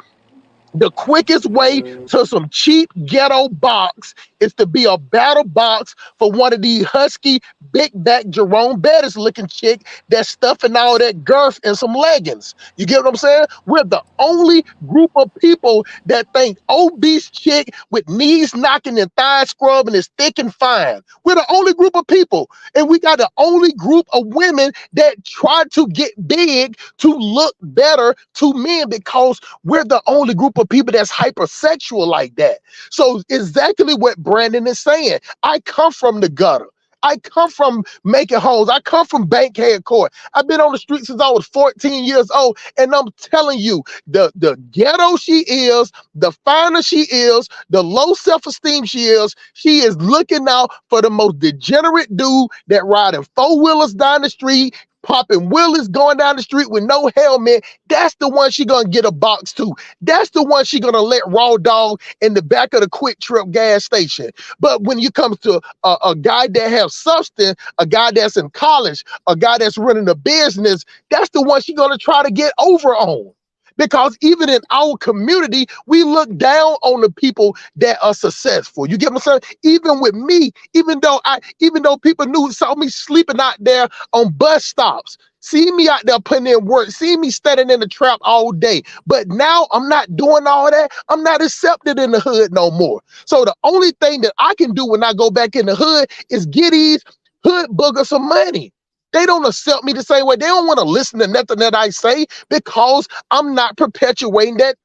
Speaker 5: the quickest way to some cheap ghetto box is to be a battle box for one of these husky, big back Jerome Bettis looking chick that's stuffing all that girth in some leggings. You get what I'm saying? We're the only group of people that think obese chick with knees knocking and thigh scrubbing is thick and fine. We're the only group of people. And we got the only group of women that try to get big to look better to men, because we're the only group of people that's hypersexual like that. So exactly what Brandon is saying. I come from the gutter. I come from making homes. I come from Bankhead Court. I've been on the street since I was 14 years old. And I'm telling you, the ghetto she is, the finer she is, the low self-esteem she is looking out for the most degenerate dude that riding four-wheelers down the street, popping wheelies going down the street with no helmet. That's the one she gonna get a box to. That's the one she gonna let raw dog in the back of the Quick Trip gas station. But when you come to a guy that has substance, a guy that's in college, a guy that's running a business, that's the one she gonna try to get over on. Because even in our community, we look down on the people that are successful. You get what I'm saying? Even with me, even though people saw me sleeping out there on bus stops, see me out there putting in work, see me standing in the trap all day. But now I'm not doing all that. I'm not accepted in the hood no more. So the only thing that I can do when I go back in the hood is get these hood boogers some money. They don't accept me the same way. They don't want to listen to nothing that I say, because I'm not perpetuating that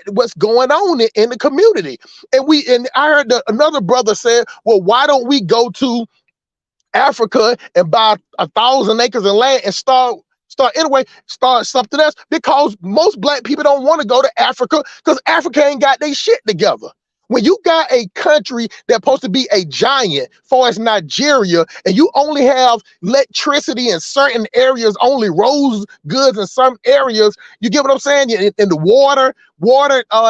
Speaker 5: what's going on in the community. And I heard another brother said, well, why don't we go to Africa and buy 1,000 acres of land and start something else? Because most black people don't want to go to Africa, because Africa ain't got their shit together. When you got a country that's supposed to be a giant, far as Nigeria, and you only have electricity in certain areas, only rose goods in some areas, you get what I'm saying? In the water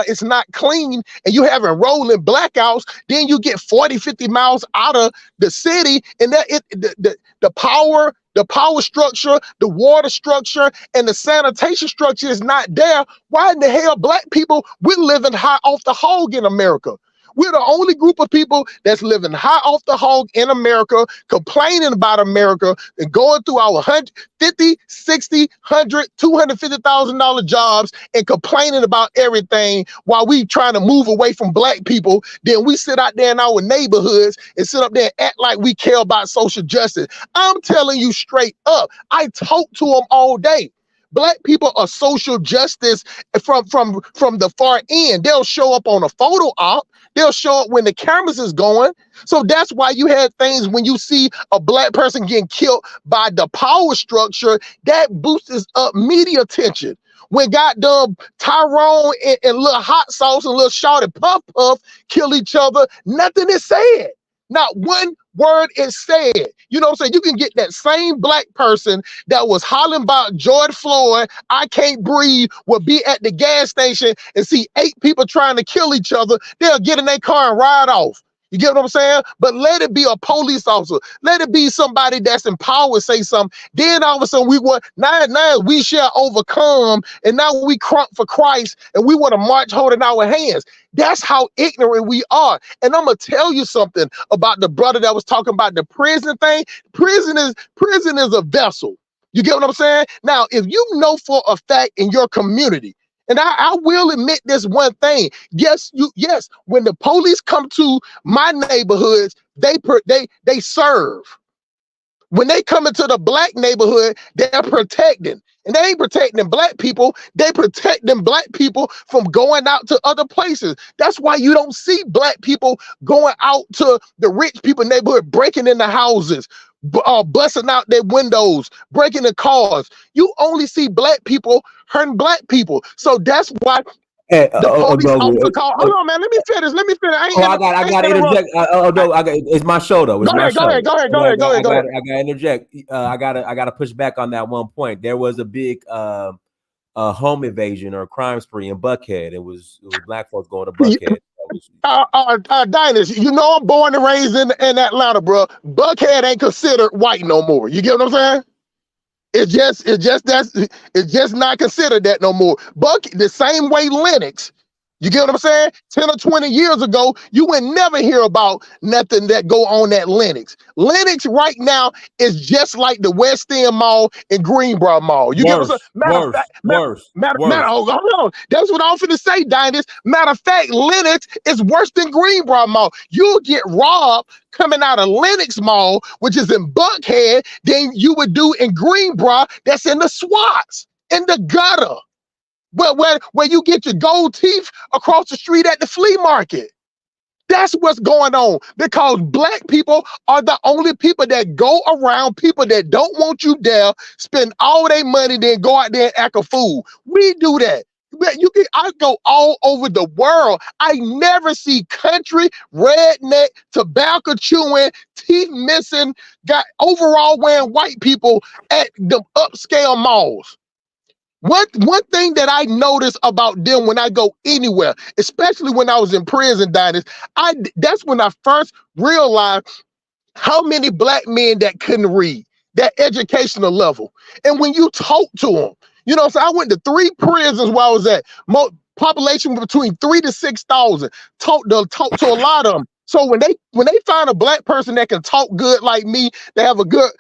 Speaker 5: is not clean, and you having rolling blackouts, then you get 40, 50 miles out of the city, and the power structure, the water structure, and the sanitation structure is not there. Why in the hell black people, we're living high off the hog in America? We're the only group of people that's living high off the hog in America, complaining about America and going through our $50, $60, $100, $250,000 jobs and complaining about everything while we trying to move away from black people. Then we sit out there in our neighborhoods and sit up there and act like we care about social justice. I'm telling you straight up, I talk to them all day. Black people are social justice from the far end. They'll show up on a photo op. They'll show up when the cameras is going. So that's why you had things when you see a black person getting killed by the power structure, that boosts up media attention. when goddamn Tyrone and little hot sauce and little shorty puff puff kill each other, nothing is said. Not one word is said. You know what I'm saying? You can get that same black person that was hollering about George Floyd, I can't breathe, will be at the gas station and see 8 people trying to kill each other. They'll get in their car and ride off. You get what I'm saying? But let it be a police officer. Let it be somebody that's in power say something. Then all of a sudden we want, now we shall overcome, and now we crump for Christ and we want to march holding our hands. That's how ignorant we are. And I'm going to tell you something about the brother that was talking about the prison thing. Prison is a vessel. You get what I'm saying? Now, if you know for a fact in your community, and I will admit this one thing. Yes, when the police come to my neighborhoods, they serve. When they come into the black neighborhood, they're protecting. And they ain't protecting black people. They protecting black people from going out to other places. That's why you don't see black people going out to the rich people neighborhood, breaking into houses, busting out their windows, breaking the cars. You only see black people hurting black people. So that's why the police officer call. Hold on, man. Let me finish.
Speaker 3: I got to interject. It's my show though. It's my show.
Speaker 5: Go ahead.
Speaker 3: I got to interject. I got to push back on that one point. There was a big home invasion or crime spree in Buckhead. It was black folks going to Buckhead.
Speaker 5: Dynasty, you know I'm born and raised in Atlanta, bro. Buckhead ain't considered white no more. You get what I'm saying? It's just not considered that no more. The same way Lennox, you get what I'm saying? 10 or 20 years ago, you would never hear about nothing that go on at Lennox. Lennox right now is just like the West End Mall and Greenbrier Mall. You get what I'm saying? Hold on. That's what I'm finna say, Dynasty. Matter of fact, Lennox is worse than Greenbrier Mall. You'll get robbed coming out of Lennox Mall, which is in Buckhead, than you would do in Greenbrier, that's in the Swats, in the gutter. But where you get your gold teeth across the street at the flea market. That's what's going on, because black people are the only people that go around people that don't want you there, spend all their money, then go out there and act a fool. We do that. I go all over the world. I never see country, redneck, tobacco chewing, teeth missing, got overall wearing white people at the upscale malls. One thing that I notice about them when I go anywhere, especially when I was in prison, that's when I first realized how many black men that couldn't read, that educational level. And when you talk to them, you know, so I went to 3 prisons where I was at, population between 3,000 to 6,000, talk to a lot of them. So when they find a black person that can talk good like me, they have a good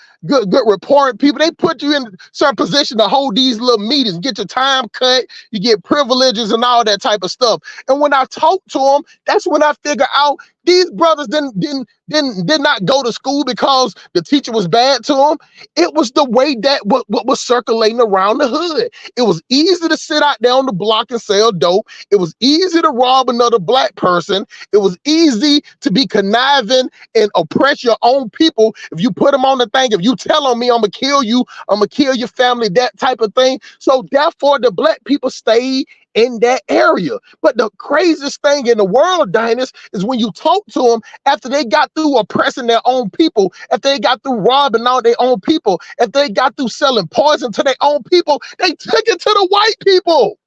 Speaker 5: rapport with people, they put you in a certain position to hold these little meetings, get your time cut, you get privileges and all that type of stuff. And when I talk to them, that's when I figure out these brothers did not go to school because the teacher was bad to them. It was the way that what was circulating around the hood. It was easy to sit out there on the block and sell dope. It was easy to rob another black person. It was easy to be conniving and oppress your own people. If you put them on the thing, if you tell on me, I'm gonna kill you, I'm gonna kill your family, that type of thing. So therefore, the black people stayed in that area. But the craziest thing in the world, Dynasty, is when you talk to them after they got through oppressing their own people, after they got through robbing all their own people, if they got through selling poison to their own people, they took it to the white people.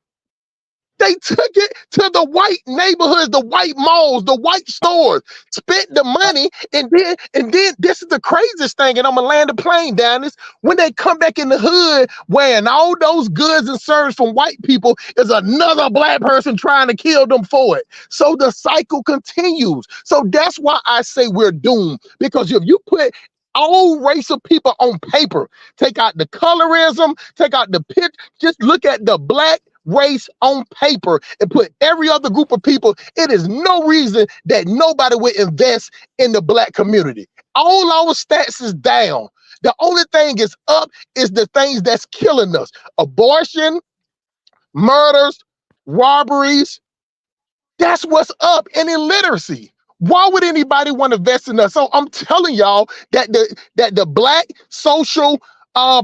Speaker 5: They took it to the white neighborhoods, the white malls, the white stores, spent the money, and then this is the craziest thing, and I'm gonna land the plane down this. When they come back in the hood wearing all those goods and services from white people, is another black person trying to kill them for it. So the cycle continues. So that's why I say we're doomed, because if you put all race of people on paper, take out the colorism, take out the pitch, just look at the black race on paper and put every other group of people, it is no reason that nobody would invest in the black community. All our stats is down. The only thing is up is the things that's killing us: abortion, murders, robberies. That's what's up. And illiteracy. Why would anybody want to invest in us? So I'm telling y'all that the black social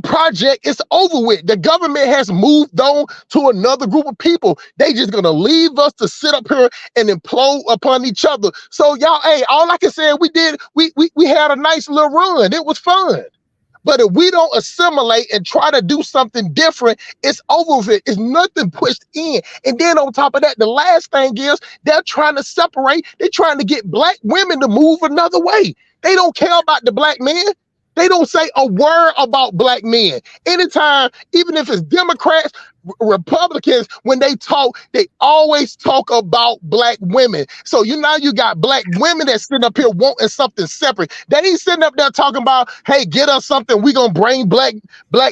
Speaker 5: project is over with. The government has moved on to another group of people. They just gonna leave us to sit up here and implode upon each other. So y'all, hey, all I can say is we had a nice little run. It was fun. But if we don't assimilate and try to do something different, it's over with. It's nothing pushed in. And then on top of that, the last thing is they're trying to separate. They're trying to get black women to move another way. They don't care about the black men. They don't say a word about black men. Anytime, even if it's Democrats, Republicans, when they talk, they always talk about black women. So you got black women that sitting up here wanting something separate. They ain't sitting up there talking about, hey, get us something, we gonna bring black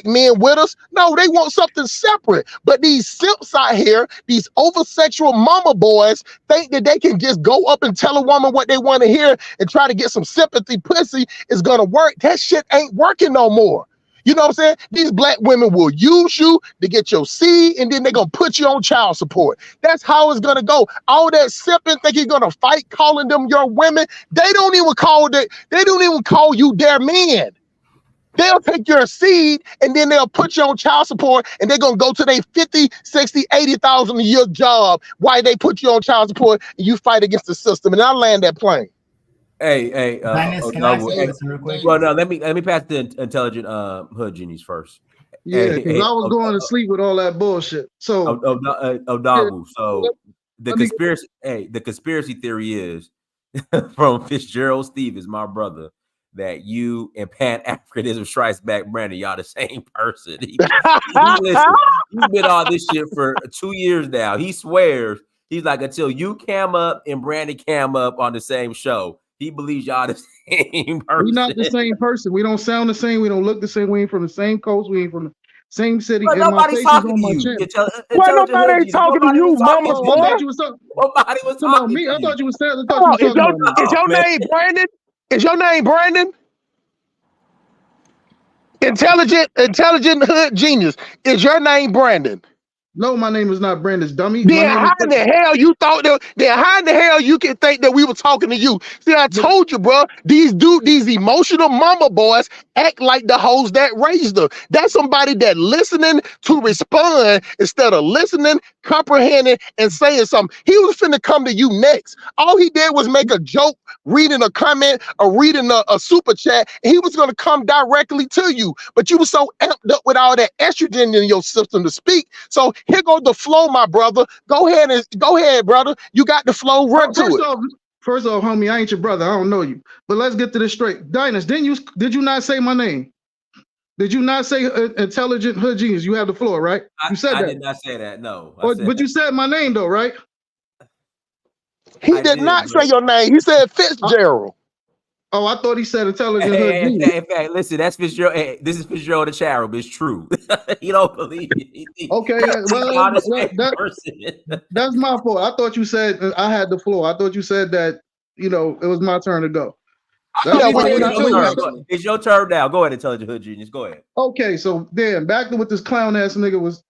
Speaker 5: men with us. No, they want something separate. But these simps out here, these over-sexual mama boys, think that they can just go up and tell a woman what they want to hear and try to get some sympathy pussy is gonna work. That shit ain't working no more. You know what I'm saying? These black women will use you to get your seed, and then they're going to put you on child support. That's how it's going to go. All that sipping, think you're going to fight calling them your women. They don't even call you their men. They'll take your seed, and then they'll put you on child support, and they're going to go to their 50, 60, 80,000 a year job while they put you on child support, and you fight against the system. And I land that plane.
Speaker 3: Hey,
Speaker 12: Can I say this real quick?
Speaker 3: well, no, let me pass the intelligent hood genies first.
Speaker 16: Yeah, because I was going to sleep with all that bullshit. So,
Speaker 3: Odagu. So the conspiracy theory is from Fitzgerald Stevens, my brother, that you and Pan-Africanism strikes back, Brandon, y'all the same person. Listen, he's been on this shit for 2 years now. He swears, he's like, until you cam up and Brandon cam up on the same show, he believes y'all the same person.
Speaker 16: We're not the same person. We don't sound the same. We don't look the same. We ain't from the same coast. We ain't from the same city.
Speaker 3: But nobody's talking to you.
Speaker 5: Well, nobody ain't talking to you, mama boy.
Speaker 3: Nobody was talking to
Speaker 16: me. I thought you was saying.
Speaker 5: Is your name Brandon? Is your name Brandon? Intelligent hood genius. Is your name Brandon?
Speaker 16: No, my name is not Brandon, dummy.
Speaker 5: Then how in the hell you thought that? Then how in the hell you can think that we were talking to you? See, I told you, bro. These emotional mama boys act like the hoes that raised them. That's somebody that listening to respond instead of listening, comprehending, and saying something. He was finna come to you next. All he did was make a joke, reading a comment, or reading a super chat, and he was gonna come directly to you. But you were so amped up with all that estrogen in your system to speak. So here goes the flow, my brother. Go ahead, brother. You got the flow. Run to it.
Speaker 16: First off, homie, I ain't your brother. I don't know you. But let's get to this straight. Dynast, did you not say my name? Did you not say intelligent hood genius? You have the floor, right? You said that.
Speaker 3: I did not say that. No.
Speaker 16: But you said my name though, right?
Speaker 5: He did not say your name. He said Fitzgerald.
Speaker 16: Oh, I thought he said intelligent hood genius.
Speaker 3: In fact, listen, that's Fitzgerald. Hey, this is Fitzgerald the Cherub. It's true. You don't believe it.
Speaker 16: Okay, that's my fault. I thought you said I had the floor. I thought you said that, it was my turn to go.
Speaker 3: It's your turn now. Go ahead, intelligent hood genius. Go ahead.
Speaker 16: Okay, so then back to what this clown ass nigga was.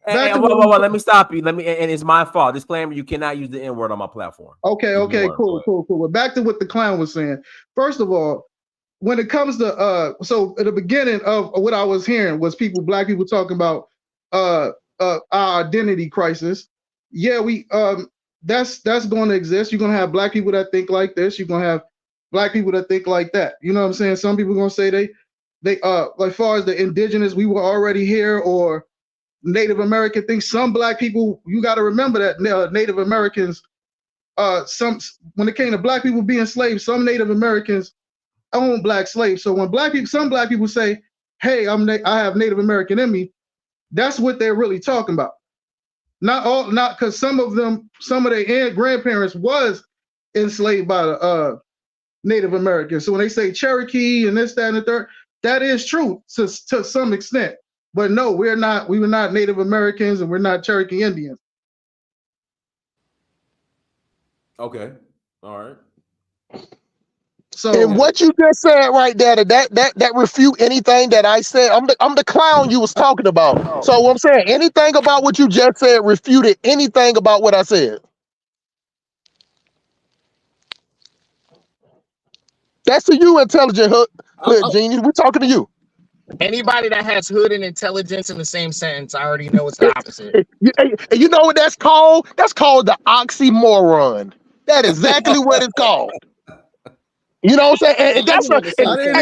Speaker 3: Let me stop you. And it's my fault. Disclaimer: you cannot use the N-word on my platform.
Speaker 16: Okay, cool. But back to what the clown was saying. First of all, when it comes to so at the beginning of what I was hearing was black people talking about our identity crisis. Yeah, that's going to exist. You're gonna have black people that think like this. You're gonna have black people that think like that. You know what I'm saying? Some people are gonna say they like far as the indigenous, we were already here, or Native American things. Some black people, you got to remember that Native Americans, when it came to black people being slaves, some Native Americans owned black slaves. So when some black people say, "Hey, I have Native American in me," that's what they're really talking about. Not because some of their grandparents was enslaved by the Native Americans. So when they say Cherokee and this, that, and the third, that is true to some extent. But no, we were not Native Americans, and we're not Cherokee Indians.
Speaker 3: Okay. All right.
Speaker 5: So, and what you just said right there, that refute anything that I said. I'm the clown you was talking about. So I'm saying anything about what you just said refuted anything about what I said. That's to you, intelligent hood genius. We're talking to you.
Speaker 8: Anybody that has hood and intelligence in the same sentence, I already know it's the opposite.
Speaker 5: You know what that's called? That's called the oxymoron. That is exactly what it's called. You know what I'm saying? And that's hey,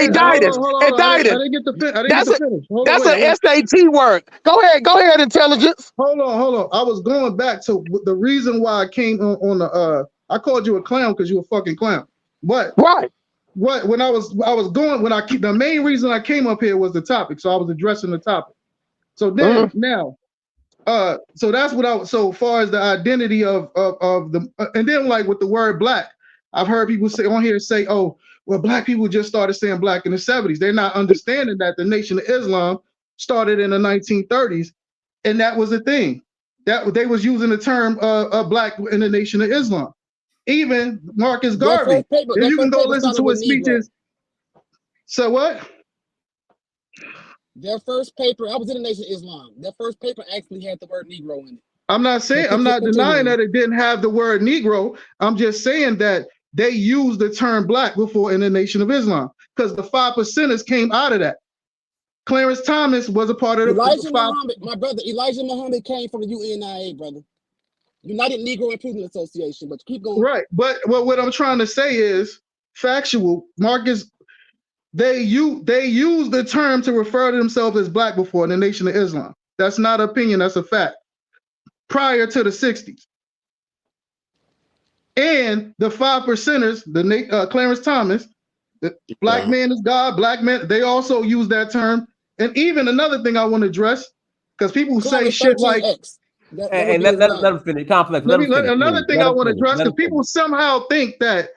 Speaker 5: Didas. And Didas.
Speaker 16: I didn't get to finish.
Speaker 5: That's an SAT word. Go ahead, intelligence.
Speaker 16: Hold on. I was going back to the reason why I came on the I called you a clown because you a fucking clown. But
Speaker 5: right.
Speaker 16: When the main reason I came up here was the topic, so I was addressing the topic. So then now, so that's what so far as the identity of the and then like with the word black, I've heard people say, oh, well, black people just started saying black in the 70s. They're not understanding that the Nation of Islam started in the 1930s, and that was a thing. That they was using the term black in the Nation of Islam. Even Marcus Garvey, if you can go listen to his speeches. So what?
Speaker 13: Their first paper, I was in the Nation of Islam. Their first paper actually had the word Negro in it.
Speaker 16: I'm not denying that it didn't have the word Negro. I'm just saying that they used the term black before in the Nation of Islam because the 5%ers came out of that. Clarence Thomas was a part of the
Speaker 13: my brother, Elijah Muhammad came from the UNIA, brother. United Negro Improvement Association, but keep going.
Speaker 16: Right, but what I'm trying to say is factual. Marcus, they used the term to refer to themselves as black before in the Nation of Islam. That's not opinion, that's a fact. Prior to the 60s. And the 5%ers, Clarence Thomas, the black man is God, black man, they also use that term. And even another thing I want to address, because people say shit like
Speaker 3: and let them finish. Complex.
Speaker 16: Another thing I want to address, because people somehow think that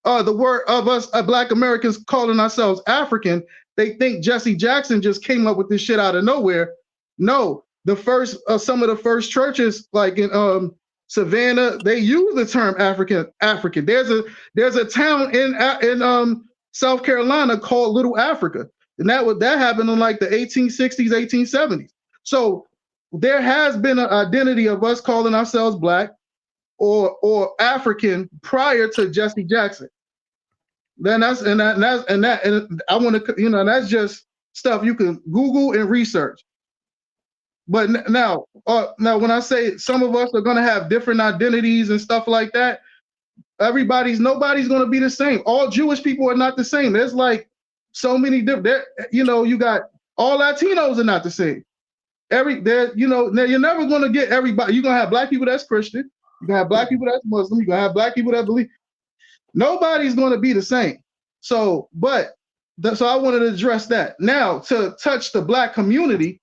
Speaker 16: the word of us Black Americans calling ourselves African, they think Jesse Jackson just came up with this shit out of nowhere. No, the first some of the first churches, like in Savannah, they use the term African. There's a town in South Carolina called Little Africa, and that happened in like the 1860s, 1870s. So there has been an identity of us calling ourselves black or African prior to Jesse Jackson. Then I want to, that's just stuff you can Google and research. But now when I say some of us are going to have different identities and stuff like that, nobody's going to be the same. All Jewish people are not the same. There's like so many different, you got all Latinos are not the same. You're never going to get everybody. You're going to have black people that's Christian. You're going to have black people that's Muslim. You're going to have black people that believe. Nobody's going to be the same. So I wanted to address that. Now, to touch the black community,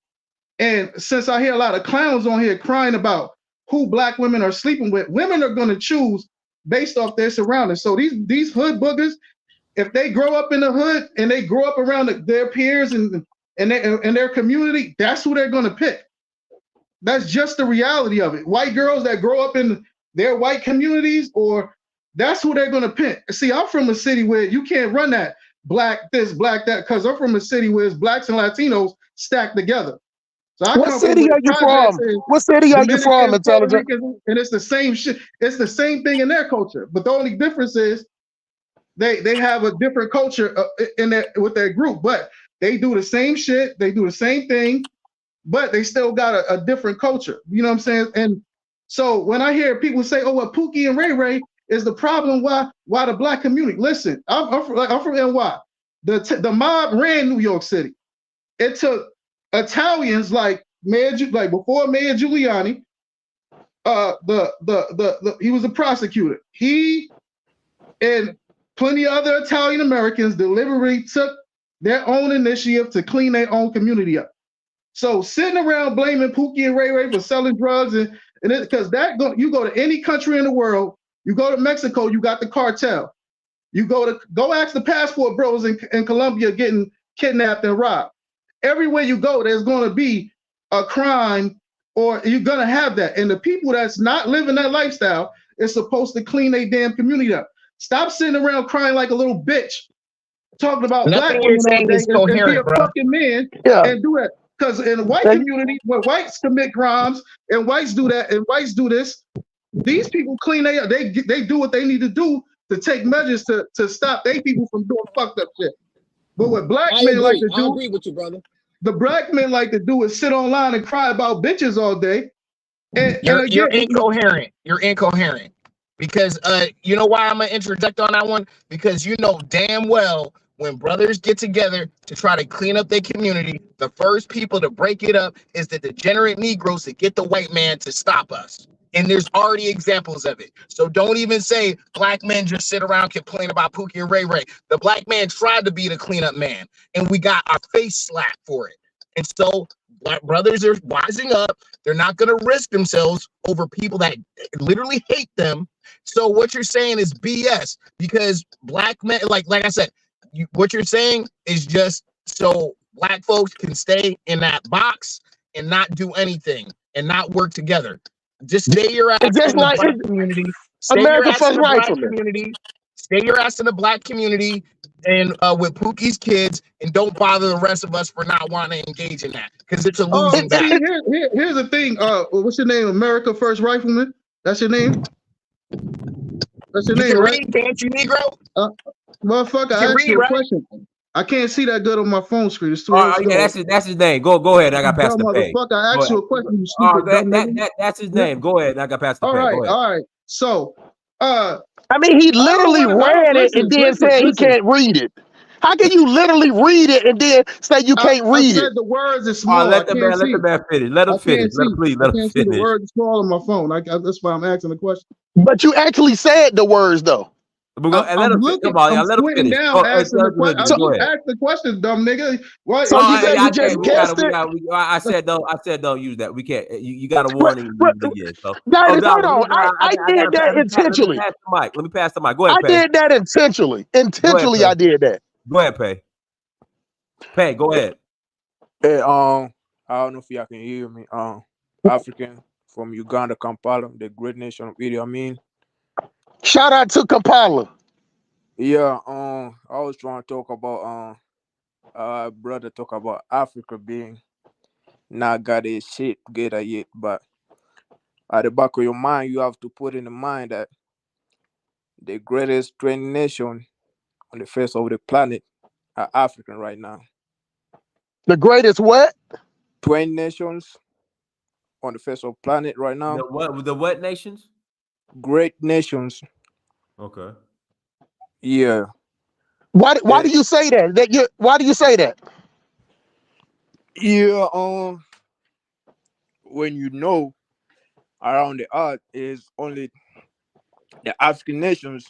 Speaker 16: and since I hear a lot of clowns on here crying about who black women are sleeping with, women are going to choose based off their surroundings. So these hood boogers, if they grow up in the hood and they grow up around their peers and their community, that's who they're going to pick. That's just the reality of it. White girls that grow up in their white communities, or that's who they're going to pick. See, I'm from a city where you can't run that black this, black that, because I'm from a city where it's blacks and Latinos stacked together. So
Speaker 5: what city are you from? What city are you from, intelligent?
Speaker 16: And it's the same shit. It's the same thing in their culture, but the only difference is they have a different culture with their group, but they do the same shit. They do the same thing, but they still got a different culture. You know what I'm saying? And so when I hear people say, "Oh, well, Pookie and Ray Ray is the problem," why the black community? Listen, I'm from NY. The mob ran New York City. It took Italians like before Mayor Giuliani. He was a prosecutor. He and plenty of other Italian Americans deliberately took their own initiative to clean their own community up. So sitting around blaming Pookie and Ray Ray for selling drugs and because you go to any country in the world, you go to Mexico, you got the cartel. You go ask the passport bros in Colombia getting kidnapped and robbed. Everywhere you go, there's going to be a crime, or you're going to have that. And the people that's not living that lifestyle is supposed to clean their damn community up. Stop sitting around crying like a little bitch, talking about black women all day and be a fucking man and do that. Because in the white community, when whites commit crimes and whites do that and whites do this, these people clean they do what they need to do to take measures to stop their people from doing fucked up shit. But what black men like to do,
Speaker 13: I agree with you, brother.
Speaker 16: the black men like to do is sit online and cry about bitches all day. And
Speaker 8: You're
Speaker 16: again,
Speaker 8: incoherent. You're incoherent. Because you know why I'm gonna interject on that one? Because you know damn well when brothers get together to try to clean up their community, the first people to break it up is the degenerate Negroes that get the white man to stop us. And there's already examples of it. So don't even say black men just sit around complain about Pookie and Ray Ray. The black man tried to be the cleanup man, and we got our face slapped for it. And so black brothers are wising up. They're not going to risk themselves over people that literally hate them. So what you're saying is BS, because black men, like I said, what you're saying is just so black folks can stay in that box and not do anything and not work together. Just stay your ass in the black community. Stay your ass in the black community. Stay your ass in the black community and with Pookie's kids, and don't bother the rest of us for not wanting to engage in that, because it's a losing battle.
Speaker 16: Here's the thing. What's your name? America First Rifleman. That's your name. That's your name, right?
Speaker 8: Read, can't you, Negro?
Speaker 16: Motherfucker, I asked you a question. I can't see that good on my phone screen. It's too
Speaker 3: yeah, that's his name. Go ahead. I got past the page.
Speaker 16: Motherfucker, I asked you a question. You stupid dumb nigga.
Speaker 3: That's his name. Go ahead. I got past the page.
Speaker 16: All right. So,
Speaker 5: I mean, he literally read it and then said he can't read it. How can you literally read it and then say you can't read it?
Speaker 16: The words are small.
Speaker 3: Let the man finish. Let him finish. Let him finish.
Speaker 16: The words are small on my phone. That's why I'm asking the question.
Speaker 5: But you actually said the words though.
Speaker 3: Let him finish.
Speaker 16: Ask the question, dumb nigga. What?
Speaker 5: So you said you just guessed it.
Speaker 3: I said don't use that. We can't. You got a warning. So,
Speaker 5: hold on. I did that intentionally.
Speaker 3: Let me pass the mic. Go ahead, Pay.
Speaker 5: I did that intentionally. Intentionally, I did that.
Speaker 3: Go ahead, Pay. Pay, go ahead.
Speaker 15: Hey, I don't know if y'all can hear me. African from Uganda, Kampala, the great nation of Idi Amin.
Speaker 5: Shout out to Kampala.
Speaker 15: Yeah, I was trying to talk about brother talk about Africa being not got a shit together yet, but at the back of your mind, you have to put in the mind that the greatest 20 nation on the face of the planet are African right now.
Speaker 5: The greatest what?
Speaker 15: 20 nations on the face of the planet right now.
Speaker 3: The what nations?
Speaker 15: Great nations.
Speaker 3: Okay.
Speaker 15: Yeah.
Speaker 5: Why do you say that? Why do you say that?
Speaker 15: Yeah, when you know around the earth is only the African nations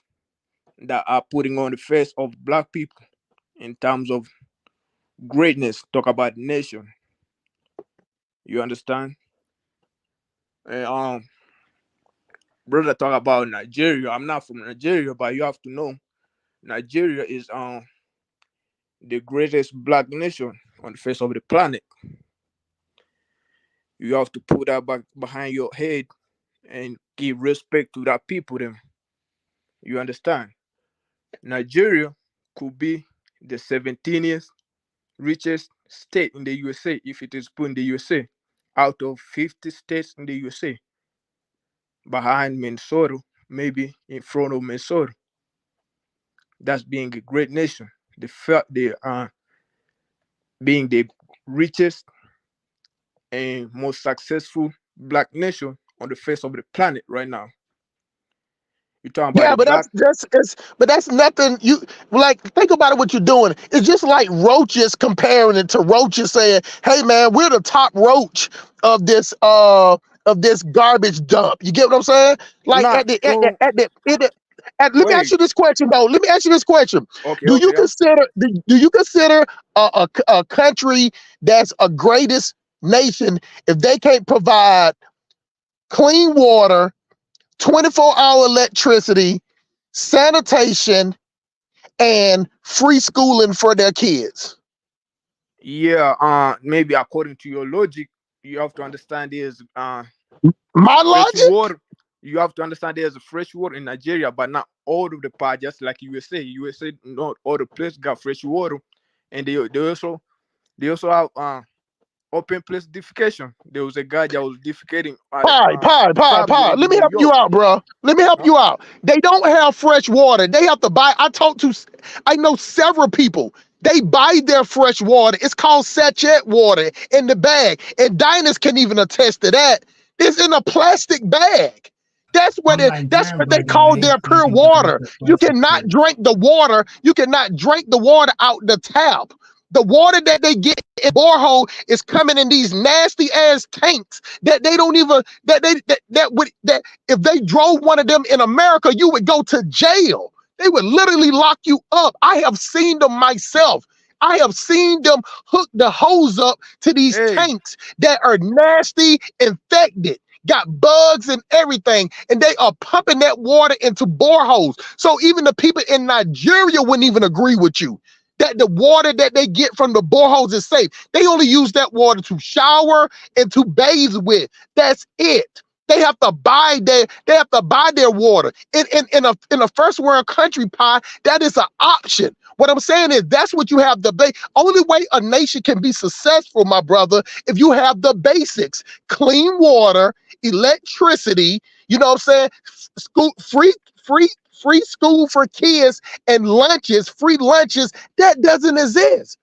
Speaker 15: that are putting on the face of black people in terms of greatness. Talk about nation. You understand? And brother talk about Nigeria. I'm not from Nigeria, but you have to know Nigeria is the greatest black nation on the face of the planet. You have to put that back behind your head and give respect to that people then. You understand? Nigeria could be the 17th richest state in the USA if it is put in the USA, out of 50 states in the USA. Behind Minnesota, maybe in front of Minnesota. That's being a great nation. Being the richest and most successful black nation on the face of the planet right now. You're talking about
Speaker 5: but that's nothing. You like think about it. What you're doing, it's just like roaches comparing it to roaches saying, "Hey man, we're the top roach of this garbage dump." You get what I'm saying? Like let me ask you this question though. Let me ask you this question. Do you consider a country that's a greatest nation if they can't provide clean water, 24-hour electricity, sanitation, and free schooling for their kids?
Speaker 15: Yeah, maybe according to your logic, you have to understand there's
Speaker 5: my logic.
Speaker 15: Water. You have to understand there's a fresh water in Nigeria, but not all of the part. Just like USA, not all the places got fresh water, and they also have open place defecation. There was a guy that was defecating.
Speaker 5: Pie. Let me help you out, bro. Let me help you out. They don't have fresh water. They have to buy. I know several people They buy their fresh water. It's called sachet water in the bag. And diners can even attest to that. It's in a plastic bag.
Speaker 12: I'm
Speaker 5: That's
Speaker 12: Nigerian,
Speaker 5: what they
Speaker 12: brother. You
Speaker 5: call their
Speaker 12: need
Speaker 5: pure
Speaker 12: to answer
Speaker 5: water.
Speaker 12: the
Speaker 5: You
Speaker 12: question
Speaker 5: cannot
Speaker 12: first.
Speaker 5: drink the water. You cannot drink the water out the tap. The water that they get in borehole is coming in these nasty ass tanks that they don't even that if they drove one of them in America, you would go to jail. They would literally lock you up. I have seen them myself. I have seen them hook the hose up to these
Speaker 15: Hey,
Speaker 5: tanks that are nasty, infected, got bugs and everything, and they are pumping that water into boreholes. So even the people in Nigeria wouldn't even agree with you that the water that they get from the boreholes is safe. They only use that water to shower and to bathe with. That's it. They have to buy their water. In a first world country, pie, that is an option. What I'm saying is that's what you have only way a nation can be successful, my brother, if you have the basics: clean water, electricity, you know what I'm saying? School free school for kids and lunches, free lunches. That doesn't exist.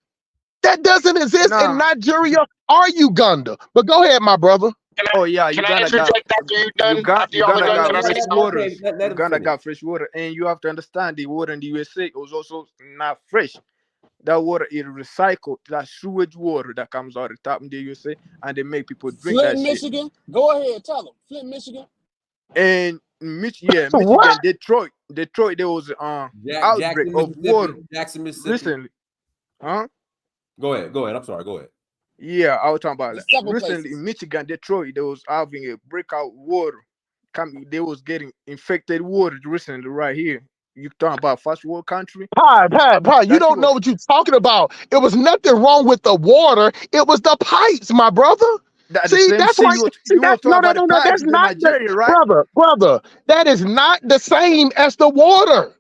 Speaker 5: That doesn't exist in
Speaker 15: nah.
Speaker 5: Nigeria or Uganda. But go ahead, my brother.
Speaker 15: Oh yeah,
Speaker 13: Can I
Speaker 15: Uganda got
Speaker 13: interject after you're done? After y'all are
Speaker 15: Uganda
Speaker 13: done,
Speaker 15: got
Speaker 13: can I say
Speaker 15: fresh
Speaker 13: something?
Speaker 15: waters.
Speaker 3: Let him
Speaker 15: Uganda
Speaker 3: finish.
Speaker 15: got fresh water, and you have to understand the water in the USA was also not fresh. That water is recycled. That sewage water that comes out of the top in the USA, and they make people drink that
Speaker 13: Flint,
Speaker 15: shit.
Speaker 13: Michigan. Go ahead, tell them. Flint, Michigan.
Speaker 15: And
Speaker 5: What?
Speaker 15: Michigan, Detroit, there was an outbreak
Speaker 3: Jackson,
Speaker 15: of water
Speaker 3: Mississippi. Jackson, Mississippi.
Speaker 15: recently, huh?
Speaker 3: Go ahead. Go ahead. I'm sorry. Go ahead.
Speaker 15: Yeah, I was talking about that.
Speaker 13: There's several
Speaker 15: Recently in
Speaker 13: places.
Speaker 15: Michigan, Detroit, they was having a breakout water. They was getting infected water recently right here. You talking about first world country?
Speaker 5: Pie, you
Speaker 15: That shit
Speaker 5: don't know
Speaker 15: was
Speaker 5: what you're talking about. It was nothing wrong with the water. It was the pipes, my brother.
Speaker 15: that the
Speaker 5: See,
Speaker 15: same
Speaker 5: that's
Speaker 15: shit
Speaker 5: why.
Speaker 15: you was talking
Speaker 5: No, no,
Speaker 15: about the
Speaker 5: no, no.
Speaker 15: pipes
Speaker 5: That's
Speaker 15: is in
Speaker 5: not the
Speaker 15: Nigeria, right?
Speaker 5: brother. That is not the same as the water.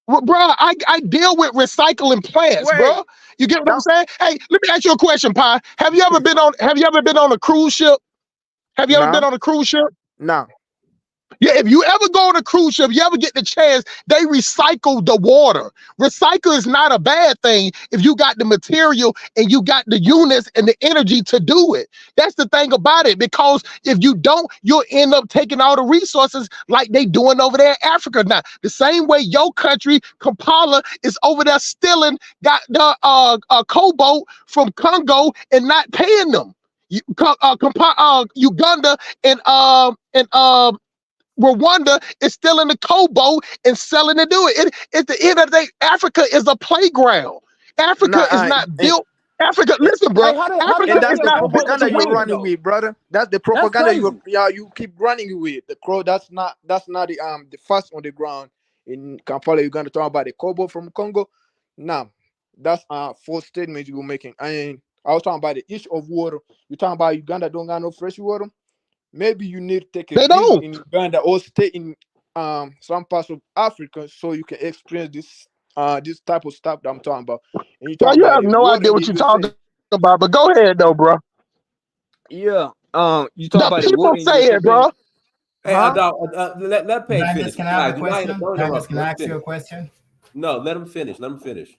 Speaker 5: Bro, I deal with recycling plants,
Speaker 15: Wait,
Speaker 5: bro. You get what I'm
Speaker 15: now
Speaker 5: saying? Hey, let me ask you a question, Pie. Have you ever been on a cruise ship? Have you ever been
Speaker 15: nah,
Speaker 5: on a cruise ship?
Speaker 15: nah.
Speaker 5: Yeah, if you ever go on a cruise ship, you ever get the chance, they recycle the water. Recycle is not a bad thing if you got the material and you got the units and the energy to do it. That's the thing about it, because if you don't, you'll end up taking all the resources like they doing over there in Africa now. The same way your country, Kampala, is over there stealing, got the cobalt from Congo and not paying them. Uganda and Rwanda is still in the cobalt and selling to do it. At the end of the day, Africa is a playground. Africa
Speaker 15: Nah,
Speaker 5: is not
Speaker 15: and,
Speaker 5: built. Africa,
Speaker 15: and,
Speaker 5: listen, bro.
Speaker 13: Hey, how did
Speaker 5: Africa
Speaker 15: and
Speaker 13: y'all
Speaker 5: is
Speaker 15: that's
Speaker 13: get
Speaker 15: the
Speaker 5: not
Speaker 13: y'all get
Speaker 5: built
Speaker 13: what
Speaker 5: to
Speaker 15: propaganda
Speaker 13: you're
Speaker 15: you're
Speaker 5: win.
Speaker 13: getting
Speaker 15: running
Speaker 13: though?
Speaker 15: with, brother. That's the
Speaker 13: That's
Speaker 15: propaganda
Speaker 13: crazy.
Speaker 15: you keep running with. The crow, that's not the first on the ground in Kampala. You're gonna talk about the cobalt from Congo. Nah, that's false statement you're making. And I was talking about the issue of water. You're talking about Uganda don't got no fresh water. Maybe you need to take a
Speaker 5: They
Speaker 15: visit
Speaker 5: don't.
Speaker 15: in Uganda or stay in some parts of Africa so you can experience this type of stuff that I'm talking about. And you
Speaker 5: Bro,
Speaker 15: talk
Speaker 5: you
Speaker 15: about
Speaker 5: have
Speaker 15: the
Speaker 5: no
Speaker 15: water
Speaker 5: idea
Speaker 15: in the
Speaker 5: what you're talking
Speaker 15: USA.
Speaker 5: about. But go ahead, though, bro.
Speaker 15: Yeah. You talk
Speaker 5: The
Speaker 15: about the
Speaker 5: people
Speaker 15: water in the
Speaker 5: say
Speaker 15: USA
Speaker 5: it,
Speaker 15: being,
Speaker 5: bro.
Speaker 3: Hey,
Speaker 15: huh?
Speaker 3: let Pay finish.
Speaker 12: Dynast, can I have a
Speaker 3: Guys,
Speaker 12: question?
Speaker 3: don't
Speaker 12: Dynast,
Speaker 3: interrupt him.
Speaker 12: can I
Speaker 3: Let him
Speaker 12: ask you
Speaker 3: finish.
Speaker 12: a question?
Speaker 3: No, let him finish. Let him finish.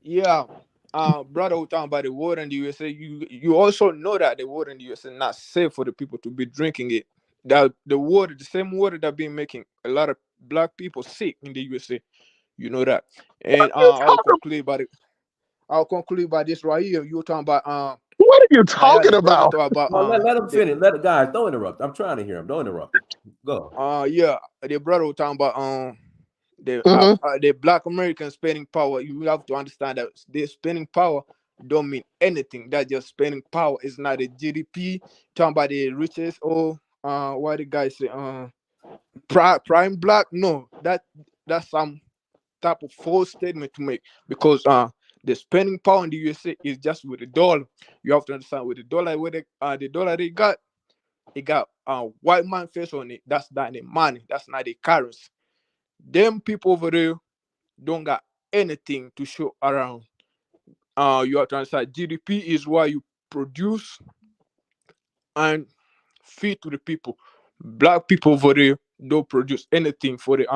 Speaker 15: Yeah. Brother, we talking about the water in the USA. You also know that the water in the USA is not safe for the people to be drinking it. That the water, the same water that been making a lot of black people sick in the USA. You know that. And I'll conclude by this right here. You were talking about
Speaker 5: What are you
Speaker 15: yeah, the
Speaker 5: talking
Speaker 15: brother
Speaker 5: about?
Speaker 15: talk about
Speaker 3: No, let him finish. Guys, don't interrupt. I'm trying to hear him. Don't interrupt him. Go.
Speaker 15: yeah, the brother was talking about
Speaker 5: Hmm.
Speaker 15: the black American spending power. You have to understand that the spending power don't mean anything. That just spending power is not a GDP. Talking about the richest or what the guy say prime black. No, that's some type of false statement to make, because the spending power in the USA is just with the dollar. You have to understand with the dollar, with the dollar they got, it got white man face on it. That's not the money. That's not the currency. Them people over there don't got anything to show around. You have to understand GDP is what you produce and feed to the people. Black people over there don't produce anything for the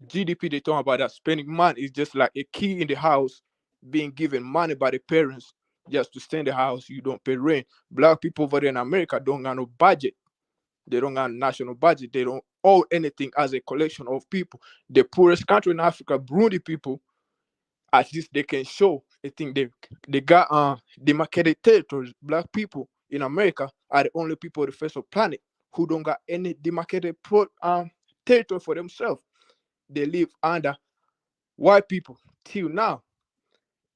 Speaker 15: GDP, they talk about that spending money is just like a key in the house being given money by the parents just to stay in the house. You don't pay rent. Black people over there in America don't got no budget. They don't got national budget. They don't owe anything as a collection of people. The poorest country in Africa, Burundi people, at least they can show. I think they got demarcated territories. Black people in America are the only people on the face of the planet who don't got any demarcated territory for themselves. They live under white people till now.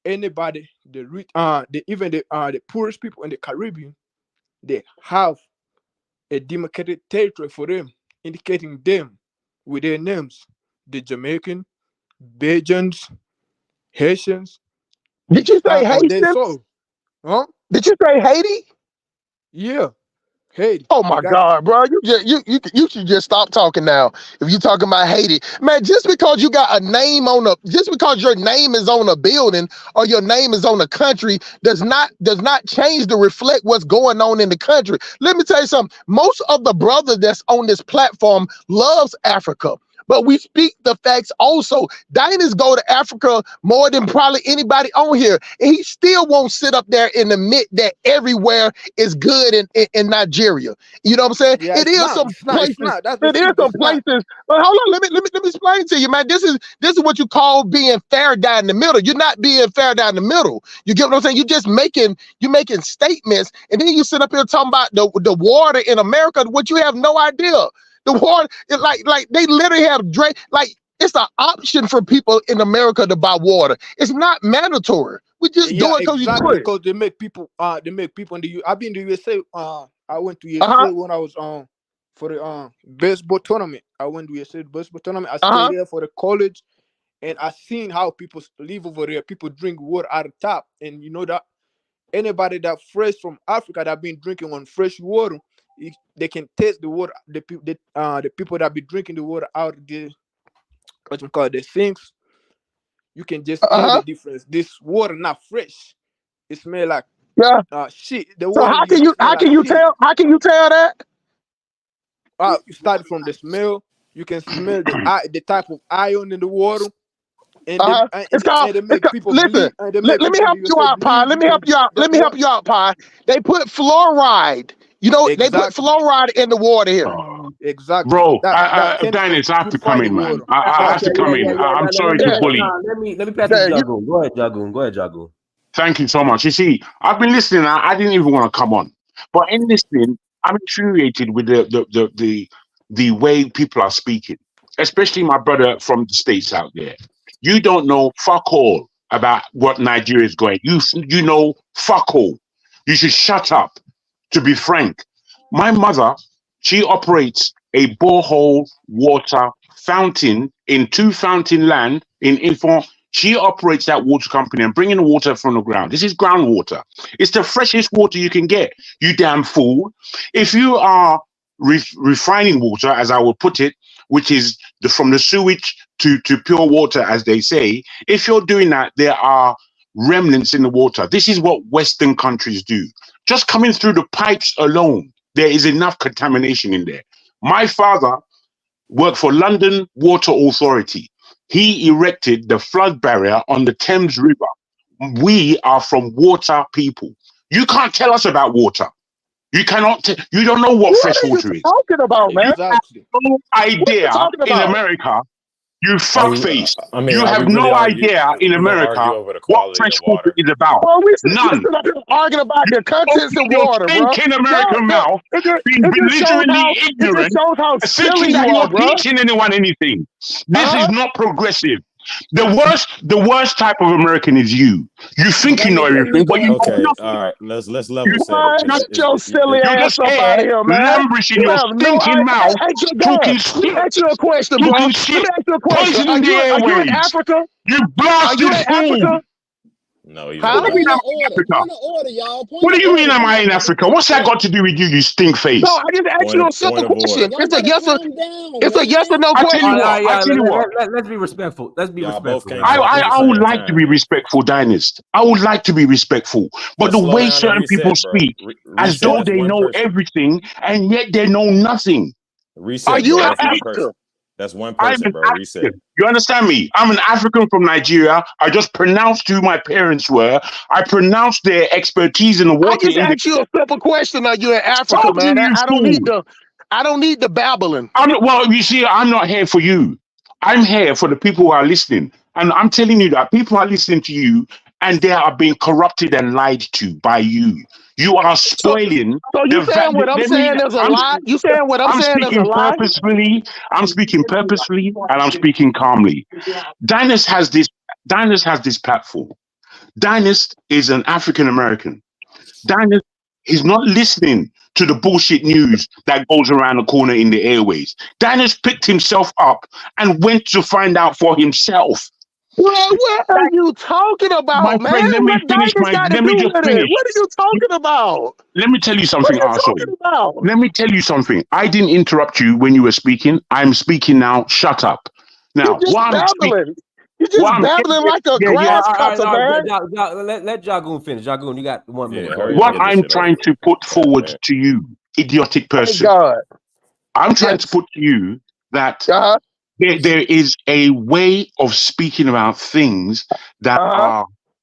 Speaker 15: Anybody, even the poorest people in the Caribbean, they have a demarcated territory for them, indicating them with their names. The Jamaican, Bajans, Haitians.
Speaker 5: Did you say
Speaker 15: On their
Speaker 5: Haitians?
Speaker 15: soul. Huh?
Speaker 5: Did you say Haiti?
Speaker 15: Yeah. Haiti.
Speaker 5: Oh my God, bro! You should just stop talking now. If you talking about Haiti, man, just because you got a name just because your name is on a building or your name is on a country does not change to reflect what's going on in the country. Let me tell you something. Most of the brothers that's on this platform loves Africa. But we speak the facts also. Dynas go to Africa more than probably anybody on here. And he still won't sit up there and admit that everywhere is good in Nigeria. You know what I'm saying?
Speaker 15: Yeah,
Speaker 5: It is some places. It is some places. But hold on, let me explain to you, man. This is what you call being fair down the middle. You're not being fair down the middle. You get what I'm saying? You're just making statements, and then you sit up here talking about the water in America, which you have no idea. The water, like they literally have it's an option for people in America to buy water. It's not mandatory. We just do it because you do it.
Speaker 15: Because they make people in the I've been to USA. I went to USA when I was for the baseball tournament. I went to USA baseball tournament. I stayed there for the college, and I seen how people live over there. People drink water out of tap, and you know that anybody that fresh from Africa that been drinking on fresh water, they can taste the water. The people that be drinking the water out of the the sinks, you can just tell the difference. This water not fresh. It smell like shit. The water.
Speaker 5: So how can you tell that?
Speaker 15: You start from the smell. You can smell the type of iron in the water. And they make people
Speaker 5: listen. Let me help you out, Pi. Let me help you out, Pi. They put fluoride. You know, they put fluoride in the water here.
Speaker 15: Exactly.
Speaker 17: Bro, Dynas, I have to come in, man. I have to come in. I'm sorry to bully.
Speaker 3: Let me pass it to Jagoon. Go ahead, Jagoon.
Speaker 17: Thank you so much. You see, I've been listening. I didn't even want to come on, but in listening, I'm infuriated with the way people are speaking, especially my brother from the States out there. You don't know fuck all about what Nigeria is going. You know fuck all. You should shut up. To be frank, my mother, she operates a borehole water fountain in 2 Fountain Land in Infant. She operates that water company and bringing the water from the ground. This is groundwater. It's the freshest water you can get. You damn fool. If you are refining water, as I would put it, which is from the sewage to pure water, as they say, if you're doing that, there are remnants in the water. This is what Western countries do. Just coming through the pipes alone, there is enough contamination in there. My father worked for London Water Authority. He erected the flood barrier on the Thames River. We are from water people. You can't tell us about water. You cannot. You don't know what fresh water is.
Speaker 5: What are you talking about, man?
Speaker 17: You have no idea in America. You fuckface. You have no idea in America what fresh water is about.
Speaker 5: Well,
Speaker 17: None.
Speaker 5: Arguing about the contents of water, bro.
Speaker 17: Thinking American mouth, being belligerently ignorant, thinking that you're not teaching anyone anything. This is not progressive. The worst type of American is you. You think you know everything, but you know nothing.
Speaker 18: All right, let's level set.
Speaker 5: Get your silly ass up out of here, man.
Speaker 17: Lambrish in your stinking mouth, talking shit.
Speaker 5: Let me ask you a question, bro. Let me ask you a question. Are you in Africa?
Speaker 17: You blasted fool.
Speaker 18: No, he's
Speaker 17: not. What do you mean I'm in Africa? What do you mean am I in Africa? What's that got to do with you, you stink face?
Speaker 5: No, I just asked you a simple question. It's a yes or no question.
Speaker 17: I tell you what.
Speaker 3: Let's be respectful. Let's be respectful.
Speaker 17: I would like to be respectful, Dynas. I would like to be respectful. But the way certain people speak, as though they know everything, and yet they know nothing.
Speaker 5: Are you in Africa?
Speaker 18: That's one
Speaker 17: I'm
Speaker 18: person,
Speaker 17: an
Speaker 18: bro. Reset.
Speaker 17: African. You understand me? I'm an African from Nigeria. I just pronounced who my parents were. I pronounced their expertise in the
Speaker 5: I
Speaker 17: water
Speaker 5: just
Speaker 17: industry.
Speaker 5: asked you a simple question. Are you in Africa,
Speaker 17: Talk to
Speaker 5: man?
Speaker 17: you,
Speaker 5: I don't
Speaker 17: fool.
Speaker 5: need the babbling.
Speaker 17: Well, you see, I'm not here for you. I'm here for the people who are listening. And I'm telling you that people are listening to you and they are being corrupted and lied to by you. You are
Speaker 5: So
Speaker 17: spoiling
Speaker 5: you
Speaker 17: the
Speaker 5: saying
Speaker 17: fact
Speaker 5: what
Speaker 17: that
Speaker 5: I'm saying is a lie? You saying what I'm
Speaker 17: I'm
Speaker 5: saying is a
Speaker 17: speaking
Speaker 5: lie?
Speaker 17: purposefully. I'm speaking purposefully and I'm speaking calmly. Dynast has this platform. Dynast is an African American. Dynast is not listening to the bullshit news that goes around the corner in the airways. Dynast picked himself up and went to find out for himself.
Speaker 5: What are you talking
Speaker 17: My
Speaker 5: about, man?
Speaker 17: friend,
Speaker 5: What Diamond's got to
Speaker 17: let me
Speaker 5: do
Speaker 17: just
Speaker 5: with it?
Speaker 17: finish.
Speaker 5: What are you talking about?
Speaker 17: Let me tell you
Speaker 5: What are
Speaker 17: something,
Speaker 5: you
Speaker 17: arsehole.
Speaker 5: talking about?
Speaker 17: Let me tell you something. I didn't interrupt you when you were speaking. I'm speaking now. Shut up.
Speaker 5: You
Speaker 17: Now,
Speaker 5: just babbling. You just babbling like a grass
Speaker 3: All
Speaker 5: cutter,
Speaker 3: right.
Speaker 5: man.
Speaker 3: Let Jagoon finish. Jagoon, you got 1 minute.
Speaker 18: Yeah,
Speaker 3: Go
Speaker 18: hurry
Speaker 3: ahead.
Speaker 18: up
Speaker 17: what
Speaker 18: and get this
Speaker 17: I'm
Speaker 18: shit over
Speaker 17: trying
Speaker 18: with.
Speaker 17: to put
Speaker 18: God
Speaker 17: forward
Speaker 18: damn.
Speaker 17: to you, idiotic
Speaker 5: Thank
Speaker 17: person,
Speaker 5: God.
Speaker 17: I'm trying to
Speaker 5: Yes.
Speaker 17: put to you that
Speaker 5: Uh-huh.
Speaker 17: there is a way of speaking about things that
Speaker 5: Uh-huh.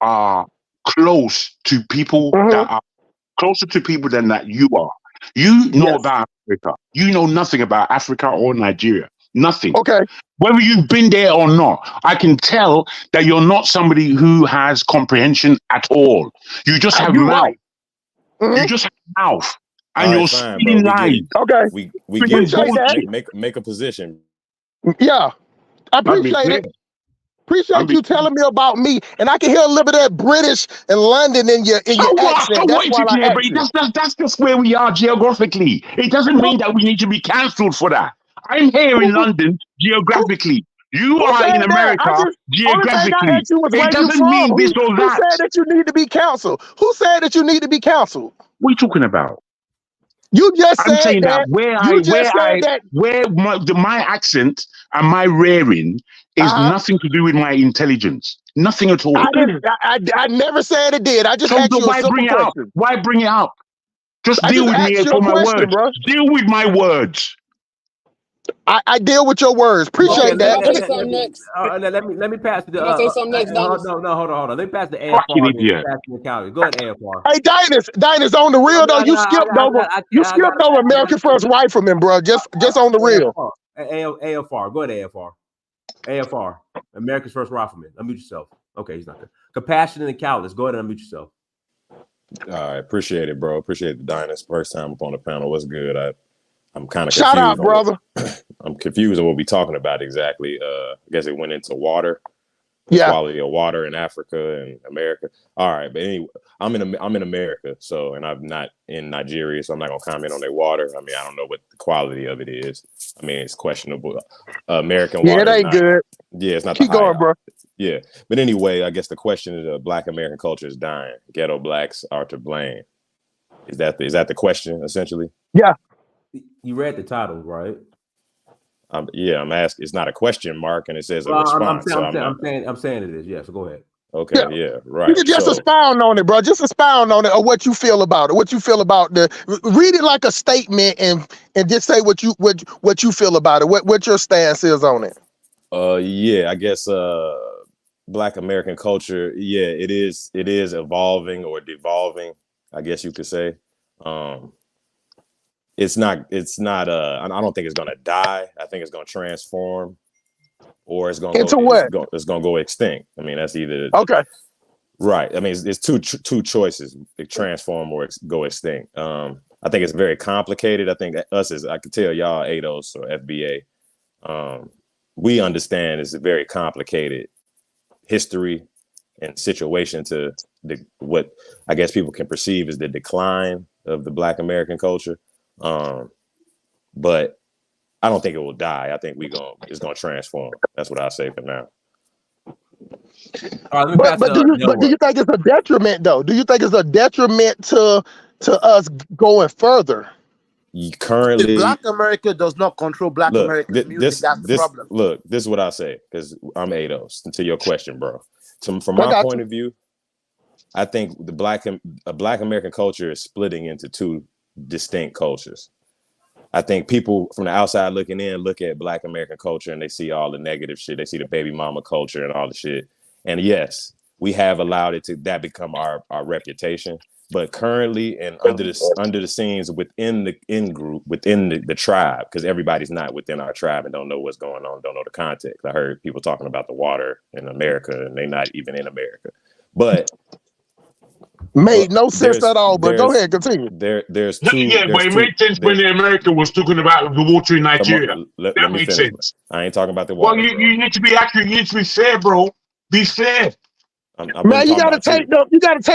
Speaker 17: are close to people
Speaker 5: Mm-hmm.
Speaker 17: that are closer to people than that you are. You know
Speaker 5: Yes.
Speaker 17: about Africa. You know nothing about Africa or Nigeria. Nothing.
Speaker 5: Okay.
Speaker 17: Whether you've been there or not, I can tell that you're not somebody who has comprehension at all. You just have
Speaker 5: You're
Speaker 17: mouth.
Speaker 5: right. Mm-hmm.
Speaker 17: You just have mouth.
Speaker 18: All
Speaker 17: And
Speaker 18: right,
Speaker 17: you're
Speaker 18: fine, bro.
Speaker 17: spinning
Speaker 18: We get
Speaker 17: lies.
Speaker 18: it.
Speaker 5: Okay.
Speaker 18: We get
Speaker 17: Speaking
Speaker 18: it. But
Speaker 5: Appreciate that.
Speaker 17: bullshit.
Speaker 18: make a position.
Speaker 5: Yeah. I
Speaker 17: I've been
Speaker 5: appreciate
Speaker 17: clear.
Speaker 5: it. Appreciate
Speaker 17: I've been
Speaker 5: you telling me about me. And I can hear a little bit of that British and London in your
Speaker 17: So what? So
Speaker 5: accent. That's
Speaker 17: what is
Speaker 5: why
Speaker 17: it
Speaker 5: I
Speaker 17: here? But
Speaker 5: asked you.
Speaker 17: that's just where we are geographically. It doesn't
Speaker 5: Who,
Speaker 17: mean that we need to be cancelled for that. I'm here in
Speaker 5: who,
Speaker 17: London
Speaker 5: who,
Speaker 17: geographically. You
Speaker 5: who
Speaker 17: are in
Speaker 5: said that? I
Speaker 17: America
Speaker 5: just only thing I
Speaker 17: geographically.
Speaker 5: asked you was
Speaker 17: It
Speaker 5: where you
Speaker 17: doesn't
Speaker 5: from.
Speaker 17: mean this or
Speaker 5: Who
Speaker 17: that.
Speaker 5: said that you need to be counseled? Who said that you need to be counseled?
Speaker 17: What are you talking about?
Speaker 5: You just
Speaker 17: I'm
Speaker 5: said
Speaker 17: saying that
Speaker 5: that. You just said that.
Speaker 17: where my accent and my rearing is
Speaker 5: Uh-huh.
Speaker 17: nothing to do with my intelligence. Nothing at all.
Speaker 5: I never said it did. I just
Speaker 17: So
Speaker 5: asked you a
Speaker 17: why
Speaker 5: simple
Speaker 17: bring it up?
Speaker 5: question.
Speaker 17: Why bring it up? Just
Speaker 5: I
Speaker 17: deal
Speaker 5: just
Speaker 17: with me
Speaker 5: asked you
Speaker 17: for
Speaker 5: a
Speaker 17: my
Speaker 5: question,
Speaker 17: words.
Speaker 5: bro.
Speaker 17: Deal with my words.
Speaker 5: I deal with your words.
Speaker 3: Okay,
Speaker 5: Appreciate
Speaker 13: Can
Speaker 5: that.
Speaker 13: I say something next?
Speaker 3: let me pass it to
Speaker 13: Can I say something next, Dynast?
Speaker 3: hold on. Let me pass the
Speaker 17: Fucking
Speaker 3: AFR then.
Speaker 17: idiot.
Speaker 3: Pass the county. Go ahead, AFR.
Speaker 5: Hey, Dinus, on the real though, you skipped over. You
Speaker 3: I got
Speaker 5: skipped over American First Rifleman, bro. Just on the real.
Speaker 3: AFR. AFR. Go ahead, AFR. AFR. America's First Rifleman. Unmute yourself. Okay, he's not there. Compassionate and Countless. Go ahead and unmute yourself.
Speaker 18: All right, appreciate it, bro. Appreciate the Dynast. First time up on the panel. What's good? I'm kind of
Speaker 5: Shout out,
Speaker 18: confused on
Speaker 5: brother.
Speaker 18: I'm confused on what we're talking about exactly. I guess it went into water, the
Speaker 5: Yeah.
Speaker 18: quality of water in Africa and America. All right, but anyway, I'm in America, so, and I'm not in Nigeria, so I'm not gonna comment on their water. I mean, I don't know what the quality of it is. I mean, it's questionable. American
Speaker 5: Yeah, it
Speaker 18: water is
Speaker 5: ain't
Speaker 18: not.
Speaker 5: good.
Speaker 18: Yeah, it's not
Speaker 5: Keep
Speaker 18: the high.
Speaker 5: going, bro.
Speaker 18: Yeah, but anyway, I guess the question is, Black American culture is dying. Ghetto blacks are to blame. Is that the question essentially?
Speaker 5: Yeah.
Speaker 3: You read the title, right?
Speaker 18: Yeah, I'm asking. It's not a question mark, and it says a
Speaker 3: Well,
Speaker 18: response.
Speaker 3: I'm saying it is. Yeah. So go ahead.
Speaker 18: Okay. Yeah. Right.
Speaker 5: You can just expound on it, bro. Just expound on it, or what you feel about it. What you feel about read it like a statement, and just say what you feel about it. What your stance is on it.
Speaker 18: Yeah. I guess Black American culture. Yeah, it is evolving or devolving. I guess you could say. It's not. I don't think it's gonna die. I think it's gonna transform, or it's gonna
Speaker 5: Into
Speaker 18: go.
Speaker 5: what?
Speaker 18: It's gonna go extinct. I mean, that's either
Speaker 5: Okay.
Speaker 18: right. I mean, it's two choices: transform or go extinct. I think it's very complicated. I think I could tell y'all ADOS or FBA. We understand it's a very complicated history and situation to what I guess people can perceive as the decline of the Black American culture. But I don't think it will die. I think it's gonna transform. That's what I say for now.
Speaker 3: All right, let me pass
Speaker 5: But do you think it's a detriment though? Do you think it's a detriment to us going further?
Speaker 18: Currently,
Speaker 11: Black America does not control Black America's music. That's the problem.
Speaker 18: Look, this is what I say, because I'm ADOS. To your question, bro. From my point of view, I think a Black American culture is splitting into two distinct cultures. I think people from the outside looking in look at Black American culture and they see all the negative shit. They see the baby mama culture and all the shit. And yes, we have allowed it to that become our reputation. But currently and under the scenes within the in-group, within the tribe, because everybody's not within our tribe and don't know what's going on, don't know the context. I heard people talking about the water in America and they're not even in America. But
Speaker 5: made no sense at all. But go ahead, continue.
Speaker 18: There's two.
Speaker 17: Yeah, but it made sense when the American was talking about the water in Nigeria.
Speaker 18: Let
Speaker 17: that
Speaker 18: me
Speaker 17: made
Speaker 18: finish.
Speaker 17: sense.
Speaker 18: I ain't talking about the water.
Speaker 17: Well, you need to be accurate. You need to be fair, bro. Be fair.
Speaker 5: Man, you gotta take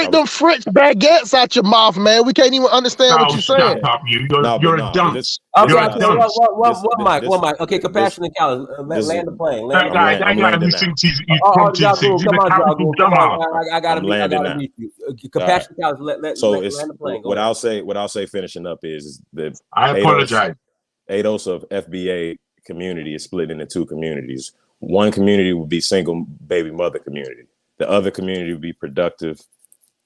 Speaker 5: them French baguettes out your mouth, man. We can't even understand what you're saying.
Speaker 17: Stop, you're a dunce.
Speaker 3: Okay,
Speaker 17: You're a dunce.
Speaker 3: One mic. Okay, compassionate Callus, land the plane. Land the plane.
Speaker 17: I gotta listen to you.
Speaker 3: Come on, Jagu. I gotta meet you. Compassionate Callus, land
Speaker 18: So
Speaker 3: the plane.
Speaker 18: What I'll say finishing up is that
Speaker 17: I apologize.
Speaker 18: ADOS of FBA community is split into two communities. One community would be single baby mother community. The other community would be productive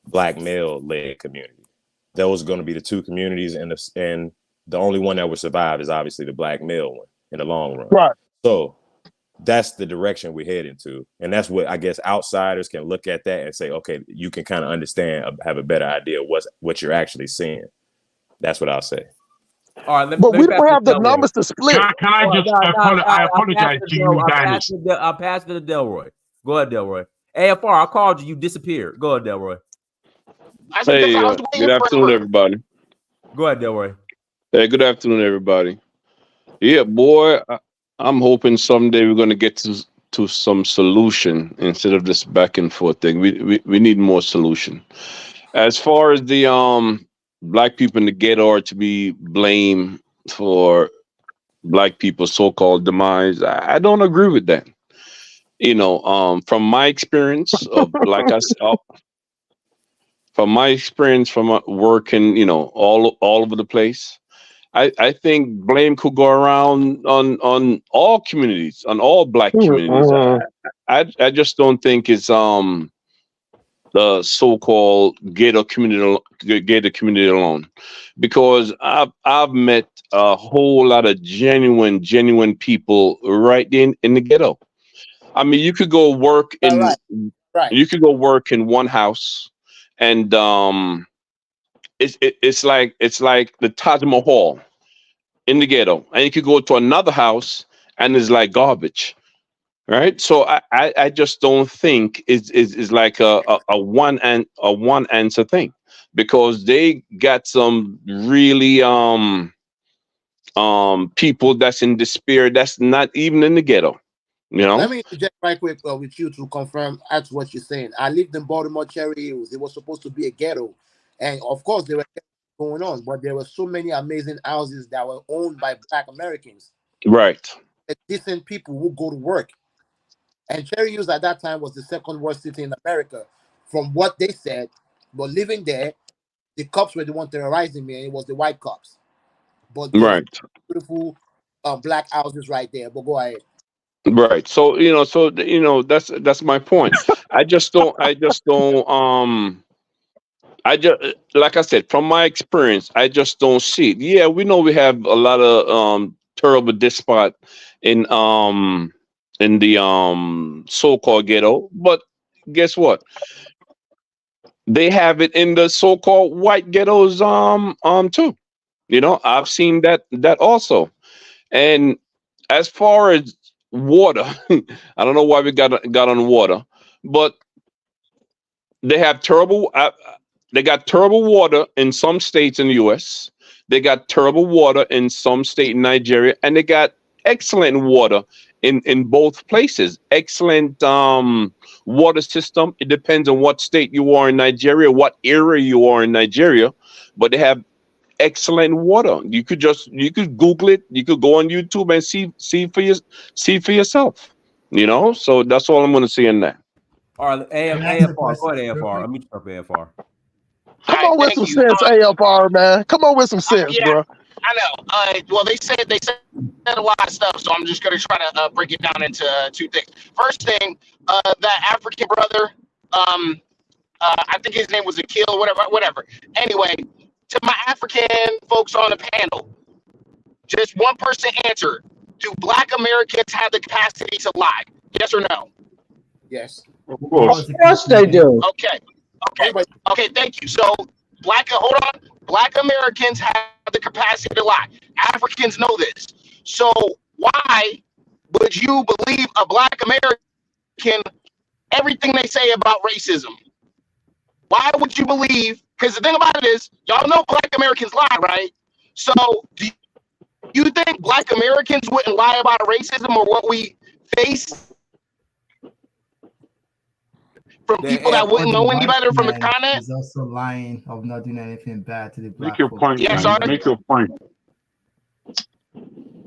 Speaker 18: Black male led community. Those are going to be the two communities, and the only one that will survive is obviously the Black male one in the long run.
Speaker 5: Right.
Speaker 18: So that's the direction we're heading to, and that's what I guess outsiders can look at that and say, okay, you can kind of understand, have a better idea of what you're actually seeing. That's what I'll say.
Speaker 3: All right,
Speaker 5: but we don't have the numbers to split.
Speaker 17: Can I just I apologize to you, Dennis.
Speaker 3: I'll pass it to Delroy. Go ahead, Delroy. AFR, I called you. You disappeared. Go ahead, Delroy.
Speaker 19: Hey, good afternoon, everybody.
Speaker 3: Go ahead, Delroy.
Speaker 19: Hey, good afternoon, everybody. Yeah, boy, I'm hoping someday we're going to get to some solution instead of this back and forth thing. We need more solution. As far as the Black people in the ghetto are to be blamed for Black people's so-called demise, I don't agree with that. You know, from my experience of from working, you know, all over the place, I think blame could go around on all communities, on all Black communities. I just don't think it's the so-called ghetto community alone, because I've met a whole lot of genuine people right in the ghetto. I mean, you could go work in you could go work in one house, and it's like the Taj Mahal in the ghetto, and you could go to another house and it's like garbage, right? So I just don't think it's like a one answer thing, because they got some really people that's in despair that's not even in the ghetto. You know?
Speaker 11: Let me just right quick with you to confirm that's what you're saying. I lived in Baltimore Cherry Hills. It was supposed to be a ghetto, and of course there were going on, but there were so many amazing houses that were owned by Black Americans,
Speaker 19: right?
Speaker 11: Decent people who go to work. And Cherry Hills at that time was the second worst city in America, from what they said. But living there, the cops were the one terrorizing me, and it was the white cops. But
Speaker 19: right,
Speaker 11: beautiful Black houses right there. But go ahead.
Speaker 19: Right. So that's my point. I just like I said, from my experience, I just don't see it. Yeah, we know we have a lot of terrible despot in the so-called ghetto, but guess what? They have it in the so-called white ghettos too. You know, I've seen that also. And as far as water, I don't know why we got on water, but they have terrible. They got terrible water in some states in the U.S. They got terrible water in some state in Nigeria, and they got excellent water in both places. Excellent water system. It depends on what state you are in Nigeria, what area you are in Nigeria, but they have excellent water. You could Google it. You could go on YouTube and see for yourself. You know, so that's all I'm going to say in that.
Speaker 3: All right, AFR. Go ahead, AFR. Let me start AFR.
Speaker 5: Come on with some sense, AFR, man. Come on with some sense, bro.
Speaker 8: I know. Well, they said a lot of stuff, so I'm just going to try to break it down into two things. First thing, that African brother, I think his name was Akil, whatever. Anyway, to my African folks on the panel,
Speaker 5: Just one person answer. Do Black Americans have the capacity to lie? Yes or no?
Speaker 13: Yes.
Speaker 17: Of course.
Speaker 20: Of course they do.
Speaker 5: Okay, thank you. So hold on. Black Americans have the capacity to lie. Africans know this. So why would you believe a Black American everything they say about racism? Why would you believe? Because the thing about it is, y'all know Black Americans lie, right? So do you think Black Americans wouldn't lie about racism or what we face from people that wouldn't know any better from the continent?
Speaker 12: He's also lying of not doing anything bad to the black
Speaker 17: Make your
Speaker 12: folks.
Speaker 17: point, man. Make your point.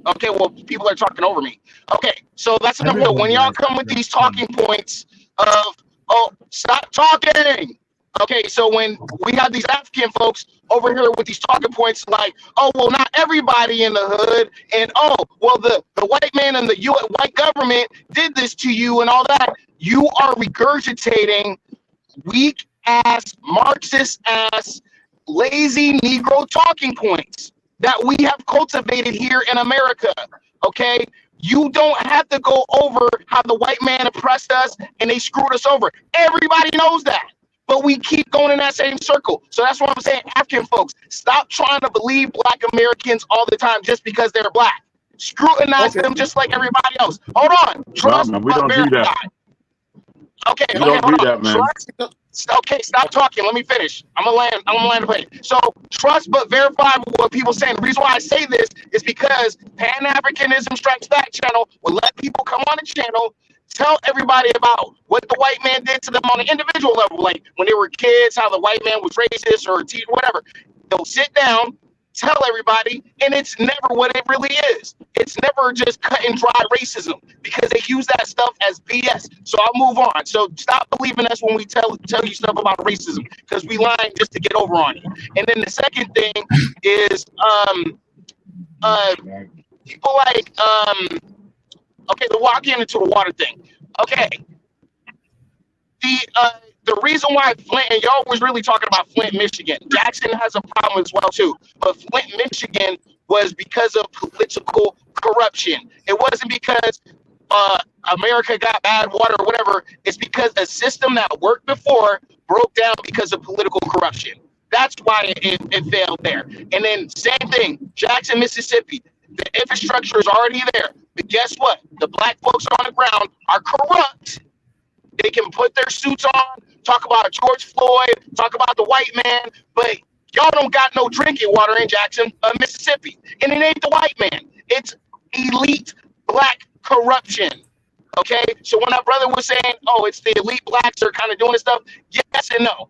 Speaker 5: Okay, well, people are talking over me. Okay, so that's the point. When y'all come with these talking points of, oh, stop talking. Okay, so when we have these African folks over here with these talking points like, oh, well, not everybody in the hood, and oh, well, the white man and the white government did this to you and all that, you are regurgitating weak-ass, Marxist-ass, lazy Negro talking points that we have cultivated here in America, okay? You don't have to go over how the white man oppressed us and they screwed us over. Everybody knows that. But we keep going in that same circle. So that's what I'm saying, African folks, stop trying to believe Black Americans all the time just because they're Black. Scrutinize them just like everybody else. Hold on. Trust
Speaker 17: man, we don't do that.
Speaker 5: Okay,
Speaker 17: we don't do that, man.
Speaker 5: Okay, stop talking. Let me finish. I'm gonna land the plane. So trust but verify what people saying. The reason why I say this is because Pan-Africanism Strikes Back channel will let people come on the channel, tell everybody about what the white man did to them on an individual level, like when they were kids, how the white man was racist or whatever. They'll sit down, tell everybody, and it's never what it really is. It's never just cut and dry racism because they use that stuff as BS. So I'll move on. So stop believing us when we tell you stuff about racism because we lying just to get over on you. And then the second thing is people like okay, the walking into the water thing. Okay. The reason why Flint, and y'all was really talking about Flint, Michigan. Jackson has a problem as well too. But Flint, Michigan was because of political corruption. It wasn't because America got bad water or whatever. It's because a system that worked before broke down because of political corruption. That's why it failed there. And then same thing, Jackson, Mississippi. The infrastructure is already there. But guess what? The Black folks on the ground are corrupt. They can put their suits on, talk about George Floyd, talk about the white man, but y'all don't got no drinking water in Jackson, Mississippi. And it ain't the white man. It's elite Black corruption. Okay? So when our brother was saying, oh, it's the elite Blacks are kind of doing this stuff, yes and no.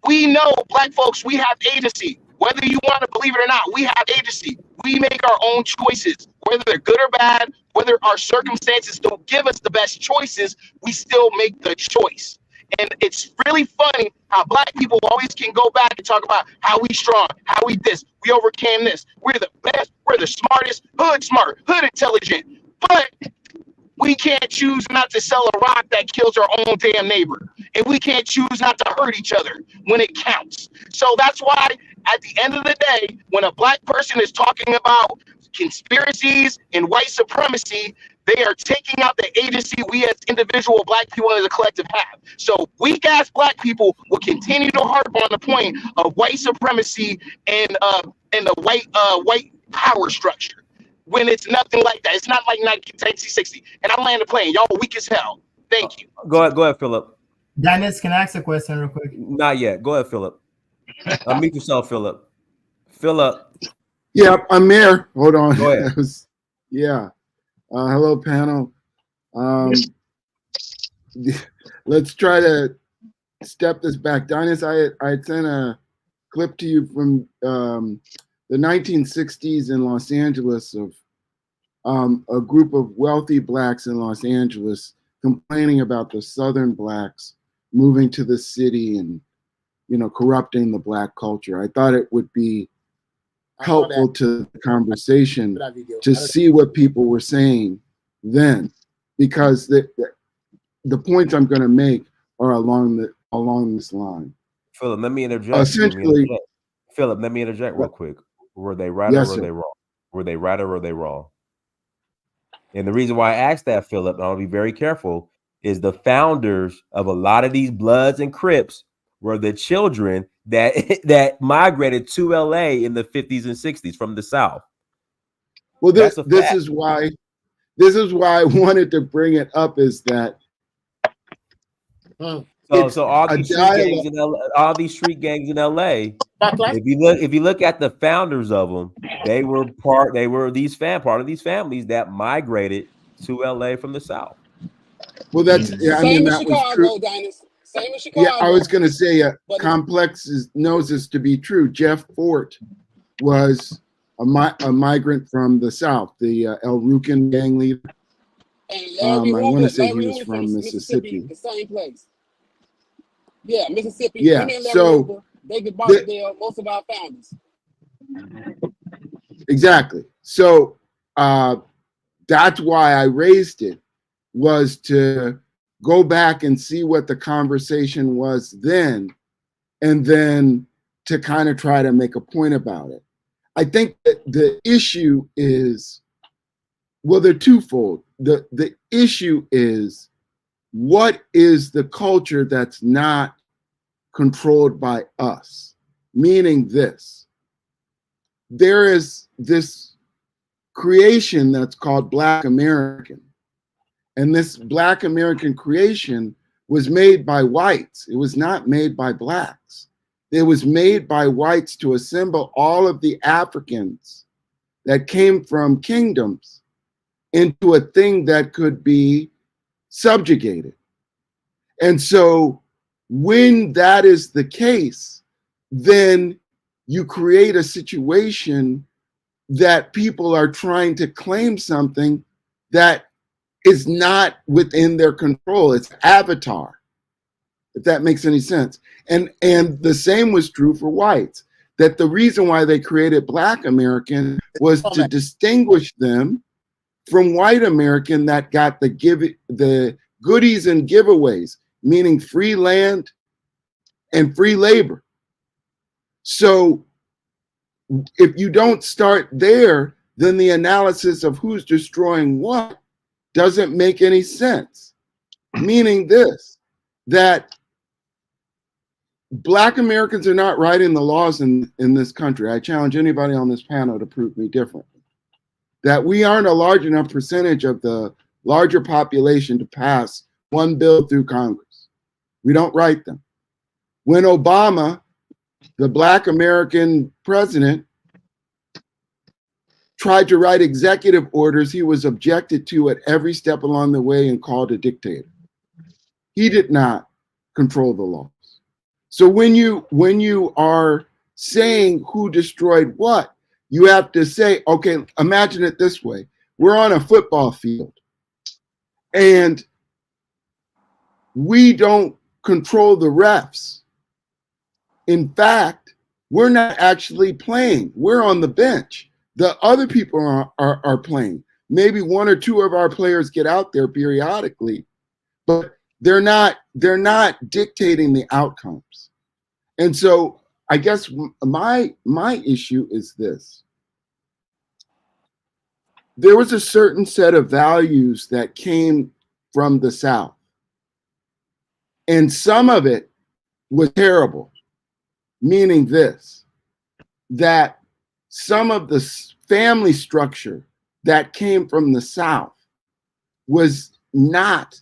Speaker 5: We know, Black folks, we have agency. Whether you want to believe it or not, we have agency. We make our own choices, whether they're good or bad, whether our circumstances don't give us the best choices, we still make the choice. And it's really funny how Black people always can go back and talk about how we strong, how we this, we overcame this. We're the best, we're the smartest, hood smart, hood intelligent. But we can't choose not to sell a rock that kills our own damn neighbor. And we can't choose not to hurt each other when it counts. So that's why at the end of the day, when a Black person is talking about conspiracies and white supremacy, they are taking out the agency we as individual Black people as a collective have. So weak ass Black people will continue to harp on the point of white supremacy and the white power structure. When it's nothing like that. It's not like 1960. And I land the plane. Y'all weak as hell. Thank you.
Speaker 3: Go ahead, Philip.
Speaker 12: Dennis, can I ask a question real quick?
Speaker 3: Not yet. Go ahead, Philip. Unmute yourself, Philip. Philip.
Speaker 21: Yeah, I'm there. Hold on.
Speaker 3: Go ahead.
Speaker 21: Yeah. Hello, panel. Let's try to step this back. Dennis, I sent a clip to you from the 1960s in Los Angeles of a group of wealthy Blacks in Los Angeles complaining about the Southern Blacks moving to the city and, corrupting the Black culture. I thought it would be helpful to the conversation to see what people were saying then, because the points I'm going to make are along this line.
Speaker 3: Philip, let me interject.
Speaker 21: Essentially,
Speaker 3: Philip, let me interject real quick. Were they right
Speaker 21: yes,
Speaker 3: or were
Speaker 21: sir.
Speaker 3: they wrong? Were they right or were they wrong? And the reason why I asked that, Philip, and I'll be very careful, is the founders of a lot of these Bloods and Crips were the children that that migrated to LA in the 50s and 60s from the South.
Speaker 21: Well,
Speaker 3: That's a
Speaker 21: this
Speaker 3: fact.
Speaker 21: is why I wanted to bring it up, is that
Speaker 3: So
Speaker 21: it's
Speaker 3: all
Speaker 21: a
Speaker 3: these street gangs
Speaker 21: dialogue.
Speaker 3: in LA, if you look at the founders of them, they were part of these families that migrated to LA from the South.
Speaker 21: Well, that's, I mean,
Speaker 13: Same as
Speaker 21: that was true.
Speaker 13: Chicago, Dynasty. Same as
Speaker 21: Yeah, I was
Speaker 13: Chicago.
Speaker 21: going to say,
Speaker 13: But
Speaker 21: Complex knows this to be true. Jeff Fort was a migrant from the South, the El Rukin gang leader.
Speaker 13: and
Speaker 21: I
Speaker 13: Larry
Speaker 21: want to
Speaker 13: Hoover,
Speaker 21: say he was from
Speaker 13: Mississippi,
Speaker 21: Mississippi.
Speaker 13: the same place. Yeah, Mississippi.
Speaker 21: Yeah,
Speaker 13: Him and Larry
Speaker 21: so
Speaker 13: Hoover, David Barksdale, most of our founders.
Speaker 21: exactly. So that's why I raised it, was to go back and see what the conversation was then, and then to kind of try to make a point about it. I think that the issue is, well, they're twofold. The issue is, what is the culture that's not controlled by us? Meaning this, there is this creation that's called Black American. And this Black American creation was made by whites. It was not made by Blacks. It was made by whites to assemble all of the Africans that came from kingdoms into a thing that could be subjugated. And so when that is the case, then you create a situation that people are trying to claim something that is not within their control. It's avatar, if that makes any sense. And the same was true for whites, that the reason why they created Black American was to distinguish them from white American that got the goodies and giveaways, meaning free land and free labor. So if you don't start there, then the analysis of who's destroying what doesn't make any sense. Meaning this, that Black Americans are not writing the laws in this country. I challenge anybody on this panel to prove me different. That we aren't a large enough percentage of the larger population to pass one bill through Congress. We don't write them. When Obama, the Black American president, tried to write executive orders, he was objected to at every step along the way and called a dictator. He did not control the laws. So when you are saying who destroyed what, you have to say, okay, imagine it this way. We're on a football field and we don't control the refs. In fact, we're not actually playing. We're on the bench. The other people are playing. Maybe one or two of our players get out there periodically, but they're not dictating the outcomes. And so I guess my issue is this. There was a certain set of values that came from the South. And some of it was terrible, meaning this, that some of the family structure that came from the South was not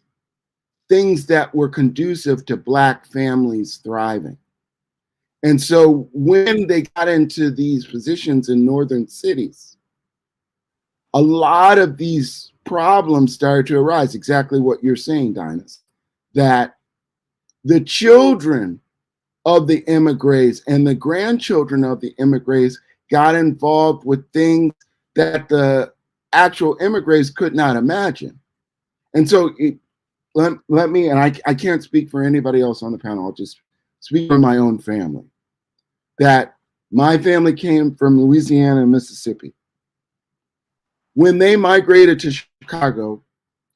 Speaker 21: things that were conducive to Black families thriving. And so when they got into these positions in northern cities, a lot of these problems started to arise, exactly what you're saying, Dynas, that the children of the immigrants and the grandchildren of the immigrants got involved with things that the actual immigrants could not imagine. And so let me, and I can't speak for anybody else on the panel, I'll just speak for my own family, that my family came from Louisiana and Mississippi. When they migrated to Chicago,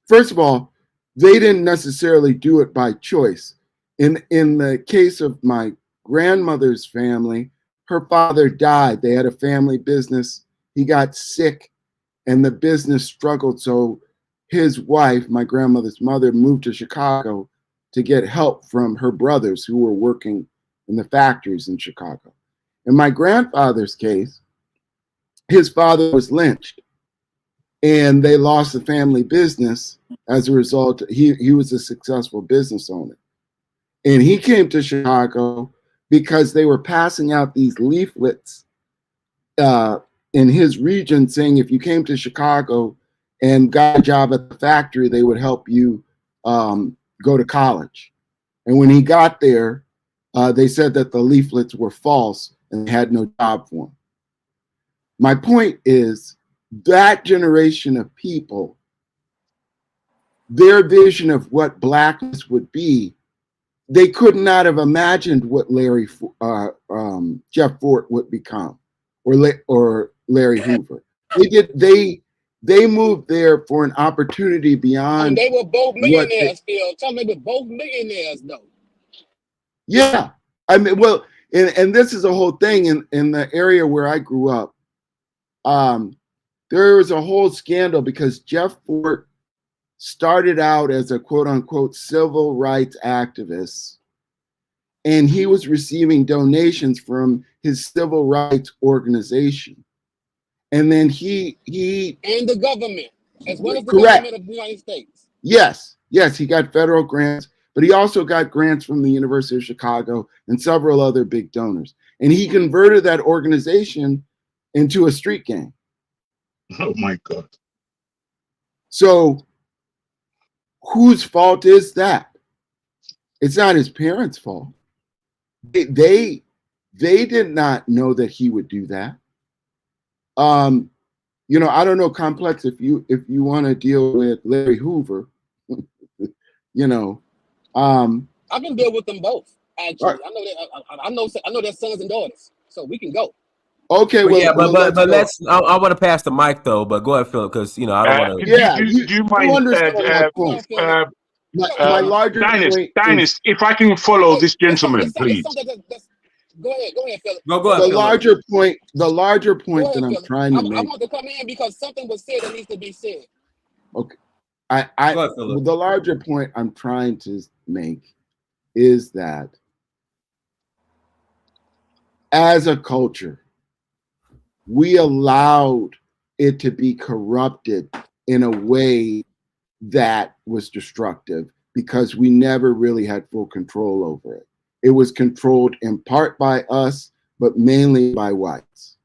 Speaker 21: first of all, they didn't necessarily do it by choice. In the case of my grandmother's family, her father died. They had a family business he got sick and the business struggled. So his wife, my grandmother's mother, moved to Chicago to get help from her brothers who were working in the factories in Chicago. In my grandfather's case, his father was lynched and they lost the family business as a result. He was a successful business owner. And he came to Chicago because they were passing out these leaflets in his region saying if you came to Chicago and got a job at the factory, they would help you go to college. And when he got there, they said that the leaflets were false and had no job for him. My point is that generation of people, their vision of what blackness would be, they could not have imagined what Jeff Fort would become, or Larry Hoover. They moved there for an opportunity beyond.
Speaker 13: And they were both millionaires, Phil. Tell me they were both millionaires, though.
Speaker 21: Yeah, I mean, well, and this is a whole thing in the area where I grew up. There was a whole scandal because Jeff Fort started out as a quote unquote civil rights activist, and he was receiving donations from his civil rights organization. And then he
Speaker 13: and the government, as well as the
Speaker 21: correct.
Speaker 13: government of the United States.
Speaker 21: Yes, he got federal grants, but he also got grants from the University of Chicago and several other big donors. And he converted that organization into a street gang.
Speaker 17: Oh my God.
Speaker 21: So whose fault is that? It's not his parents' fault. They did not know that he would do that. You know, I don't know, Complex, if you want to deal with Larry Hoover, you know.
Speaker 13: I can deal with them both, actually.
Speaker 21: Right.
Speaker 13: I know their sons and daughters, so we can go.
Speaker 21: Okay,
Speaker 3: well, yeah, but
Speaker 21: let's.
Speaker 3: I want to pass the mic though, but go ahead, Philip, because you know I don't want to.
Speaker 21: Yeah,
Speaker 17: do you mind,
Speaker 21: understand my point. My larger point
Speaker 17: Dynast, if I can follow this gentleman, please.
Speaker 13: Go ahead, Philip.
Speaker 3: Go ahead.
Speaker 21: The larger point that I'm trying to make.
Speaker 13: I want to come in because something was said that needs to be said.
Speaker 21: Okay, the larger point I'm trying to make is that as a culture, we allowed it to be corrupted in a way that was destructive because we never really had full control over it. It was controlled in part by us, but mainly by whites.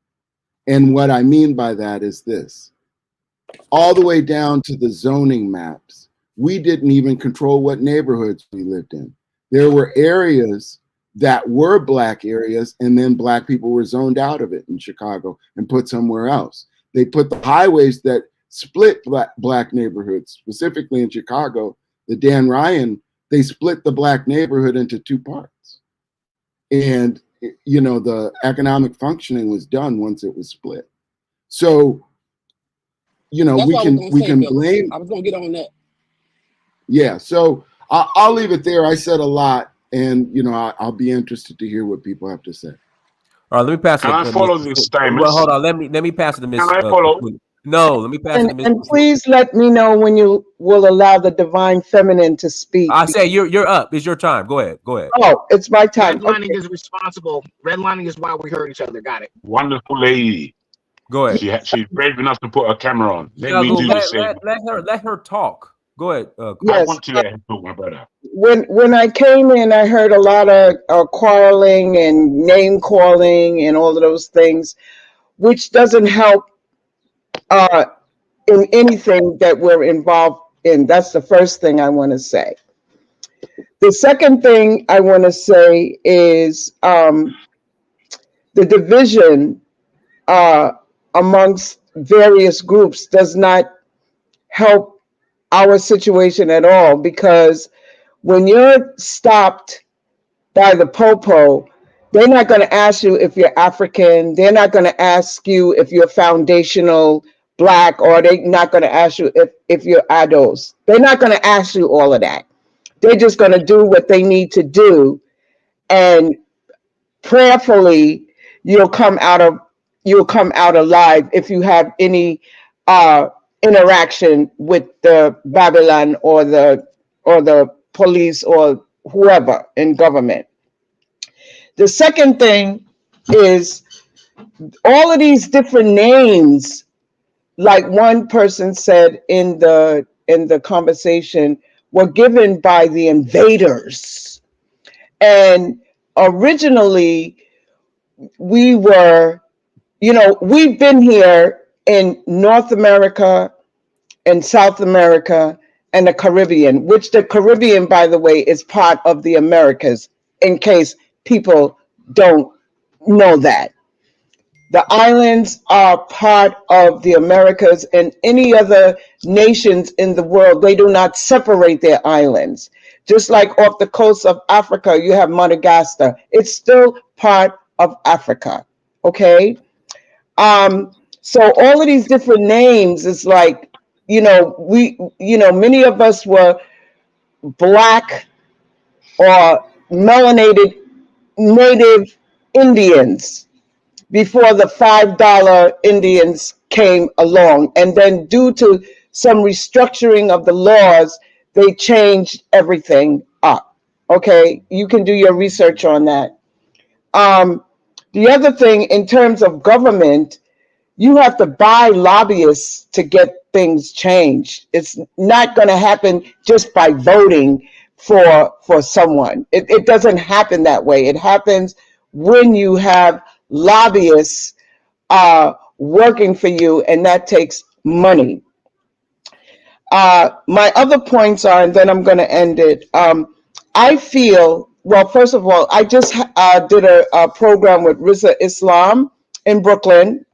Speaker 21: And what I mean by that is this. All the way down to the zoning maps, we didn't even control what neighborhoods we lived in. There were areas that were black areas, and then black people were zoned out of it in Chicago and put somewhere else. They put the highways that split black neighborhoods, specifically in Chicago, the Dan Ryan, they split the black neighborhood into two parts. And, you know, the economic functioning was done once it was split. So, you know, we can blame.
Speaker 13: I was going to get on that.
Speaker 21: Yeah, so I'll leave it there. I said a lot, and, you know, I'll be interested to hear what people have to say.
Speaker 3: All right, let me pass it.
Speaker 17: Can I follow this time?
Speaker 3: Well, hold on. Let me pass it to Miss.
Speaker 17: Can I follow?
Speaker 3: No, let me pass it to Miss.
Speaker 20: And please let me know when you will allow the divine feminine to speak.
Speaker 3: I say you're up. It's your time. Go ahead.
Speaker 20: Oh, it's my time.
Speaker 11: Redlining is responsible. Redlining is why we heard each other. Got it.
Speaker 17: Wonderful lady.
Speaker 3: Go ahead.
Speaker 17: She's brave enough to put her camera on. Let
Speaker 3: her talk. Go ahead.
Speaker 20: Yes,
Speaker 17: I want to let her talk, my brother.
Speaker 20: When I came in, I heard a lot of quarreling and name calling and all of those things, which doesn't help in anything that we're involved in. That's the first thing I want to say. The second thing I want to say is the division amongst various groups does not help our situation at all, because when you're stopped by the popo, they're not going to ask you if you're African. They're not going to ask you if you're foundational Black, or they're not going to ask you if you're ADOS. They're not going to ask you all of that. They're just going to do what they need to do. And prayerfully, you'll come out of you'll come out alive if you have any interaction with the Babylon or the police or whoever in government. The second thing is all of these different names, like one person said in the conversation, were given by the invaders. And originally we were, we've been here in North America and South America and the Caribbean, which the Caribbean, by the way, is part of the Americas, in case people don't know that. The islands are part of the Americas, and any other nations in the world, they do not separate their islands. Just like off the coast of Africa, you have Madagascar. It's still part of Africa, okay? So all of these different names is like, many of us were Black or melanated native Indians before the $5 Indians came along. And then due to some restructuring of the laws, they changed everything up. Okay, you can do your research on that. The other thing, in terms of government, you have to buy lobbyists to get things changed. It's not going to happen just by voting for someone. It doesn't happen that way. It happens when you have lobbyists working for you, and that takes money. My other points are, and then I'm going to end it. I feel, well, first of all, I just did a program with Riza Islam in Brooklyn,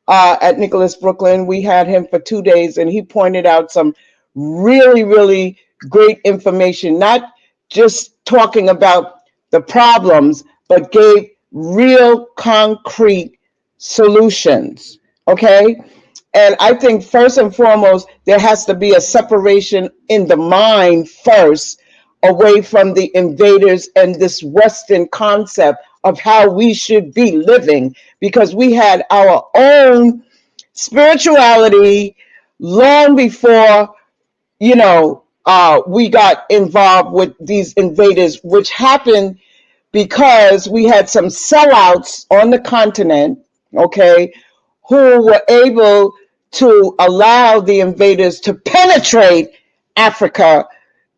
Speaker 20: at Nicholas Brooklyn. We had him for 2 days, and he pointed out some really, really great information, not just talking about the problems, but gave real concrete solutions. Okay. And I think first and foremost, there has to be a separation in the mind first, away from the invaders and this Western concept of how we should be living, because we had our own spirituality long before, we got involved with these invaders, which happened because we had some sellouts on the continent, okay, who were able to allow the invaders to penetrate Africa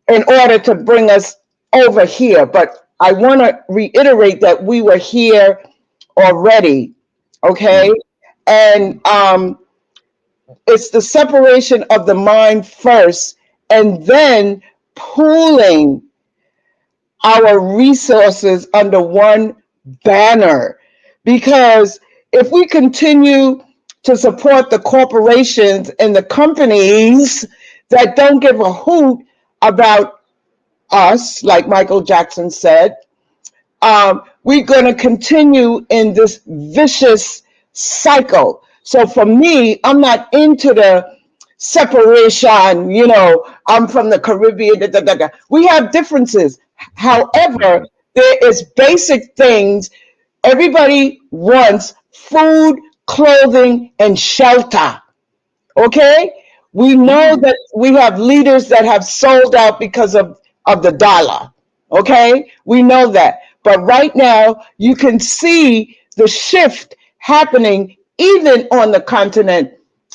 Speaker 20: in order to bring us over here. But I want to reiterate that we were here already, okay? And it's the separation of the mind first, and then pooling our resources under one banner. Because if we continue to support the corporations and the companies that don't give a hoot about us, like Michael Jackson said, we're going to continue in this vicious cycle. So for me, I'm not into the separation, I'm from the Caribbean. We have differences. However, there is basic things. Everybody wants food, clothing, and shelter. Okay? We know that we have leaders that have sold out because of the dollar. Okay? We know that. But right now, you can see the shift happening even on the continent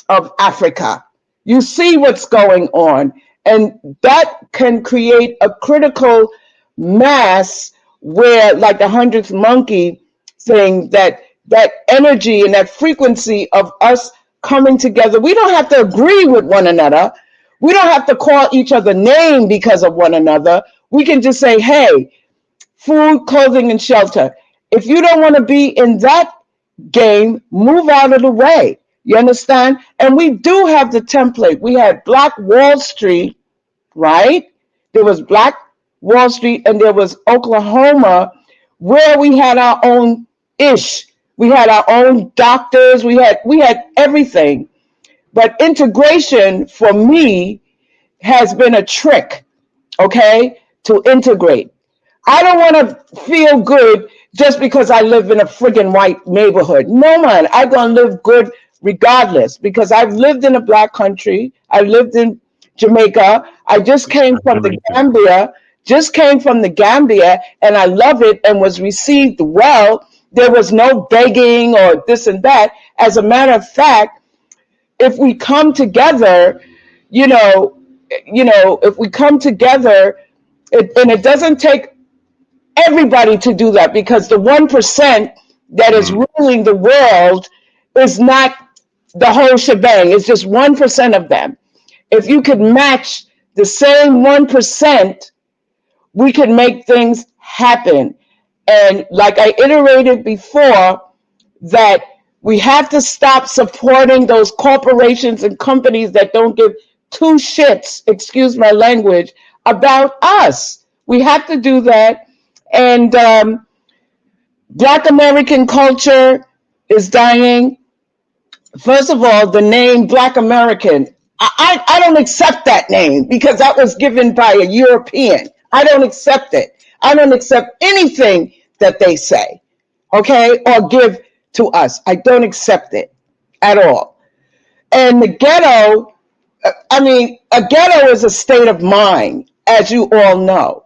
Speaker 20: of Africa. You see what's going on. And that can create a critical mass where, like the 100th monkey thing, that energy and that frequency of us coming together, we don't have to agree with one another. We don't have to call each other name because of one another. We can just say, hey, food, clothing, and shelter. If you don't want to be in that game, move out of the way. You understand? And we do have the template. We had Black Wall Street, right? There was Black Wall Street, and there was Oklahoma, where we had our own ish. We had our own doctors. We had everything. But integration for me has been a trick, okay, to integrate. I don't want to feel good just because I live in a friggin' white neighborhood. No, man, I'm going to live good regardless because I've lived in a black country. I lived in Jamaica. I just came from the Gambia, and I love it and was received well. There was no begging or this and that. As a matter of fact, if we come together, you know, if we come together, and it doesn't take everybody to do that because the 1% that is ruling the world is not the whole shebang. It's just 1% of them. If you could match the same 1%, we could make things happen. And like I iterated before, that we have to stop supporting those corporations and companies that don't give two shits, excuse my language, about us. We have to do that. And Black American culture is dying. First of all, the name Black American, I don't accept that name because that was given by a European. I don't accept it. I don't accept anything that they say, okay, or give to us. I don't accept it at all. And the ghetto, a ghetto is a state of mind, as you all know.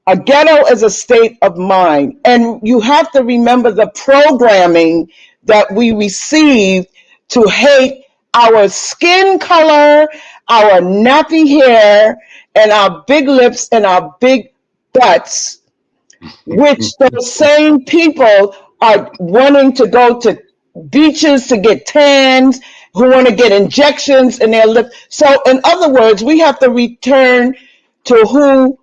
Speaker 20: A ghetto is a state of mind. And you have to remember the programming that we received to hate our skin color, our nappy hair, and our big lips and our big butts, which those same people are wanting to go to beaches to get tans, who want to get injections in their lip. So in other words, we have to return to who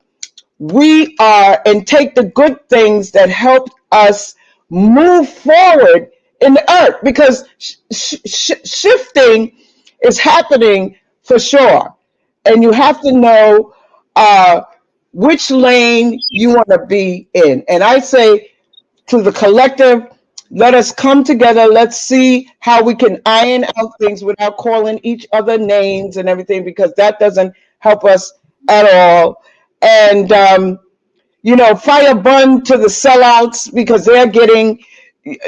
Speaker 20: we are and take the good things that help us move forward in the earth because shifting is happening for sure. And you have to know which lane you want to be in. And I say to the collective, let us come together. Let's see how we can iron out things without calling each other names and everything, because that doesn't help us at all. And, fire burn to the sellouts because they're getting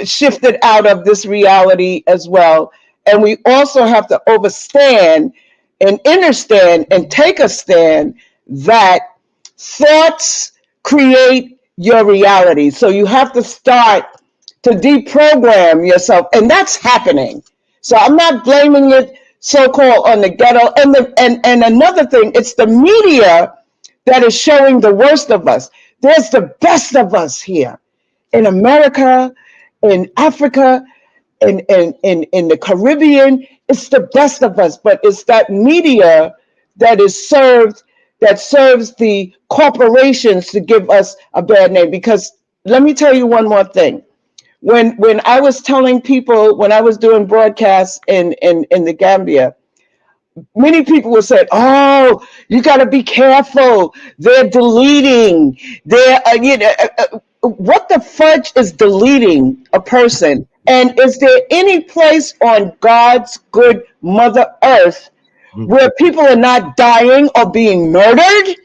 Speaker 20: shifted out of this reality as well. And we also have to understand and understand and take a stand that thoughts create your reality. So you have to start to deprogram yourself, and that's happening. So I'm not blaming it so-called on the ghetto. And another thing, it's the media that is showing the worst of us. There's the best of us here in America, in Africa, in the Caribbean. It's the best of us, but it's that media that serves the corporations to give us a bad name. Because let me tell you one more thing. When I was telling people, when I was doing broadcasts in the Gambia, many people will say, "Oh, you got to be careful. They're deleting. What the fudge is deleting a person? And is there any place on God's good Mother Earth where people are not dying or being murdered?"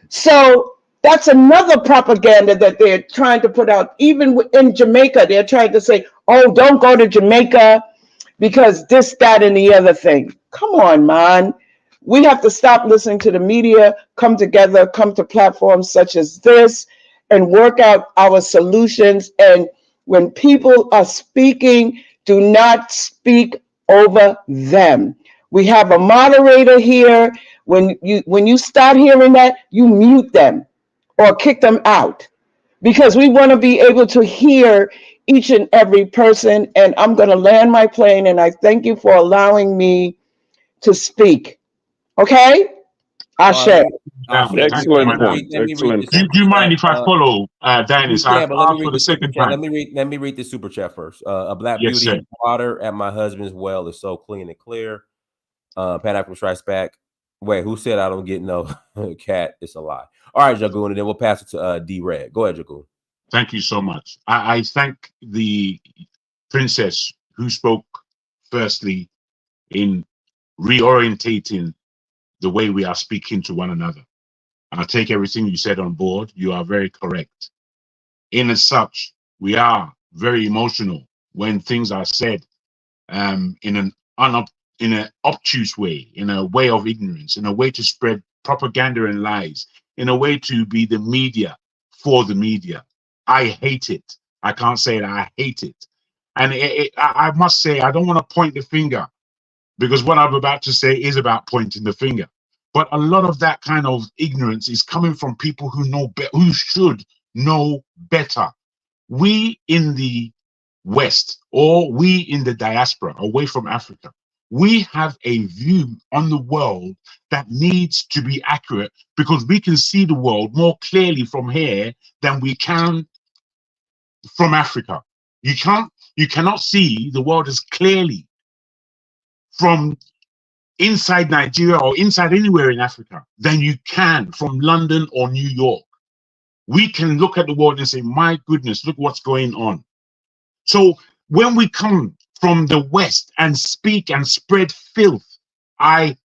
Speaker 20: So that's another propaganda that they're trying to put out. Even in Jamaica, they're trying to say, "Oh, don't go to Jamaica because this, that, and the other thing." Come on, man. We have to stop listening to the media, come together, come to platforms such as this, and work out our solutions. And when people are speaking, do not speak over them. We have a moderator here. When you start hearing that, you mute them or kick them out, because we want to be able to hear each and every person. And I'm going to land my plane, and I thank you for allowing me to speak. Okay? Ashe.
Speaker 19: Excellent point. Excellent point.
Speaker 17: Do you mind if I follow, Dennis?
Speaker 3: Yeah,
Speaker 17: I've
Speaker 3: but let me
Speaker 17: asked for
Speaker 3: read
Speaker 17: the
Speaker 3: the super
Speaker 17: second
Speaker 3: chat.
Speaker 17: time.
Speaker 3: Let me read the super chat first. A black
Speaker 17: Yes,
Speaker 3: beauty
Speaker 17: sir.
Speaker 3: in water at my husband's well is so clean and clear. Pan African strikes back. Wait, who said I don't get no cat? It's a lie. All right, Jagoon, and then we'll pass it to D Red. Go ahead, Jagoon.
Speaker 17: Thank you so much. I thank the princess who spoke firstly in reorientating the way we are speaking to one another. I take everything you said on board. You are very correct. In as such, we are very emotional when things are said in an obtuse way, in a way of ignorance, in a way to spread propaganda and lies, in a way to be the media for the media. I hate it. I can't say that I hate it. And I must say, I don't want to point the finger, because what I'm about to say is about pointing the finger. But a lot of that kind of ignorance is coming from people who know who should know better. We in the West, or we in the diaspora away from Africa, we have a view on the world that needs to be accurate, because we can see the world more clearly from here than we can from Africa. You cannot see the world as clearly from inside Nigeria or inside anywhere in Africa than you can from London or New York. We can look at the world and say, my goodness, look what's going on. So when we come from the West and speak and spread filth, I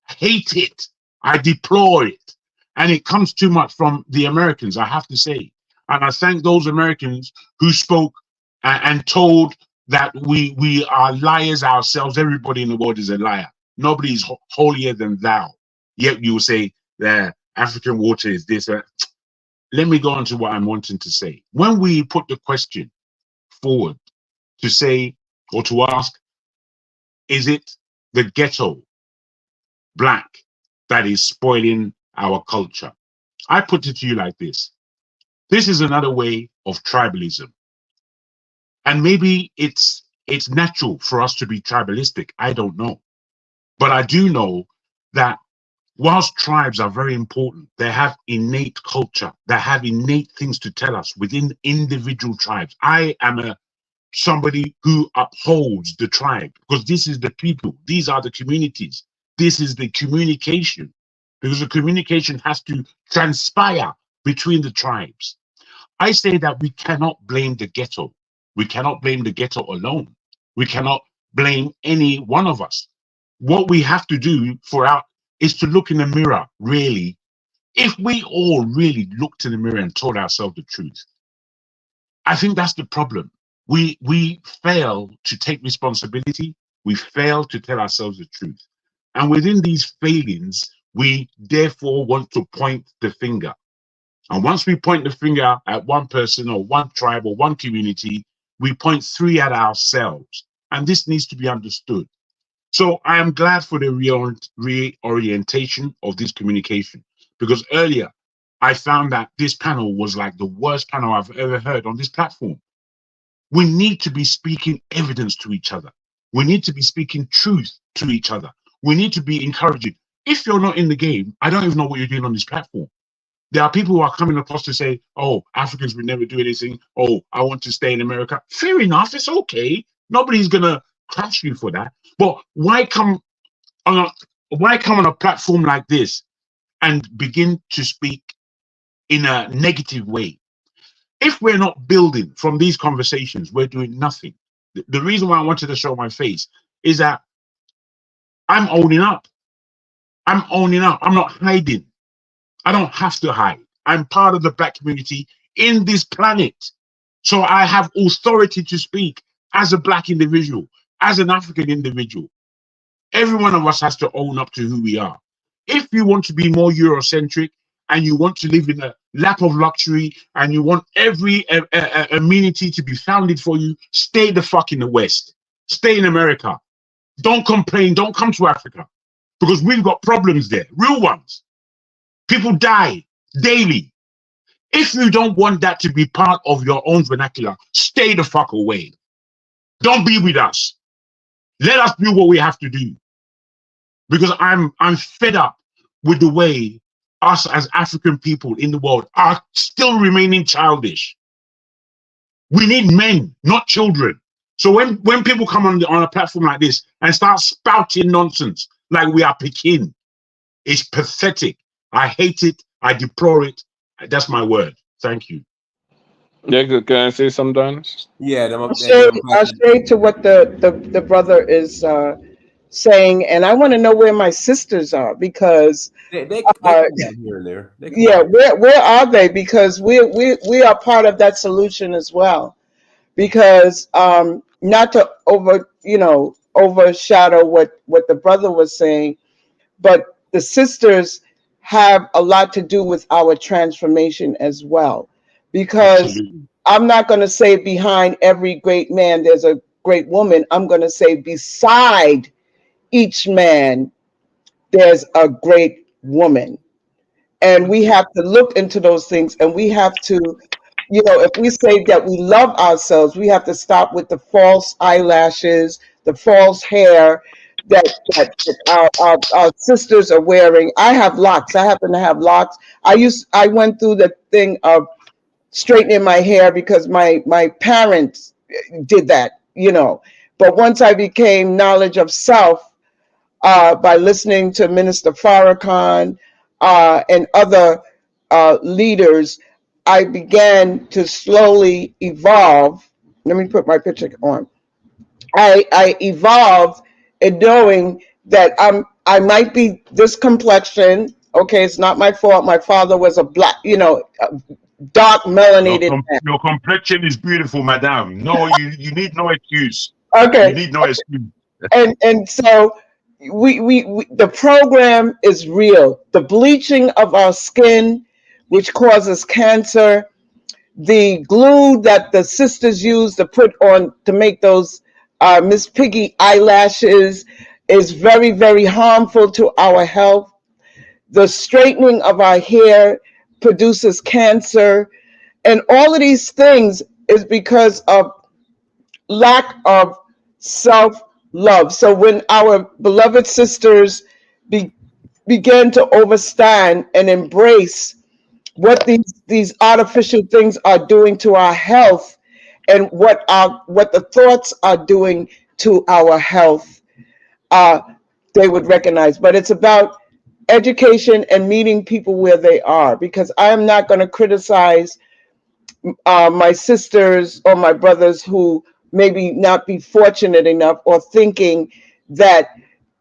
Speaker 17: hate it. I deplore it. And it comes too much from the Americans, I have to say. And I thank those Americans who spoke and told that we are liars ourselves. Everybody in the world is a liar. Nobody is holier than thou. Yet you will say that African water is this. Let me go on to what I'm wanting to say. When we put the question forward to say or to ask, is it the ghetto black that is spoiling our culture? I put it to you like this. This is another way of tribalism. And maybe it's natural for us to be tribalistic. I don't know. But I do know that whilst tribes are very important, they have innate culture. They have innate things to tell us within individual tribes. I am somebody who upholds the tribe, because this is the people. These are the communities. This is the communication, because the communication has to transpire between the tribes. I say that we cannot blame the ghetto. We cannot blame the ghetto alone. We cannot blame any one of us. What we have to do is to look in the mirror, really. If we all really looked in the mirror and told ourselves the truth, I think that's the problem. We fail to take responsibility. We fail to tell ourselves the truth. And within these failings, we therefore want to point the finger. And once we point the finger at one person or one tribe or one community, we point three at ourselves. And this needs to be understood. So I am glad for the reorientation of this communication, because earlier I found that this panel was like the worst panel I've ever heard on this platform. We need to be speaking evidence to each other. We need to be speaking truth to each other. We need to be encouraging. If you're not in the game, I don't even know what you're doing on this platform. There are people who are coming across to say, oh, Africans would never do anything. Oh, I want to stay in America. Fair enough, it's okay. Nobody's gonna crush you for that. But why come on a platform like this and begin to speak in a negative way? If we're not building from these conversations, we're doing nothing. The reason why I wanted to show my face is that I'm owning up. I'm owning up. I'm not hiding. I don't have to hide. I'm part of the Black community in this planet. So I have authority to speak as a Black individual, as an African individual. Every one of us has to own up to who we are. If you want to be more Eurocentric and you want to live in a lap of luxury and you want every amenity to be founded for you, stay the fuck in the West. Stay in America. Don't complain. Don't come to Africa, because we've got problems there, real ones. People die daily. If you don't want that to be part of your own vernacular, stay the fuck away. Don't be with us. Let us do what we have to do. Because I'm fed up with the way us as African people in the world are still remaining childish. We need men, not children. So when people come on a platform like this and start spouting nonsense like we are Pekin, it's pathetic. I hate it. I deplore it. That's my word. Thank you.
Speaker 19: Yeah, can I say something?
Speaker 20: I'll say to what the brother is saying, and I want to know where my sisters are, because
Speaker 3: They come down here and there. They come
Speaker 20: yeah,
Speaker 3: out.
Speaker 20: where are they? Because we are part of that solution as well. Because not to overshadow what the brother was saying, but the sisters have a lot to do with our transformation as well. Because
Speaker 17: Absolutely.
Speaker 20: I'm not going to say behind every great man there's a great woman. I'm going to say beside each man there's a great woman. And we have to look into those things, and we have to, if we say that we love ourselves, we have to stop with the false eyelashes, the false hair that our sisters are wearing. I have locks. I happen to have locks. I went through the thing of straightening my hair because my parents did that. But once I became knowledge of self, by listening to Minister Farrakhan and other leaders, I began to slowly evolve. Let me put my picture on. I evolved in knowing that I might be this complexion. Okay, it's not my fault. My father was a black, dark melanated man.
Speaker 17: Your complexion is beautiful, madam. No, you need no excuse.
Speaker 20: Okay.
Speaker 17: You need no excuse.
Speaker 20: And so we the program is real. The bleaching of our skin, which causes cancer, the glue that the sisters use to put on to make those Miss Piggy eyelashes is very, very harmful to our health. The straightening of our hair produces cancer, and all of these things is because of lack of self-love. So when our beloved sisters begin to overstand and embrace what these artificial things are doing to our health, and what the thoughts are doing to our health, they would recognize. But it's about education and meeting people where they are, because I am not going to criticize my sisters or my brothers who maybe not be fortunate enough, or thinking that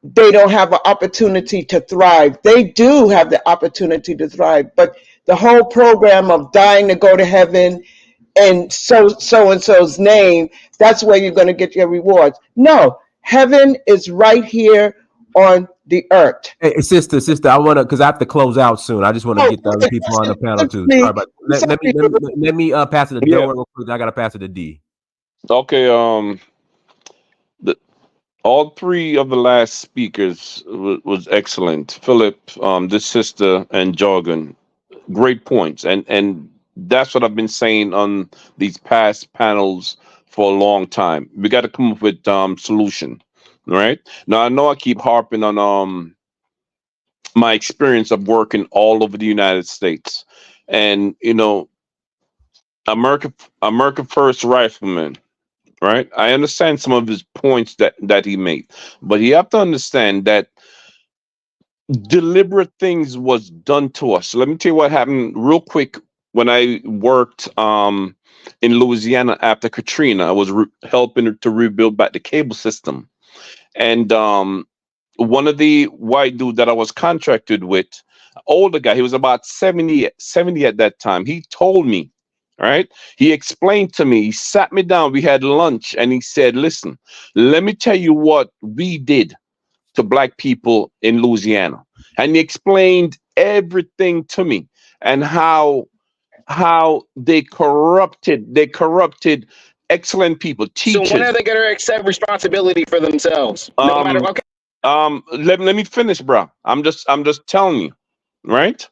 Speaker 20: they don't have an opportunity to thrive. They do have the opportunity to thrive, but the whole program of dying to go to heaven in so and so's name, that's where you're going to get your rewards. No, heaven is right here on the earth.
Speaker 3: Hey, sister, I want to, because I have to close out soon. I just want to get the other people on the panel too. Sorry about that. Let me pass it to Delroy real quick. I got to pass it to D.
Speaker 19: Okay. All three of the last speakers was excellent. Philip, this sister, and Jorgen, great points, and that's what I've been saying on these past panels for a long time. We got to come up with solution, right? Now I know I keep harping on my experience of working all over the United States, and America First Rifleman. Right, I understand some of his points that he made, but you have to understand that deliberate things was done to us. So let me tell you what happened real quick. When I worked in Louisiana after Katrina, I was helping to rebuild back the cable system, and one of the white dude that I was contracted with, older guy, he was about 70 at that time. He told me, right? He explained to me, he sat me down, we had lunch, and he said, listen, let me tell you what we did to black people in Louisiana. And he explained everything to me, and how they corrupted excellent people, teachers.
Speaker 1: So when are they going to accept responsibility for themselves? No matter, okay.
Speaker 19: Let me finish, bro. I'm just telling you, right?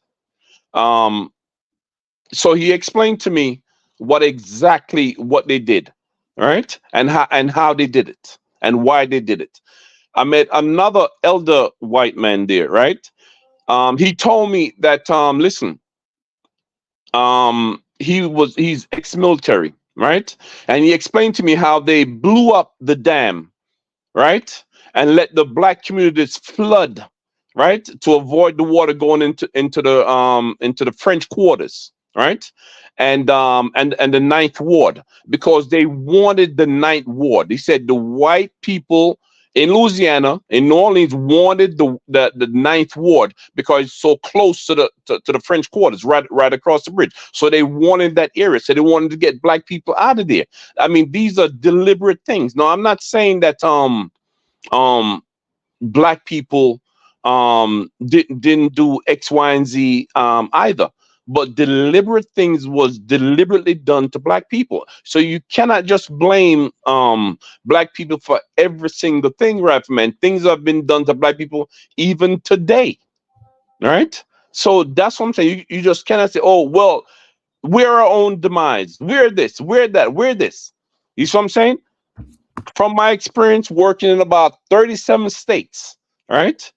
Speaker 19: So he explained to me what they did, right? And how they did it, and why they did it. I met another elder white man there, right? He told me that listen, he's ex-military, right? And he explained to me how they blew up the dam, right? And let the black communities flood, right? To avoid the water going into the French quarters, right? And the Ninth Ward, because they wanted the Ninth Ward. He said the white people in Louisiana, in New Orleans, wanted the Ninth Ward because it's so close to the French quarters, right across the bridge. So they wanted that area. So they wanted to get black people out of there. I mean, these are deliberate things. No, I'm not saying that black people didn't do X, Y, and Z either. But deliberate things was deliberately done to black people. So you cannot just blame black people for every single thing, right, man? Things have been done to black people even today, right? So that's what I'm saying. You just cannot say, oh, well, we're our own demise. We're this, we're that, we're this. You see what I'm saying? From my experience working in about 37 states, right?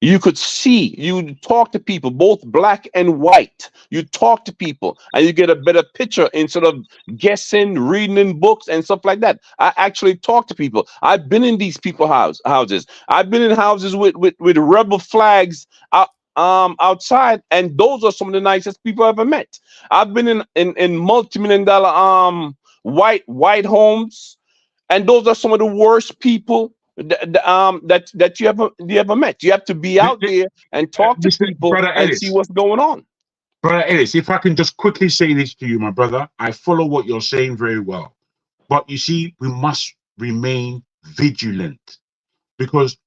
Speaker 19: You could see, you talk to people, both black and white. You talk to people and you get a better picture instead of guessing, reading in books and stuff like that. I actually talk to people. I've been in these houses. I've been in houses with rebel flags outside, and those are some of the nicest people I've ever met. I've been in multi-million dollar white homes, and those are some of the worst people that you ever met. You have to be out there and talk to people
Speaker 17: Brother
Speaker 19: and see
Speaker 17: Ellis,
Speaker 19: what's going on.
Speaker 17: Brother Ellis, if I can just quickly say this to you, my brother, I follow what you're saying very well. But you see, we must remain vigilant, because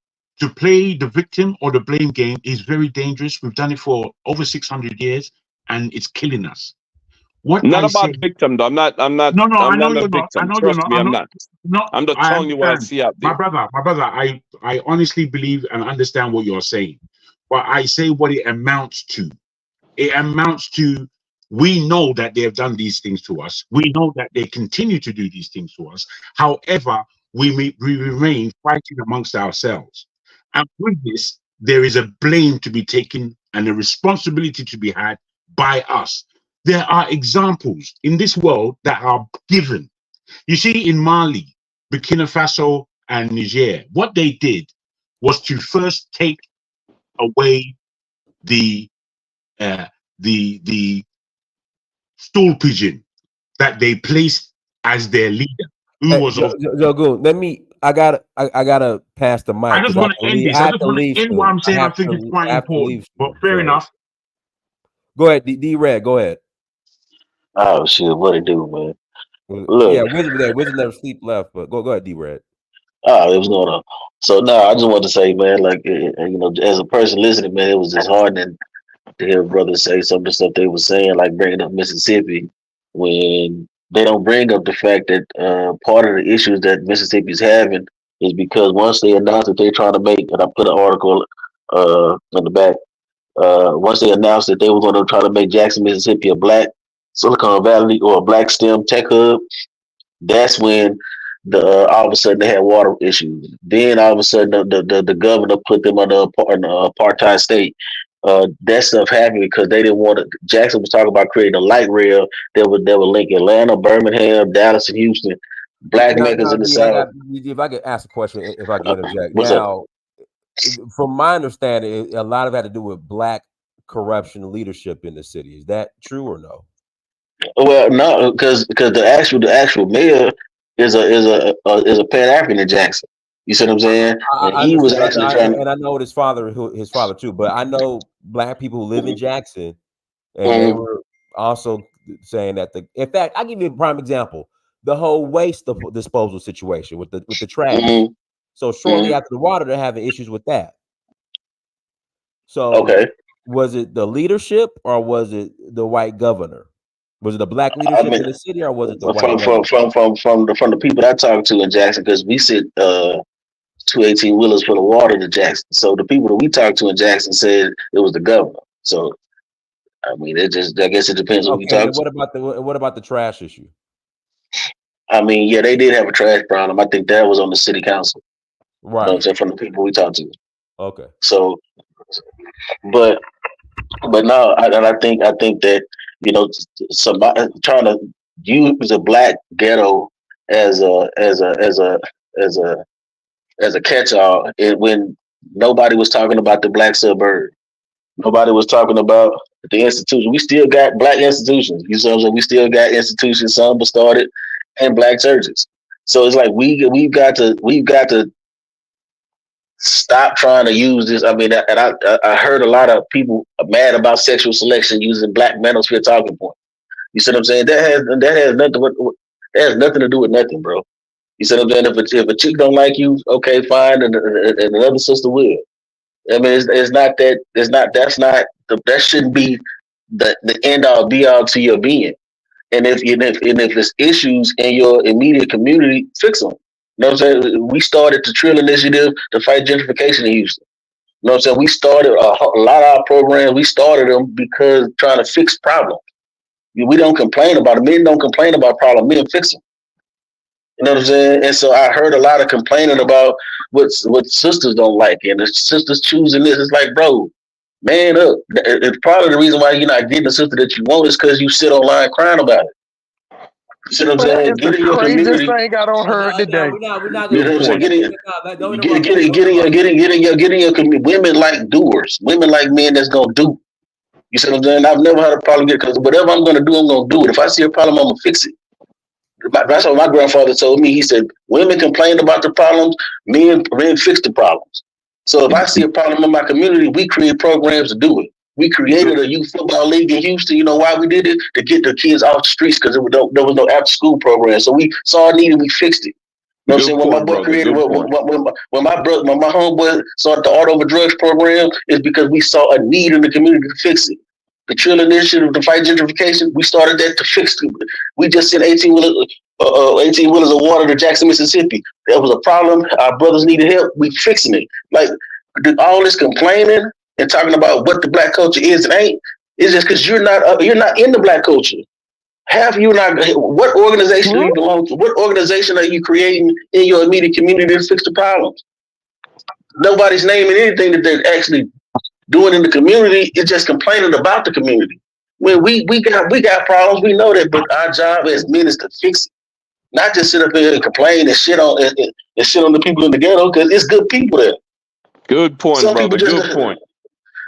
Speaker 17: to play the victim or the blame game is very dangerous. We've done it for over 600 years and it's killing us. What
Speaker 19: Not
Speaker 17: I
Speaker 19: about
Speaker 17: say,
Speaker 19: victim though. I'm not
Speaker 17: no, I
Speaker 19: I'm
Speaker 17: know
Speaker 19: not a
Speaker 17: you're not. I
Speaker 19: victim.
Speaker 17: know you're
Speaker 19: Trust
Speaker 17: not.
Speaker 19: me, I'm not.
Speaker 17: No,
Speaker 19: I'm just
Speaker 17: I
Speaker 19: telling you what I
Speaker 17: understand.
Speaker 19: see out there.
Speaker 17: My brother, I honestly believe and understand what you're saying. But I say what it amounts to. It amounts to, we know that they have done these things to us. We know that they continue to do these things to us. However, we remain fighting amongst ourselves. And with this, there is a blame to be taken and a responsibility to be had by us. There are examples in this world that are given. You see, in Mali, Burkina Faso, and Niger, what they did was to first take away the the stool pigeon that they placed as their leader, who was of.
Speaker 3: Joe, I gotta pass the mic
Speaker 17: I just
Speaker 3: because I
Speaker 17: want
Speaker 3: have
Speaker 17: to
Speaker 3: to
Speaker 17: end
Speaker 3: leave.
Speaker 17: this.
Speaker 3: I
Speaker 17: I
Speaker 3: have
Speaker 17: just
Speaker 3: to
Speaker 17: want
Speaker 3: leave
Speaker 17: to end what
Speaker 3: soon.
Speaker 17: I'm saying. I think it's quite
Speaker 3: I have to
Speaker 17: important,
Speaker 3: leave
Speaker 17: but
Speaker 3: soon.
Speaker 17: fair
Speaker 3: So
Speaker 17: enough.
Speaker 3: go ahead, D Red. Go ahead.
Speaker 2: Oh shit, what it do, man? Look,
Speaker 3: Yeah, Wizard never sleep left, but go ahead, D Red.
Speaker 2: it was going on. So no, I just want to say, man, like as a person listening, man, it was disheartening to hear brothers say some of the stuff they were saying, like bringing up Mississippi, when they don't bring up the fact that part of the issues that Mississippi's having is because once they announced that they're trying to make, and I put an article on the back, once they announced that they were going to try to make Jackson, Mississippi a black Silicon Valley or a black STEM tech hub, that's when all of a sudden they had water issues. Then all of a sudden the governor put them under an apartheid state. That stuff happened because they didn't want to. Jackson was talking about creating a light rail that would link Atlanta, Birmingham, Dallas, and Houston. Black meccas
Speaker 3: Now,
Speaker 2: in the
Speaker 3: D, I
Speaker 2: South.
Speaker 3: got. If I could ask a question, if I can interject.
Speaker 2: What's up?
Speaker 3: Now, from my understanding, a lot of it had to do with black corruption leadership in the city. Is that true or no?
Speaker 2: Well, no, because the actual mayor is a Pan African in Jackson. You see what I'm saying? And
Speaker 3: I
Speaker 2: he was
Speaker 3: understand,
Speaker 2: actually trying.
Speaker 3: and I know his father too. But I know black people who live in Jackson, and they
Speaker 2: Mhm.
Speaker 3: were also saying that in fact, I'll give you a prime example: the whole waste disposal situation with the trash.
Speaker 2: Mhm.
Speaker 3: So shortly
Speaker 2: Mhm.
Speaker 3: after the water, they're having issues with that. So
Speaker 2: Okay.
Speaker 3: was it the leadership or was it the white governor? Was it the black
Speaker 2: I
Speaker 3: leadership
Speaker 2: mean,
Speaker 3: in the city or was it the white
Speaker 2: from
Speaker 3: governor?
Speaker 2: the people I talked to in Jackson, because we sit 218 wheelers full of water to Jackson. So the people that we talked to in Jackson said it was the governor. So I mean, I guess it depends on who you
Speaker 3: Okay, and
Speaker 2: talk
Speaker 3: then
Speaker 2: to.
Speaker 3: what about the trash issue?
Speaker 2: I mean, yeah, they did have a trash problem. I think that was on the city council. You know what I'm
Speaker 3: Right.
Speaker 2: saying, from the people we talked to.
Speaker 3: Okay.
Speaker 2: So, but no, I think that somebody trying to use a black ghetto as a catch-all, when nobody was talking about the black suburb. Nobody was talking about the institution. We still got black institutions. You know what I'm saying? We still got institutions. Some were started in black churches. So it's like we've got to stop trying to use this. I mean, and I heard a lot of people mad about sexual selection using black manosphere talking point. You see what I'm saying? That has nothing to do with nothing, bro. You see what I'm saying? If a chick don't like you, okay, fine, and another sister will. I mean, that shouldn't be the end all be all to your being. And if it's issues in your immediate community, fix them. You know what I'm saying? We started the Trill Initiative to fight gentrification in Houston. You know what I'm saying? We started a lot of our programs. We started them because trying to fix problems. We don't complain about it. Men don't complain about problems. Men fix them. You know what I'm saying? And so I heard a lot of complaining about what sisters don't like, and the sisters choosing this. It's like, bro, man up. It's probably the reason why you're not getting the sister that you want is because you sit online crying about it. You see what I'm
Speaker 5: But that
Speaker 2: saying?
Speaker 5: is
Speaker 2: Get
Speaker 5: the
Speaker 2: in your
Speaker 5: craziest
Speaker 2: community.
Speaker 5: thing I don't heard today.
Speaker 3: We're not
Speaker 2: You know
Speaker 3: gonna
Speaker 2: what I'm saying? Get in your community. Women like doers. Women like men that's gonna do. You see what I'm saying? I've never had a problem here because whatever I'm gonna do, I'm gonna do it. If I see a problem, I'm gonna fix it. That's what my grandfather told me. He said, women complain about the problems, men fix the problems. So if I see a problem in my community, we create programs to do it. We created a youth football league in Houston. You know why we did it? To get the kids off the streets because there was no after school program. So we saw a need and we fixed it. You know what I'm saying? When my boy created, when my homeboy started the Art Over Drugs program, is because we saw a need in the community to fix it. The Trill Initiative to fight gentrification, we started that to fix it. We just sent 18 wheelers of water to Jackson, Mississippi. There was a problem. Our brothers needed help. We fixing it. Like all this complaining and talking about what the black culture is and ain't, is just because you're not in the black culture. Half you not. What organization do you belong to? What organization are you creating in your immediate community to fix the problems? Nobody's naming anything that they're actually doing in the community. It's just complaining about the community. When we got problems, we know that, but our job as men is to fix it, not just sit up there and complain and shit on the people in the ghetto because it's good people there.
Speaker 19: Good point, brother. Good point.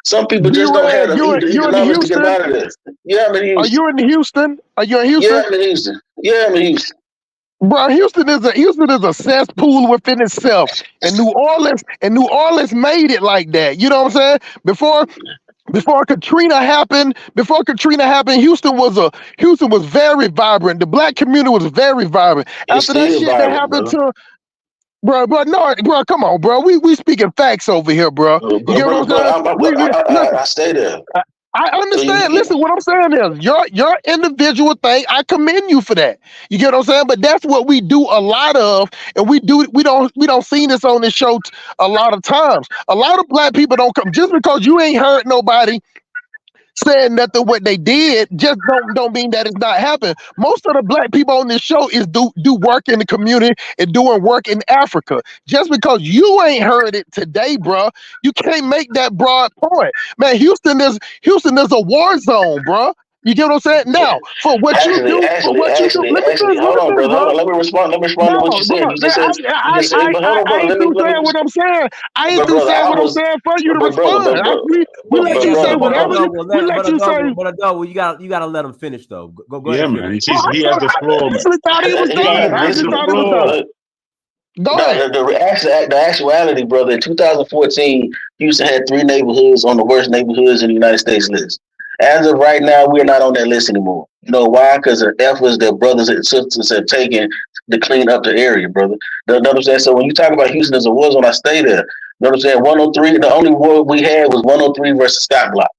Speaker 2: Some people just don't have the economics to get out of this. Yeah, I'm in Houston.
Speaker 5: Are you in Houston? Are you in Houston?
Speaker 2: Yeah, I'm in Houston. Yeah, I'm in Houston.
Speaker 5: Bro, Houston is a cesspool within itself, and New Orleans made it like that. You know what I'm saying? Before Katrina happened, Houston was very vibrant. The black community was very vibrant. After that shit that happened to bro, come on, bro. We speaking facts over here, bro. You get what I'm saying?
Speaker 2: I stay there.
Speaker 5: I understand. Listen, what I'm saying is your individual thing. I commend you for that. You get what I'm saying? But that's what we do a lot of, and we don't see this on this show a lot of times. A lot of black people don't come just because you ain't heard nobody saying nothing what they did just don't mean that it's not happening. Most of the black people on this show is do work in the community and doing work in Africa. Just because you ain't heard it today, bro, you can't make that broad point. Man, Houston is a war zone, bro. You get what I'm saying? Now, for what you do,
Speaker 2: hold on, brother. Let me respond to what you said. You just said,
Speaker 5: I ain't through saying what I'm saying. I ain't through saying what I'm saying for you to respond. We let you say whatever. We let you say.
Speaker 3: But you gotta let him finish though. Go
Speaker 17: yeah,
Speaker 3: ahead.
Speaker 17: Man. He has the floor.
Speaker 5: I actually thought he was done. I actually thought he was done. Go ahead.
Speaker 2: The actuality, brother, in 2014, Houston had 3 neighborhoods on the worst neighborhoods in the United States list. As of right now, we're not on that list anymore. You know why? Because the efforts that brothers and sisters have taken to clean up the area, brother. You know what I'm saying? So when you talk about Houston as a war zone, I stay there. You know what I'm saying? 103, the only war we had was 103 versus Scott Block.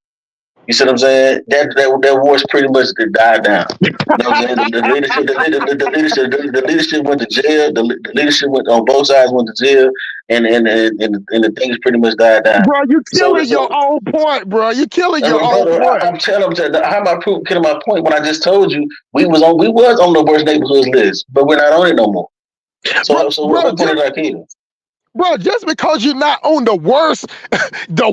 Speaker 2: You see what I'm saying? That war's pretty much died down. You know what I'm saying? The leadership went to jail. The leadership went on both sides went to jail, and the things pretty much died down.
Speaker 5: Bro, you killing your own point, bro. You killing your own point.
Speaker 2: I'm telling them how am I killing my point when I just told you we was on the worst neighborhoods list, but we're not on it no more. So what point did I kill?
Speaker 5: Bro, just because you're not on the worst of the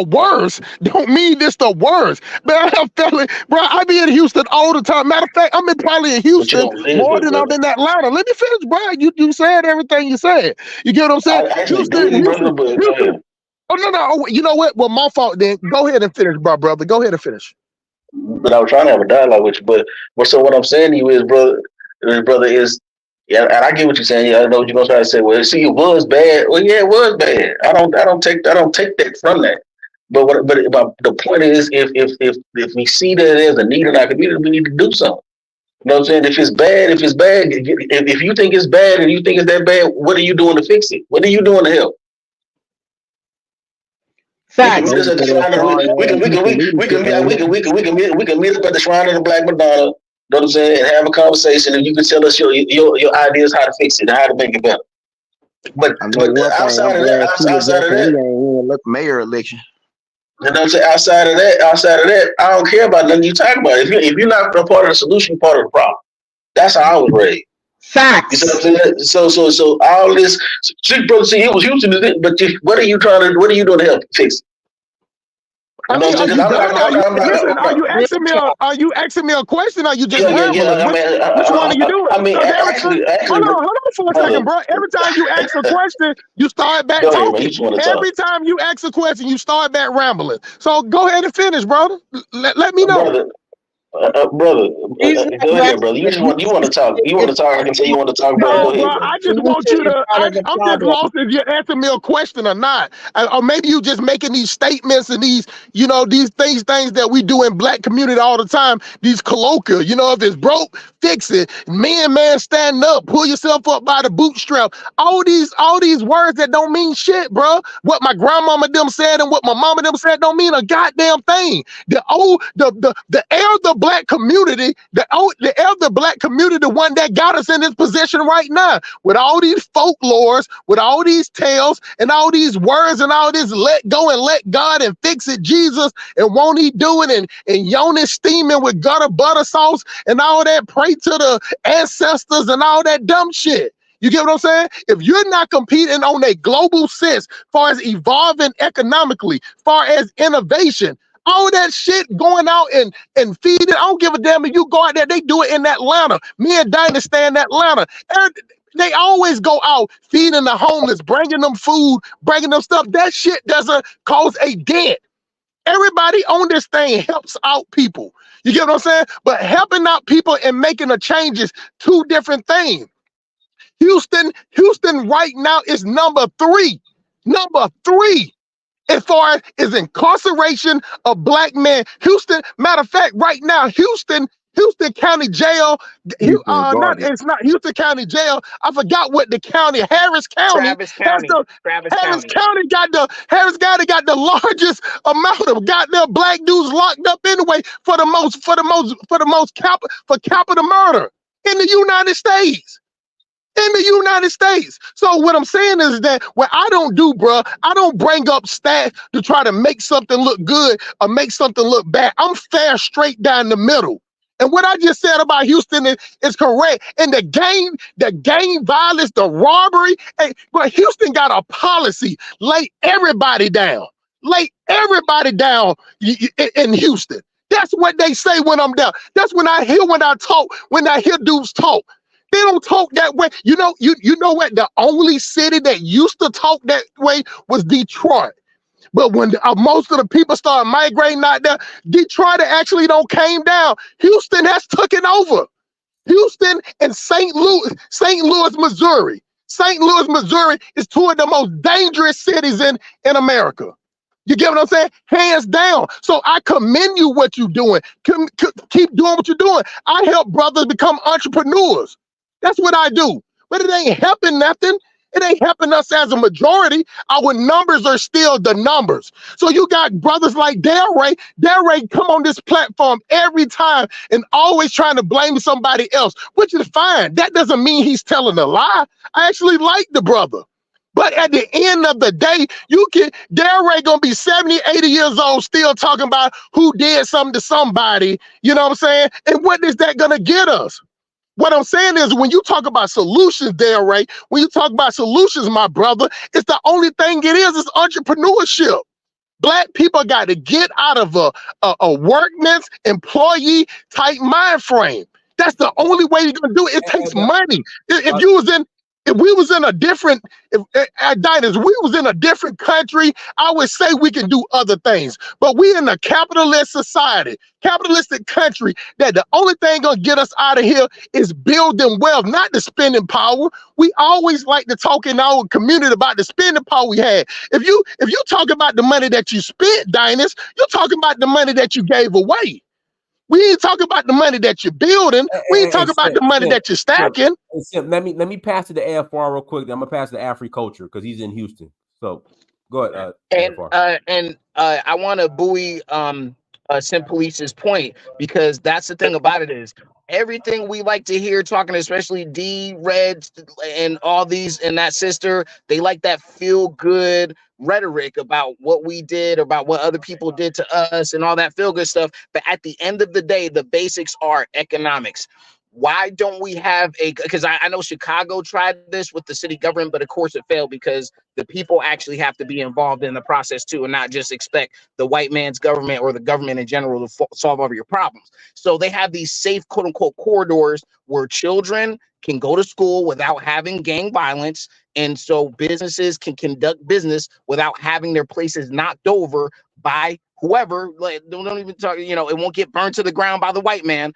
Speaker 5: worst, don't mean it's the worst. Man, I'm telling, bro, I be in Houston all the time. Matter of fact, I'm probably in Houston more than I'm in Atlanta. Let me finish, bro. You said everything you said. You get what I'm saying? Houston. Oh no. You know what? Well, my fault. Then go ahead and finish, brother. Go ahead and finish.
Speaker 2: But I was trying to have a dialogue with you. But so what I'm saying to you is, brother, is Yeah, and I get what you're saying. Yeah, I know what you're gonna try to say. Well, see, it was bad. Well, yeah, it was bad. I don't take that from that. But the point is, if we see that there's a need in our community, we need to do something. You know what I'm saying? If it's bad, if you think it's bad and you think it's that bad, what are you doing to fix it? What are you doing to help?
Speaker 20: Facts.
Speaker 2: We can meet us at the shrine of we can meet up at the shrine of the Black Madonna. You know what I'm saying? And have a conversation, and you can tell us your ideas how to fix it and how to make it better. But
Speaker 8: I mean, one thing
Speaker 2: outside
Speaker 8: I'm
Speaker 2: of
Speaker 8: glad
Speaker 2: that,
Speaker 8: Peter
Speaker 2: outside of
Speaker 8: Jackson, he
Speaker 2: that,
Speaker 8: ain't win the mayor election.
Speaker 2: you know what I'm saying? Outside of that, I don't care about nothing you talk about. If you're not a part of the solution, you're part of the problem. That's how I was raised.
Speaker 20: Facts.
Speaker 2: You see what I'm saying? So all this, brother, see, it was Houston, but what are you doing to help fix it?
Speaker 5: I mean, are you done? Are you asking me a question? Or are you just rambling? Which one are you doing?
Speaker 2: Actually,
Speaker 5: hold on for a second, bro. Every time you ask a question, you start back talking. Every time you ask a question, you start back rambling. So go ahead and finish, brother. Let me know.
Speaker 2: Brother, go ahead, brother. You want to talk. You want to talk. I can tell you want to talk, brother. Go ahead, brother.
Speaker 5: I just want you to. I'm just lost if you're answering me a question or not, or maybe you just making these statements and these, these things that we do in Black community all the time. These colloquial, if it's broke, fix it. Man, stand up. Pull yourself up by the bootstrap. All these words that don't mean shit, bro. What my grandmama them said and what my mama them said don't mean a goddamn thing. The elder Black community, the elder Black community, the one that got us in this position right now, with all these folklores, with all these tales, and all these words, and all this let go and let God and fix it, Jesus, and won't he do it, and yoni steaming with gutter butter sauce, and all that, pray to the ancestors, and all that dumb shit. You get what I'm saying? If you're not competing on a global sense, far as evolving economically, far as innovation, all that shit going out and feeding. I don't give a damn if you go out there. They do it in Atlanta. Me and Dynasty stay in Atlanta. They always go out feeding the homeless, bringing them food, bringing them stuff. That shit doesn't cause a dent. Everybody on this thing helps out people. You get what I'm saying? But helping out people and making a change is two different things. Houston right now is number 3. Number 3. As far as incarceration of Black men. Houston, matter of fact, right now, Houston County Jail, it's not Houston County Jail. I forgot what the county, Harris County. Harris County got the largest amount of goddamn Black dudes locked up anyway for capital murder in the United States. In the United States. So what I'm saying is that what I don't do, bro, I don't bring up stats to try to make something look good or make something look bad. I'm fair straight down the middle. And what I just said about Houston is correct. And the gang violence, the robbery, but Houston got a policy, lay everybody down. Lay everybody down in Houston. That's what they say when I'm down. That's when I hear dudes talk. They don't talk that way. You know what? The only city that used to talk that way was Detroit. But when most of the people started migrating out there, Detroit actually don't came down. Houston has taken over. Houston and St. Louis, Missouri. St. Louis, Missouri is two of the most dangerous cities in America. You get what I'm saying? Hands down. So I commend you what you're doing. Keep doing what you're doing. I help brothers become entrepreneurs. That's what I do. But it ain't helping nothing. It ain't helping us as a majority. Our numbers are still the numbers. So you got brothers like Delray. Delray come on this platform every time and always trying to blame somebody else, which is fine. That doesn't mean he's telling a lie. I actually like the brother. But at the end of the day, Delray gonna be 70, 80 years old, still talking about who did something to somebody. You know what I'm saying? And what is that gonna get us? What I'm saying is when you talk about solutions, Delray, when you talk about solutions, my brother, it's the only thing it is entrepreneurship. Black people got to get out of a workman's employee type mind frame. That's the only way you're gonna do it. It takes money. If you was in
Speaker 4: If we was in a different, Diners, we was in a different country, I would say we can do other things. But we in a capitalist society, capitalistic country, that the only thing gonna get us out of here is building wealth, not the spending power. We always like to talk in our community about the spending power we had. If you talk about the money that you spent, Diners, you're talking about the money that you gave away. We ain't talking about the money that you're building. We ain't talking about the money that you're stacking.
Speaker 3: Let me pass it to AFR real quick. I'm gonna pass it to Africulture because he's in Houston. So go ahead,
Speaker 22: And I want to buoy Simpolice's point, because that's the thing about it is everything we like to hear talking, especially D, Red, and all these and that sister, they like that feel good rhetoric about what we did, about what other people did to us, and all that feel good stuff. But at the end of the day, the basics are economics. Why don't we have because I know Chicago tried this with the city government, but of course it failed because the people actually have to be involved in the process too, and not just expect the white man's government or the government in general to solve all of your problems. So they have these safe, quote unquote, corridors where children can go to school without having gang violence. And so businesses can conduct business without having their places knocked over by whoever. Like, don't even talk, it won't get burned to the ground by the white man.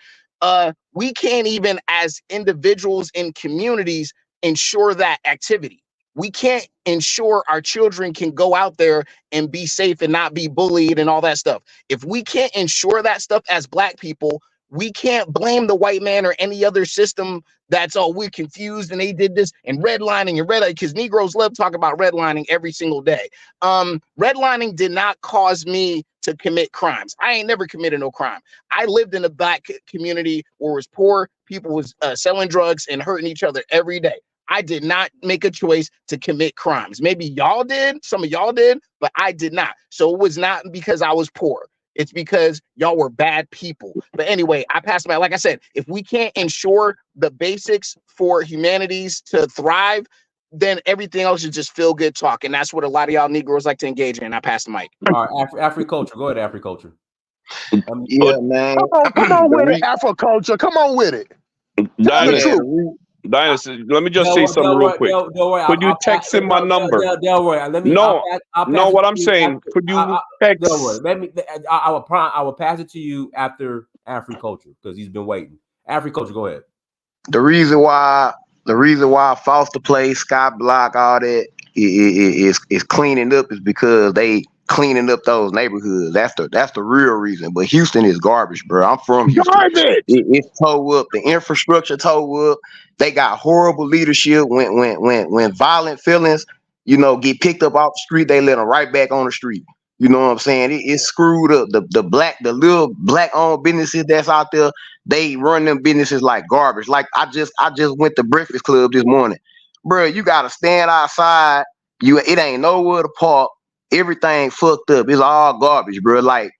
Speaker 22: We can't even as individuals in communities ensure that activity. We can't ensure our children can go out there and be safe and not be bullied and all that stuff. If we can't ensure that stuff as Black people, we can't blame the white man or any other system that's, oh, we're confused and they did this and redlining and because Negroes love talking about redlining every single day. Redlining did not cause me to commit crimes. I ain't never committed no crime. I lived in a Black community where it was poor, people was selling drugs and hurting each other every day. I did not make a choice to commit crimes. Maybe y'all did, some of y'all did, but I did not. So it was not because I was poor. It's because y'all were bad people. But anyway, I passed by. Like I said, if we can't ensure the basics for humanities to thrive, then everything else is just feel good talk. And that's what a lot of y'all Negroes like to engage in. I pass the mic.
Speaker 3: All right, Africulture. Go ahead, Africulture.
Speaker 22: Yeah, man.
Speaker 4: Come on with it, Africulture. Come on with it. Tell the truth.
Speaker 19: Dynasty, let me just say something real quick. Could you text him my number? No, what I'm saying, could you text?
Speaker 3: I will pass it to you after Africulture because he's been waiting. Africulture, go ahead.
Speaker 23: The reason why Foster Place, Sky Block, all that is cleaning up is because they cleaning up those neighborhoods. That's the real reason. But Houston is garbage, bro. I'm from Houston.
Speaker 4: Garbage.
Speaker 23: It's towed up. The infrastructure towed up. They got horrible leadership. When violent feelings, get picked up off the street, they let them right back on the street. You know what I'm saying? It's screwed up. The little Black owned businesses that's out there, they run them businesses like garbage. Like I just went to Breakfast Club this morning, bro. You gotta stand outside. It ain't nowhere to park. Everything fucked up. It's all garbage, bro. Like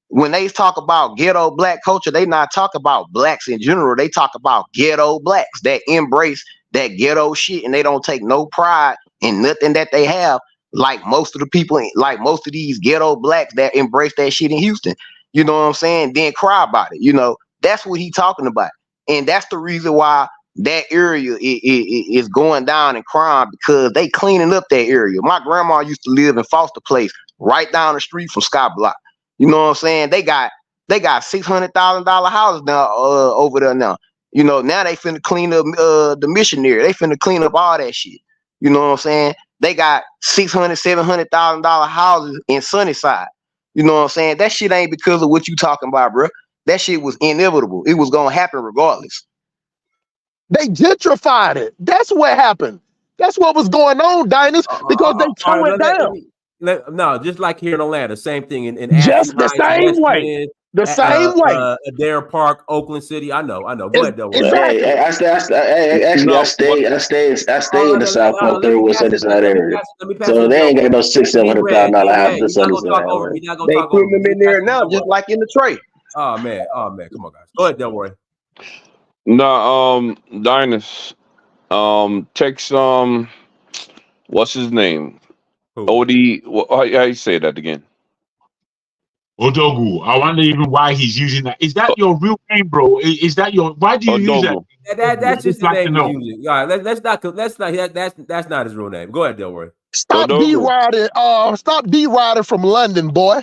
Speaker 23: when they talk about ghetto Black culture, they not talk about Blacks in general. They talk about ghetto Blacks that embrace that ghetto shit, and they don't take no pride in nothing that they have. Like most of the people, like most of these ghetto Blacks that embrace that shit in Houston. You know what I'm saying? Then cry about it. That's what he talking about, and that's the reason why that area is going down in crime, because they cleaning up that area. My grandma used to live in Foster Place, right down the street from Sky Block. You know what I'm saying? They got $600,000 houses now over there now. Now they finna clean up the missionary. They finna clean up all that shit. You know what I'm saying? They got $600,000-$700,000 houses in Sunnyside. You know what I'm saying? That shit ain't because of what you talking about, bro. That shit was inevitable. It was gonna happen regardless.
Speaker 4: They gentrified it. That's what happened. That's what was going on, Diners, because they tore it down.
Speaker 3: No, just like here in Atlanta, same thing in
Speaker 4: just the same way. The same way.
Speaker 3: Adair Park, Oakland City. I know. Go ahead, Delroy.
Speaker 2: Exactly. I stay in the South Park third West Sunnyside area. So they ain't got no $600,000-$700,000 house in Sunnyside.
Speaker 23: They put them in there now, just like in the tray.
Speaker 3: Oh man, come on, guys. Go ahead, Delroy.
Speaker 19: No, Dynasty, text what's his name?
Speaker 3: Who?
Speaker 19: Odie. How you say that again?
Speaker 17: Odogu. I wonder even why he's using that. Is that your real name, bro? Is that your? Why do you use that?
Speaker 3: That's
Speaker 17: I'd
Speaker 3: just the
Speaker 17: like to
Speaker 3: name
Speaker 17: know.
Speaker 3: he's using. All right, let's not that's not his real name. Go ahead, Delroy.
Speaker 4: Stop D-riding. Stop D-riding from London, boy.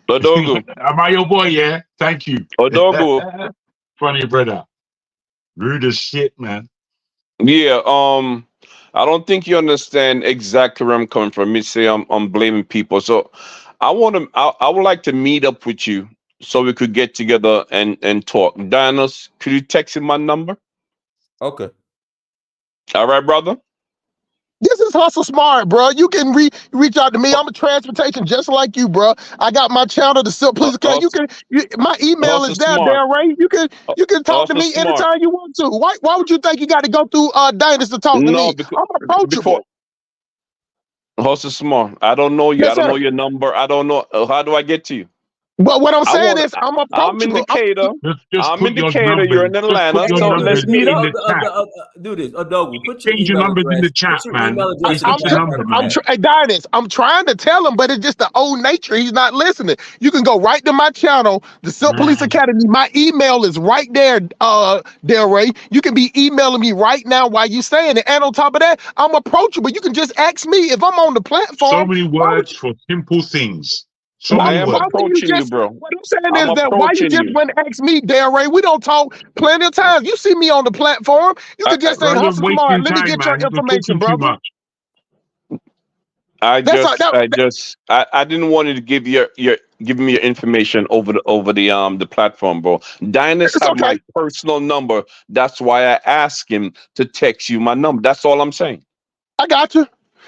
Speaker 19: Odogu.
Speaker 17: Am I your boy? Yeah. Thank you.
Speaker 19: Odogu.
Speaker 17: Funny brother. Rude as shit, man.
Speaker 19: Yeah. I don't think you understand exactly where I'm coming from. Me say I'm blaming people. So I would like to meet up with you so we could get together and talk. Dinos, could you text him my number?
Speaker 3: Okay.
Speaker 19: All right, brother.
Speaker 4: This is Hustle Smart, bro. You can reach out to me. I'm a transportation just like you, bro. I got my channel, the Silk Police Academy. My email is there,
Speaker 19: Smart.
Speaker 4: Darren Ray. You can talk to
Speaker 19: Hustle
Speaker 4: me
Speaker 19: Smart.
Speaker 4: anytime you want to. Why would you think you got to go through Dynasty to talk to me? I'm approachable.
Speaker 19: Hustle Smart. I don't know you.
Speaker 4: Yes,
Speaker 19: I don't
Speaker 4: sir.
Speaker 19: know your number. I don't know. How do I get to you?
Speaker 4: But what I'm saying is I'm
Speaker 19: I'm in
Speaker 4: approachable.
Speaker 19: Decatur.
Speaker 17: Just
Speaker 19: I'm
Speaker 17: put
Speaker 19: in
Speaker 17: your
Speaker 19: Decatur.
Speaker 17: numbers.
Speaker 19: You're in
Speaker 17: Just
Speaker 19: Atlanta.
Speaker 17: put your
Speaker 19: So
Speaker 17: numbers
Speaker 19: let's meet
Speaker 17: in
Speaker 19: up.
Speaker 17: the chat.
Speaker 3: Do this, Odogu. Put your
Speaker 17: Change your
Speaker 3: email
Speaker 17: numbers in
Speaker 3: address.
Speaker 17: the chat,
Speaker 3: Put your
Speaker 17: man.
Speaker 3: email address.
Speaker 17: Just put your number, man.
Speaker 4: Dynasty, I'm trying to tell him, but it's just the old nature. He's not listening. You can go right to my channel, the Silk Police Academy. My email is right there, Del Ray. You can be emailing me right now while you saying it. And on top of that, I'm approachable. You can just ask me if I'm on the platform.
Speaker 17: So many words for simple things. So
Speaker 19: I
Speaker 17: many
Speaker 19: am
Speaker 17: words.
Speaker 19: approaching you, bro.
Speaker 4: What I'm saying
Speaker 19: I'm
Speaker 4: is that why you
Speaker 19: approaching
Speaker 4: just
Speaker 19: you.
Speaker 4: wouldn't ask me, Del Ray? We don't talk plenty of times. You see me on the platform. You can just say,
Speaker 17: Brother,
Speaker 4: Hustle Smart.
Speaker 17: wasting
Speaker 4: Let me
Speaker 17: time,
Speaker 4: get your
Speaker 17: man. You're
Speaker 4: information,
Speaker 17: talking too
Speaker 4: brother.
Speaker 17: much.
Speaker 19: I didn't want you to give me your information over the platform, bro. Dynas have my personal number. That's why I asked him to text you my number. That's all I'm saying.
Speaker 4: I got you.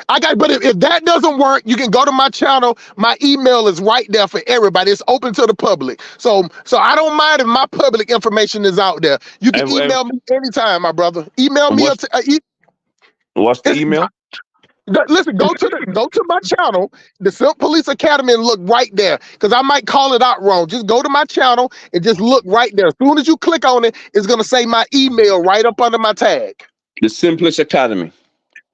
Speaker 4: But if that doesn't work, you can go to my channel. My email is right there for everybody. It's open to the public. So I don't mind if my public information is out there. You can email me anytime, my brother. Email me.
Speaker 19: What's the email?
Speaker 4: Listen, go to my channel, the Silk Police Academy, and look right there. Because I might call it out wrong. Just go to my channel and just look right there. As soon as you click on it, it's gonna say my email right up under my tag.
Speaker 19: The Simplest Academy.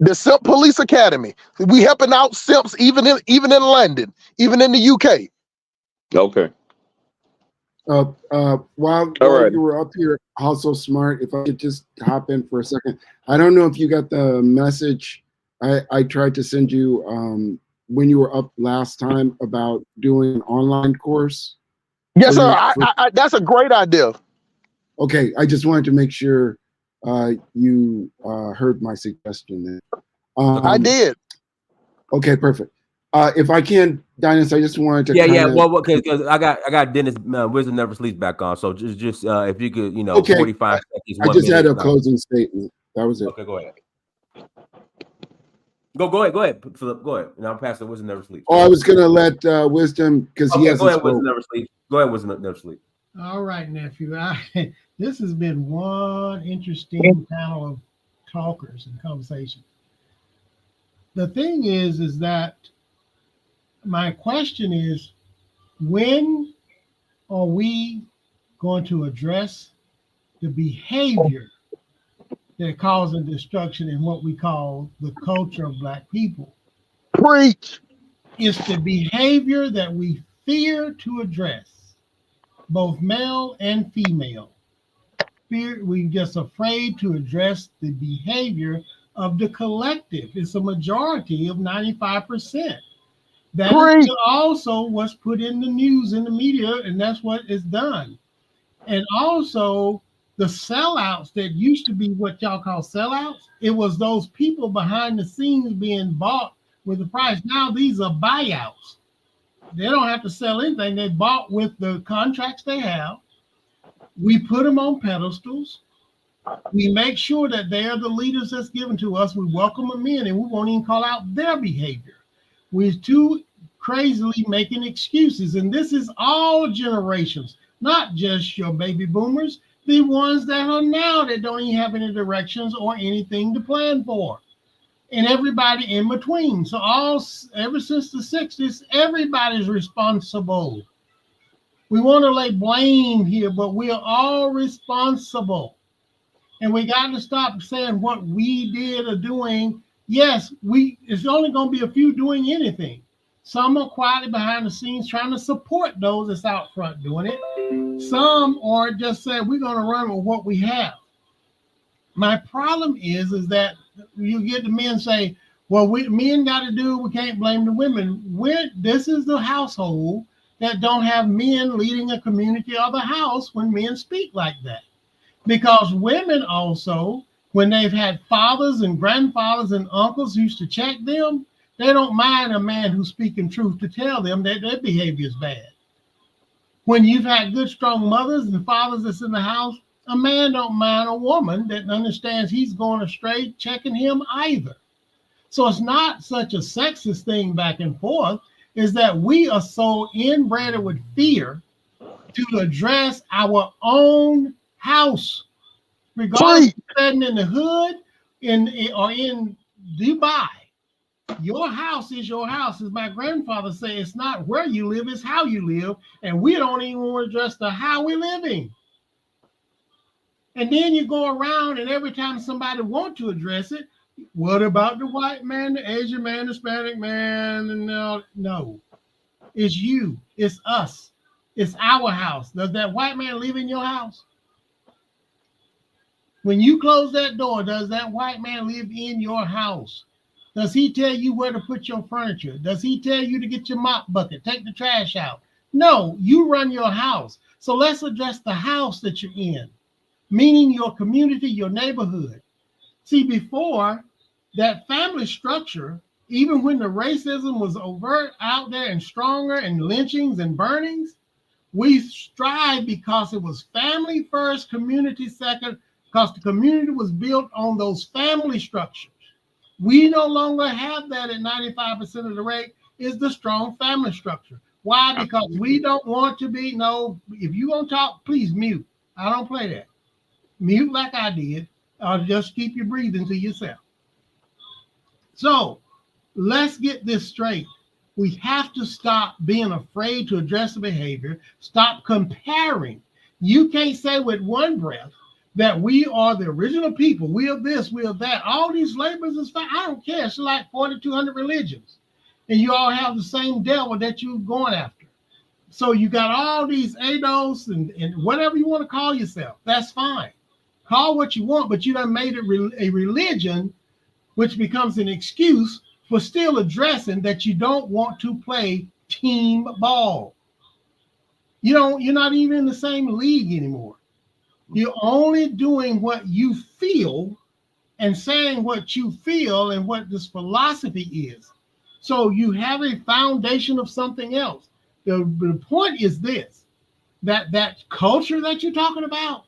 Speaker 4: The Simp Police Academy. We helping out simps even in London, even in the UK.
Speaker 19: Okay.
Speaker 21: While you were up here, Hustle Smart, if I could just hop in for a second. I don't know if you got the message I tried to send you when you were up last time about doing an online course.
Speaker 4: Yes, sir. That's a great idea.
Speaker 21: Okay, I just wanted to make sure you heard my suggestion there.
Speaker 4: I did.
Speaker 21: Okay, perfect. If I can, Dynas, I just wanted to.
Speaker 3: Well, because I got Dennis Wisdom Never Sleeps back on. So just if you could, 45 seconds.
Speaker 21: I just had a closing statement. That was it.
Speaker 3: Okay, go ahead. Go ahead, Philip. Go ahead. And I'll pass the Wisdom Never Sleeps.
Speaker 21: Oh, I was gonna let Wisdom because he hasn't
Speaker 3: go ahead,
Speaker 21: spoken.
Speaker 3: Wisdom Never Sleeps. Go ahead, Wisdom Never Sleeps.
Speaker 6: All right, nephew. This has been one interesting panel of talkers and conversation. The thing is that my question is, when are we going to address the behavior that causing destruction in what we call the culture of Black people?
Speaker 4: Preach.
Speaker 6: It's the behavior that we fear to address, both male and female. We're just afraid to address the behavior of the collective. It's a majority of 95%. That is also what's put in the news, in the media, and that's what is done. And also the sellouts that used to be what y'all call sellouts, it was those people behind the scenes being bought with the price. Now these are buyouts. They don't have to sell anything. They bought with the contracts they have. We put them on pedestals. We make sure that they are the leaders that's given to us. We welcome them in, and we won't even call out their behavior. We're too crazily making excuses. And this is all generations, not just your baby boomers, the ones that are now that don't even have any directions or anything to plan for. And everybody in between. So ever since the 60s, everybody's responsible. We want to lay blame here, but we are all responsible. And we got to stop saying what we did or doing. Yes, it's only going to be a few doing anything. Some are quietly behind the scenes trying to support those that's out front doing it. Some are just saying, we're going to run with what we have. My problem is that you get the men say, well, men got to do, we can't blame the women. This is the household that don't have men leading a community or the house when men speak like that. Because women also, when they've had fathers and grandfathers and uncles who used to check them, they don't mind a man who's speaking truth to tell them that their behavior is bad. When you've had good, strong mothers and fathers that's in the house, a man don't mind a woman that understands he's going astray checking him either. So it's not such a sexist thing back and forth, is that we are so inbred with fear to address our own house, regardless of standing in the hood or in Dubai. Your house is your house. As my grandfather said, it's not where you live, it's how you live. And we don't even want to address the how we're living. And then you go around and every time somebody wants to address it, what about the white man, the Asian man, the Hispanic man? And no, it's you, it's us, it's our house. Does that white man live in your house? When you close that door, does that white man live in your house? Does he tell you where to put your furniture? Does he tell you to get your mop bucket, take the trash out? No, you run your house. So let's address the house that you're in, meaning your community, your neighborhood. See, before that family structure, even when the racism was overt out there and stronger and lynchings and burnings, we strive because it was family first, community second, because the community was built on those family structures. We no longer have that at 95% of the rate is the strong family structure. Why? Because we don't want to be, if you want to talk, please mute. I don't play that. Mute like I did, or just keep your breathing to yourself. So let's get this straight. We have to stop being afraid to address the behavior, stop comparing. You can't say with one breath that we are the original people. We are this, we are that. All these labels and stuff, I don't care. It's like 4,200 religions. And you all have the same devil that you're going after. So you got all these ADOS and whatever you want to call yourself. That's fine. Call what you want, but you done made it a religion, which becomes an excuse for still addressing that you don't want to play team ball. You're not even in the same league anymore. You're only doing what you feel and saying what you feel and what this philosophy is. So you have a foundation of something else. The point is this, that culture that you're talking about,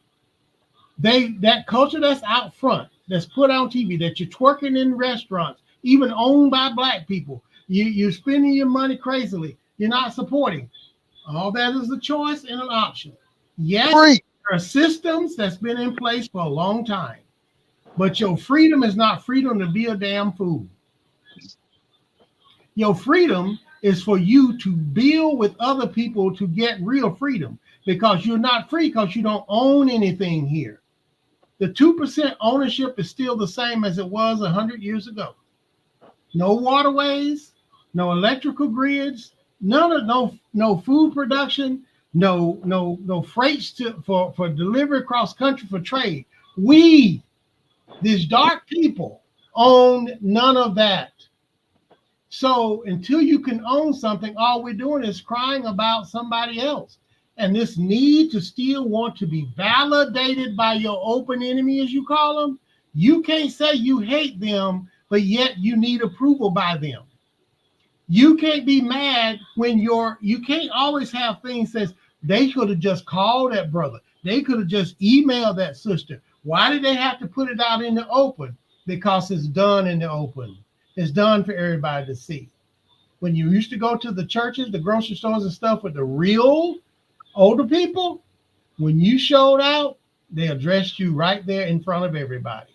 Speaker 6: that culture that's out front, that's put on TV, that you're twerking in restaurants, even owned by black people, you're spending your money crazily, you're not supporting. All that is a choice and an option. Yes, there are systems that's been in place for a long time, but your freedom is not freedom to be a damn fool. Your freedom is for you to build with other people to get real freedom, because you're not free because you don't own anything here. The 2% ownership is still the same as it was 100 years ago. No waterways, no electrical grids, no food production, no freights for delivery across country for trade. We, these dark people, own none of that. So until you can own something, all we're doing is crying about somebody else. And this need to still want to be validated by your open enemy, as you call them, you can't say you hate them, but yet you need approval by them. You can't be mad when you can't always have things that they could have just called that brother. They could have just emailed that sister. Why did they have to put it out in the open? Because it's done in the open. It's done for everybody to see. When you used to go to the churches, the grocery stores and stuff with the real older people, when you showed out, they addressed you right there in front of everybody.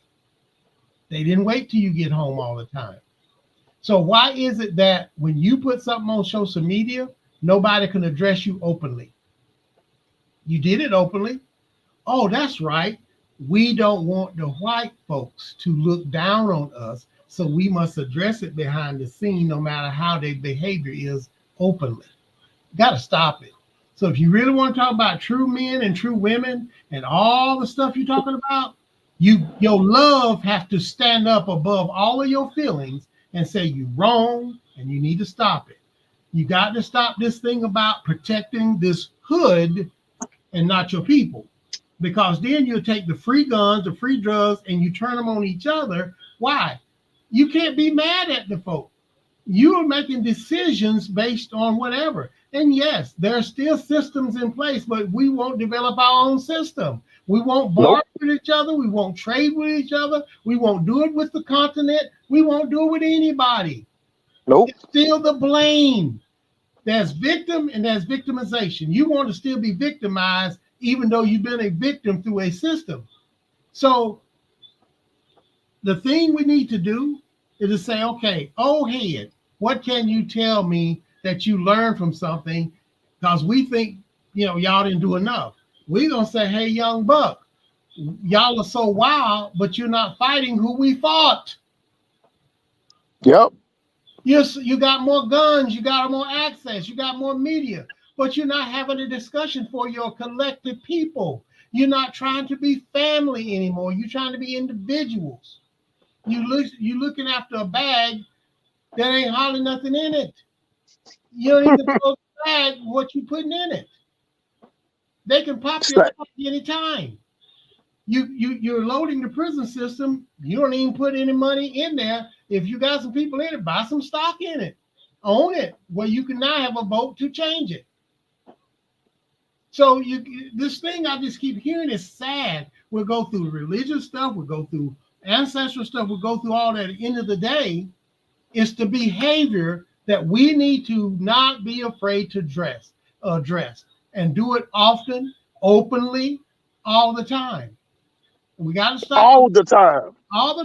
Speaker 6: They didn't wait till you get home all the time. So why is it that when you put something on social media, nobody can address you openly? You did it openly. Oh, that's right. We don't want the white folks to look down on us. So we must address it behind the scene, no matter how their behavior is openly. Got to stop it. So if you really want to talk about true men and true women and all the stuff you're talking about, your love have to stand up above all of your feelings and say you're wrong and you need to stop it. You got to stop this thing about protecting this hood and not your people, because then you'll take the free guns, the free drugs, and you turn them on each other. Why? You can't be mad at the folk. You are making decisions based on whatever. And yes, there are still systems in place, but we won't develop our own system. We won't borrow with each other. We won't trade with each other. We won't do it with the continent. We won't do it with anybody. It's still the blame. There's victim and there's victimization. You want to still be victimized, even though you've been a victim through a system. So the thing we need to do is to say, okay, old head, what can you tell me that you learned from something? Because we think, y'all didn't do enough. We're going to say, hey, young buck, y'all are so wild, but you're not fighting who we fought.
Speaker 4: Yep.
Speaker 6: You got more guns, you got more access, you got more media, but you're not having a discussion for your collective people. You're not trying to be family anymore. You're trying to be individuals. You're looking after a bag that ain't hardly nothing in it. You don't even know the bag what you putting in it. They can pop your bag anytime. You're loading the prison system. You don't even put any money in there. If you got some people in it, buy some stock in it, own it, where you can now have a vote to change it. So this thing I just keep hearing is sad. We'll go through religious stuff, we'll go through ancestral stuff, we'll go through all that. At the end of the day, it's the behavior that we need to not be afraid to address and do it often, openly, all the time. We got to stop
Speaker 4: all the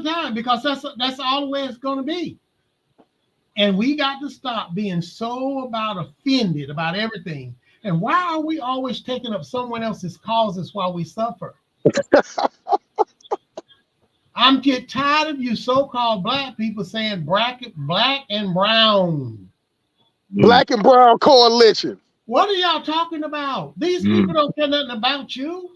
Speaker 4: time,
Speaker 6: because that's all the way it's going to be. And we got to stop being so offended about everything. And why are we always taking up someone else's causes while we suffer? I'm getting tired of you so-called black people saying black and brown.
Speaker 4: Black and brown coalition.
Speaker 6: What are y'all talking about? These people don't care nothing about you.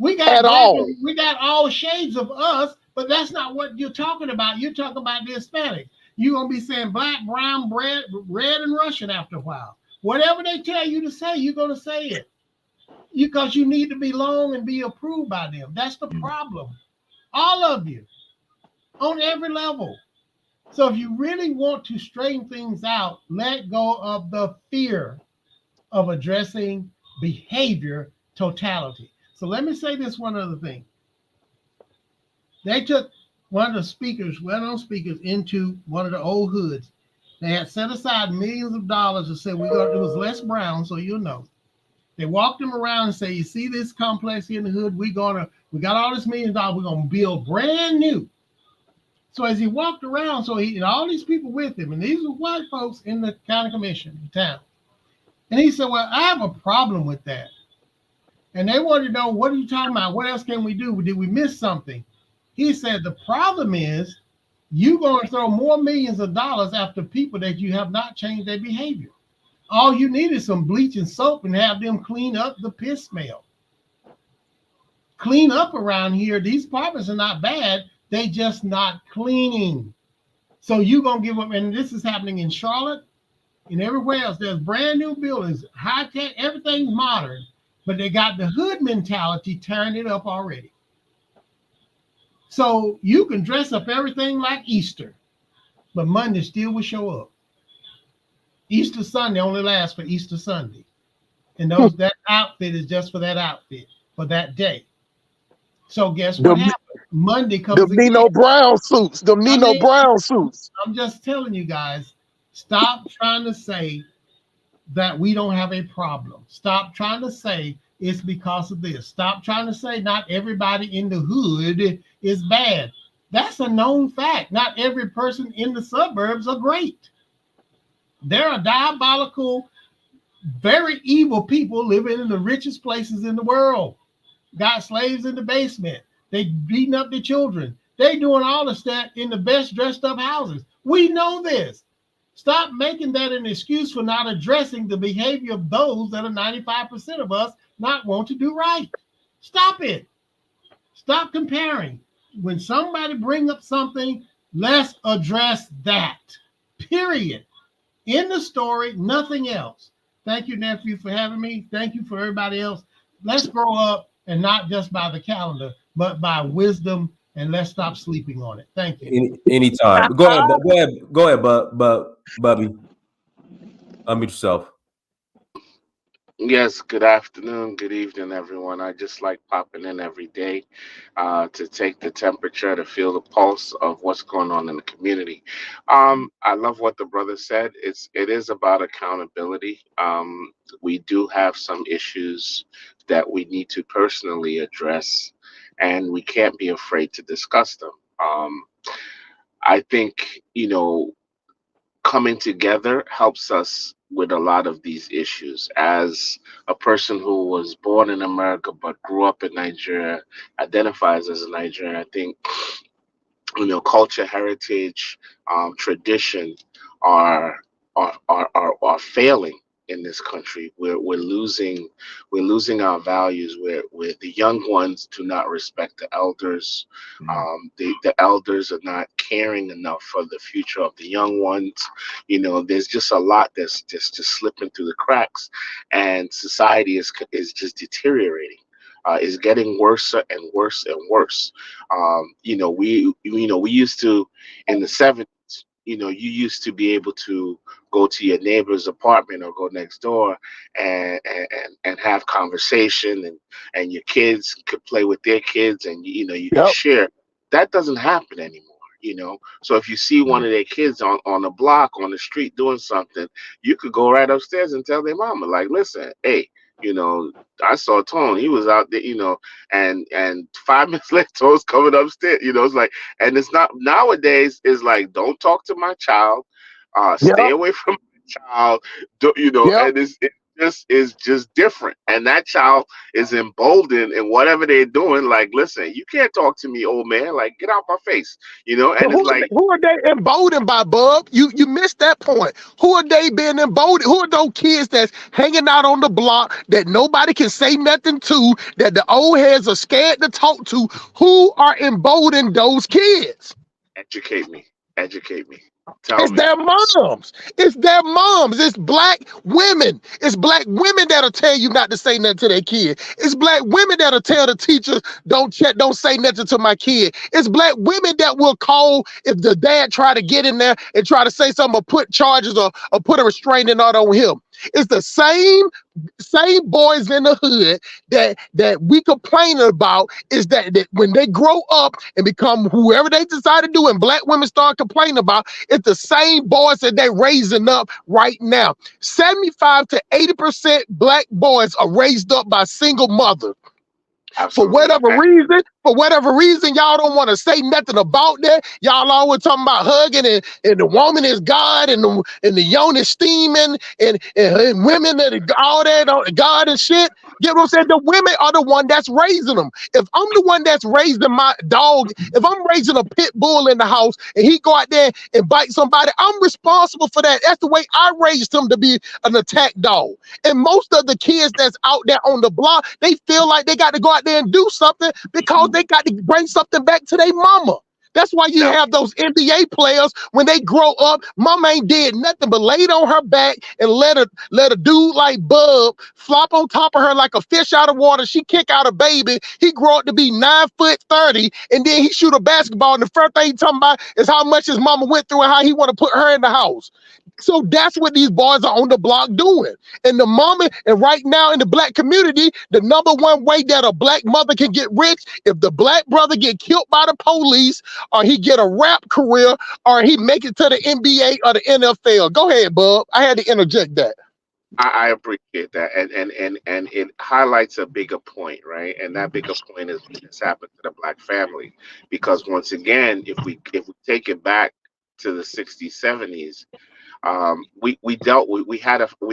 Speaker 6: We got
Speaker 4: At all.
Speaker 6: We got all shades of us, but that's not what you're talking about. You're talking about the Hispanics. You're going to be saying black, brown, red, and Russian after a while. Whatever they tell you to say, you're going to say it. Because you need to belong and be approved by them. That's the problem. All of you. On every level. So if you really want to straighten things out, let go of the fear of addressing behavior totality. So let me say this one other thing. They took one of the speakers, well-known speakers, into one of the old hoods. They had set aside millions of dollars to say, it was Les Brown, so you'll know. They walked him around and say, you see this complex here in the hood? We got all this $1 million, we're going to build brand new. So as he walked around, and all these people with him, and these were white folks in the county commission in town. And he said, well, I have a problem with that. And they wanted to know, what are you talking about? What else can we do? Did we miss something? He said, the problem is you're going to throw more millions of dollars after people that you have not changed their behavior. All you need is some bleach and soap and have them clean up the piss smell. Clean up around here. These apartments are not bad. They just not cleaning. So you're going to give up. And this is happening in Charlotte and everywhere else. There's brand new buildings, high tech, everything's modern. But they got the hood mentality tearing it up already. So you can dress up everything like Easter, but Monday still will show up. Easter Sunday only lasts for Easter Sunday. And that outfit is just for that outfit, for that day. So guess what happened? Monday comes again.
Speaker 4: Nino Brown suits. Brown suits.
Speaker 6: I'm just telling you guys, stop trying to say that we don't have a problem. Stop trying to say it's because of this. Stop trying to say not everybody in the hood is bad. That's a known fact. Not every person in the suburbs are great. There are diabolical, very evil people living in the richest places in the world. Got slaves in the basement. They beating up their children. They doing all this that in the best dressed up houses. We know this. Stop making that an excuse for not addressing the behavior of those that are 95% of us not want to do right. Stop it. Stop comparing. When somebody bring up something, let's address that. Period. In the story, nothing else. Thank you, nephew, for having me. Thank you for everybody else. Let's grow up, and not just by the calendar, but by wisdom, and let's stop sleeping on it. Thank you.
Speaker 3: Anytime. Go ahead, Bubby. Unmute yourself.
Speaker 7: Yes, good afternoon, good evening, everyone. I just like popping in every day to take the temperature, to feel the pulse of what's going on in the community. I love what the brother said. It is about accountability. We do have some issues that we need to personally address, and we can't be afraid to discuss them. I think, coming together helps us with a lot of these issues. As a person who was born in America but grew up in Nigeria, identifies as a Nigerian, I think culture, heritage, tradition are failing in this country. We're losing our values. Where the young ones do not respect the elders. The elders are not caring enough for the future of the young ones. There's just a lot that's just slipping through the cracks, and society is just deteriorating. Is getting worse and worse and worse. We used to, in the 70s, you used to be able to go to your neighbor's apartment or go next door and have conversation, and your kids could play with their kids, and you could share. That doesn't happen anymore. So if you see one of their kids on the block, on the street doing something, you could go right upstairs and tell their mama, like, listen, hey, I saw Tone. He was out there, and 5 minutes later, Tone's coming upstairs. It's like, and it's not nowadays. It's like, don't talk to my child. Stay away from my child. And it's just different. And that child is emboldened in whatever they're doing. Like, listen, you can't talk to me, old man. Like, get out my face. And it's like,
Speaker 4: who are they emboldened by, Bub? You missed that point. Who are they being emboldened? Who are those kids that's hanging out on the block that nobody can say nothing to, that the old heads are scared to talk to? Who are emboldening those kids?
Speaker 7: Educate me.
Speaker 4: It's their moms. It's their moms. It's black women. It's black women that'll tell you not to say nothing to their kid. It's black women that'll tell the teachers, don't say nothing to my kid. It's black women that will call if the dad try to get in there and try to say something or put charges or put a restraining order on him. It's the same boys in the hood that we complain about, is that when they grow up and become whoever they decide to do, and black women start complaining about, it's the same boys that they raising up right now. 75 to 80% black boys are raised up by single mothers. For whatever reason, y'all don't want to say nothing about that. Y'all always talking about hugging and the woman is God and the yoni is steaming and women that all that God and shit. Get what I'm saying? The women are the one that's raising them. If I'm the one that's raising my dog, if I'm raising a pit bull in the house and he go out there and bite somebody, I'm responsible for that. That's the way I raised him, to be an attack dog. And most of the kids that's out there on the block, they feel like they got to go out there and do something because they got to bring something back to their mama. That's why you have those NBA players, when they grow up, mama ain't did nothing but laid on her back and let a dude like Bub flop on top of her like a fish out of water. She kick out a baby. He grow up to be 9'30", and then he shoot a basketball. And the first thing he talking about is how much his mama went through and how he want to put her in the house. So that's what these boys are on the block doing. And the mama, and right now in the black community, the number one way that a black mother can get rich, if the black brother get killed by the police, or he get a rap career, or he make it to the NBA or the NFL. Go ahead, Bub. I had to interject that.
Speaker 7: I appreciate that, and it highlights a bigger point, right? And that bigger point is what has happened to the black family, because once again, if we take it back to the 60s, 70s, We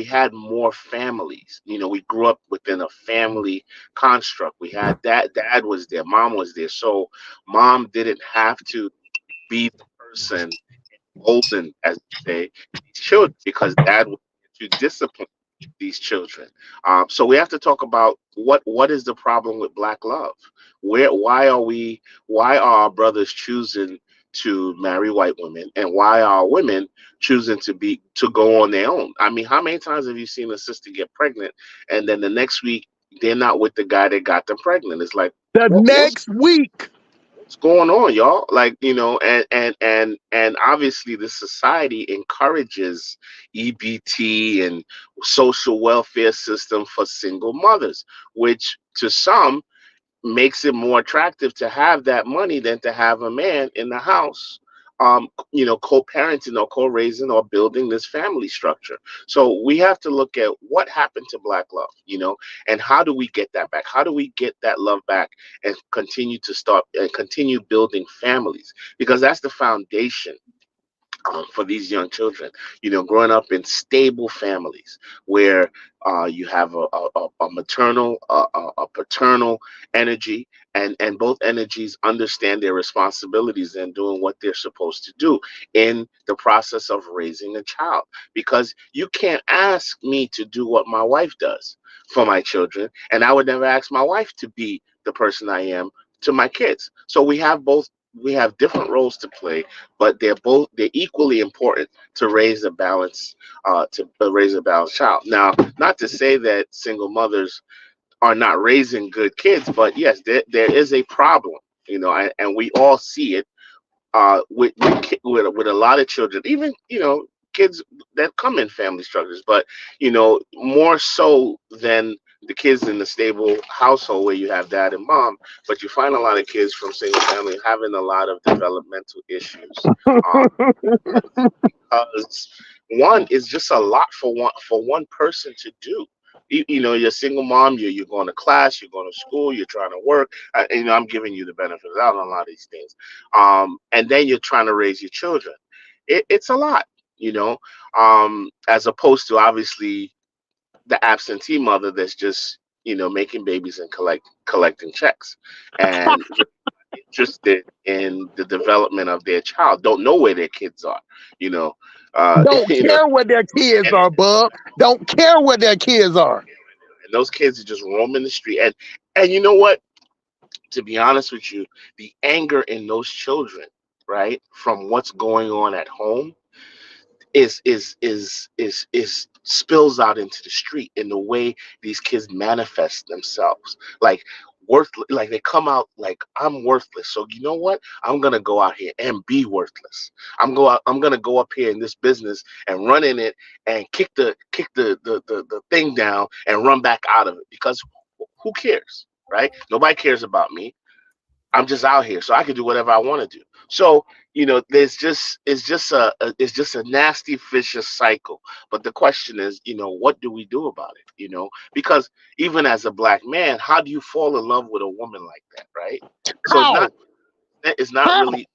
Speaker 7: had more families. You know, we grew up within a family construct. We had dad was there, mom was there, so mom didn't have to be the person golden, as they say, these children, because dad was there to discipline these children. So we have to talk about what is the problem with black love? Why are our brothers choosing to marry white women, and why are women choosing to go on their own? I mean, how many times have you seen a sister get pregnant and then the next week they're not with the guy that got them pregnant? It's like
Speaker 4: The
Speaker 7: what's
Speaker 4: next week.
Speaker 7: going on, y'all? Like, you know, and obviously the society encourages EBT and social welfare system for single mothers, which to some makes it more attractive to have that money than to have a man in the house, you know, co-parenting or co-raising or building this family structure. So we have to look at what happened to black love, you know, and how do we get that back? How do we get that love back and continue building families? Because that's the foundation, for these young children, you know, growing up in stable families where you have a maternal, a paternal energy, and both energies understand their responsibilities and doing what they're supposed to do in the process of raising a child. Because you can't ask me to do what my wife does for my children, and I would never ask my wife to be the person I am to my kids. So we have different roles to play, but they're equally important to raise a balance, to raise a balanced child. Now, not to say that single mothers are not raising good kids, but yes, there is a problem, you know, and we all see it, with a lot of children, even, you know, kids that come in family structures, but, you know, more so than the kids in the stable household where you have dad and mom, but you find a lot of kids from single family having a lot of developmental issues, because one is just a lot for one person to do. You know, you're a single mom, you're going to class, you're going to school, you're trying to work. You know, I'm giving you the benefit of the doubt on a lot of these things. And then you're trying to raise your children. It's a lot, you know, as opposed to obviously the absentee mother that's just, you know, making babies and collecting checks and interested in the development of their child, don't know where their kids are, you know.
Speaker 4: Don't
Speaker 7: You know,
Speaker 4: care what their kids
Speaker 7: and
Speaker 4: are, bub. Don't care what their kids are.
Speaker 7: those kids are just roaming the street. And you know what? To be honest with you, the anger in those children, right, from what's going on at home is spills out into the street in the way these kids manifest themselves. Like worthless, like they come out like, I'm worthless. So you know what? I'm gonna go out here and be worthless. I'm gonna go up here in this business and run in it and kick the thing down and run back out of it, because who cares? Right? Nobody cares about me. I'm just out here, so I can do whatever I want to do. So, you know, it's just a nasty vicious cycle. But the question is, you know, what do we do about it? You know, because even as a black man, how do you fall in love with a woman like that, right? So
Speaker 4: How?
Speaker 7: it's not
Speaker 4: How?
Speaker 7: really,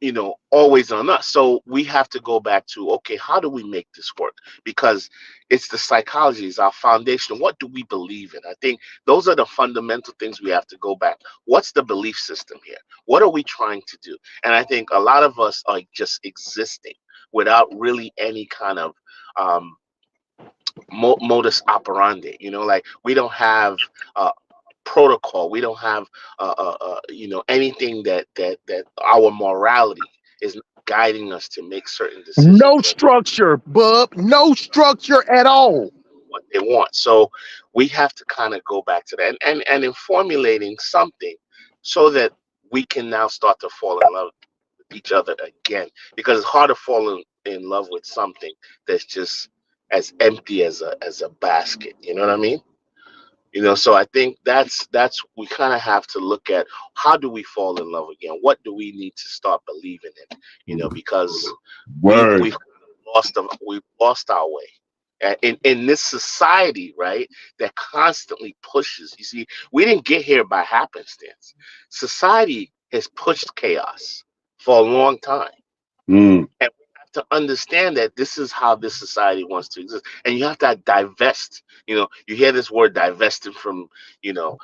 Speaker 7: you know, always on us. So we have to go back to, okay, how do we make this work? Because it's the psychology, is our foundation. What do we believe in? I think those are the fundamental things we have to go back. What's the belief system here? What are we trying to do? And I think a lot of us are just existing without really any kind of modus operandi. You know, like we don't have protocol. We don't have, you know, anything that our morality is guiding us to make certain decisions
Speaker 4: No structure, bub. No structure at all.
Speaker 7: what they want. So we have to kind of go back to that, and in formulating something so that we can now start to fall in love with each other again, because it's hard to fall in love with something that's just as empty as a basket. You know what I mean? You know, so I think that's we kind of have to look at, how do we fall in love again? What do we need to start believing in? You know, because
Speaker 17: Word.
Speaker 7: we've lost our way. In this society, right, that constantly pushes. You see, we didn't get here by happenstance. Society has pushed chaos for a long time,
Speaker 17: Mm.
Speaker 7: and we have to understand that this is how this society wants to exist, and you have to divest. You know, you hear this word divested from, you know,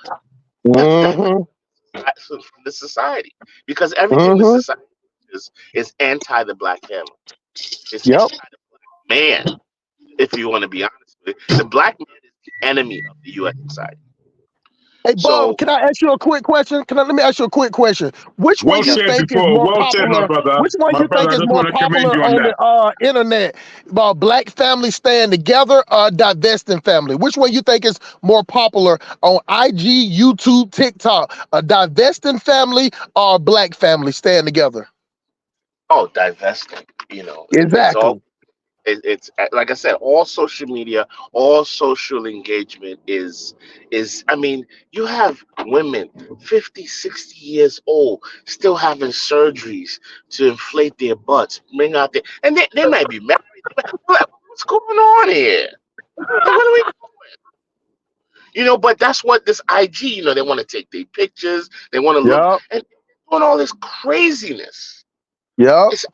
Speaker 5: Mm-hmm.
Speaker 7: from the society, because everything the
Speaker 5: Mm-hmm.
Speaker 7: society is anti the black family. It's
Speaker 5: Yep.
Speaker 7: anti the man. If you want to be honest with it, the black man is the enemy of the U.S. society.
Speaker 5: Hey, Bob,
Speaker 7: So
Speaker 5: can I ask you a quick question? Let me ask you a quick question. Which one
Speaker 17: Well
Speaker 5: you
Speaker 7: yeah,
Speaker 17: said
Speaker 5: think is
Speaker 17: before.
Speaker 5: more
Speaker 17: Well said, my
Speaker 5: popular?
Speaker 17: brother.
Speaker 5: Which one
Speaker 17: My
Speaker 5: you think
Speaker 17: brother, I
Speaker 5: is
Speaker 17: just
Speaker 5: more
Speaker 17: want to commend
Speaker 5: popular
Speaker 17: you on
Speaker 5: on
Speaker 17: that.
Speaker 5: the internet? About black families staying together or divesting family? Which one you think is more popular on IG, YouTube, TikTok? A divesting family or a black family staying together?
Speaker 7: oh, divesting. You know, it's all.
Speaker 5: Exactly.
Speaker 7: It's like I said, all social media, all social engagement is. I mean, you have women 50, 60 years old still having surgeries to inflate their butts, bring out their, and they might be married. What's going on here? Like, what are we? You know, but that's what this IG. You know, they want to take their pictures. They want to look
Speaker 5: Yep.
Speaker 7: and doing all this craziness.
Speaker 5: Yep.
Speaker 7: It's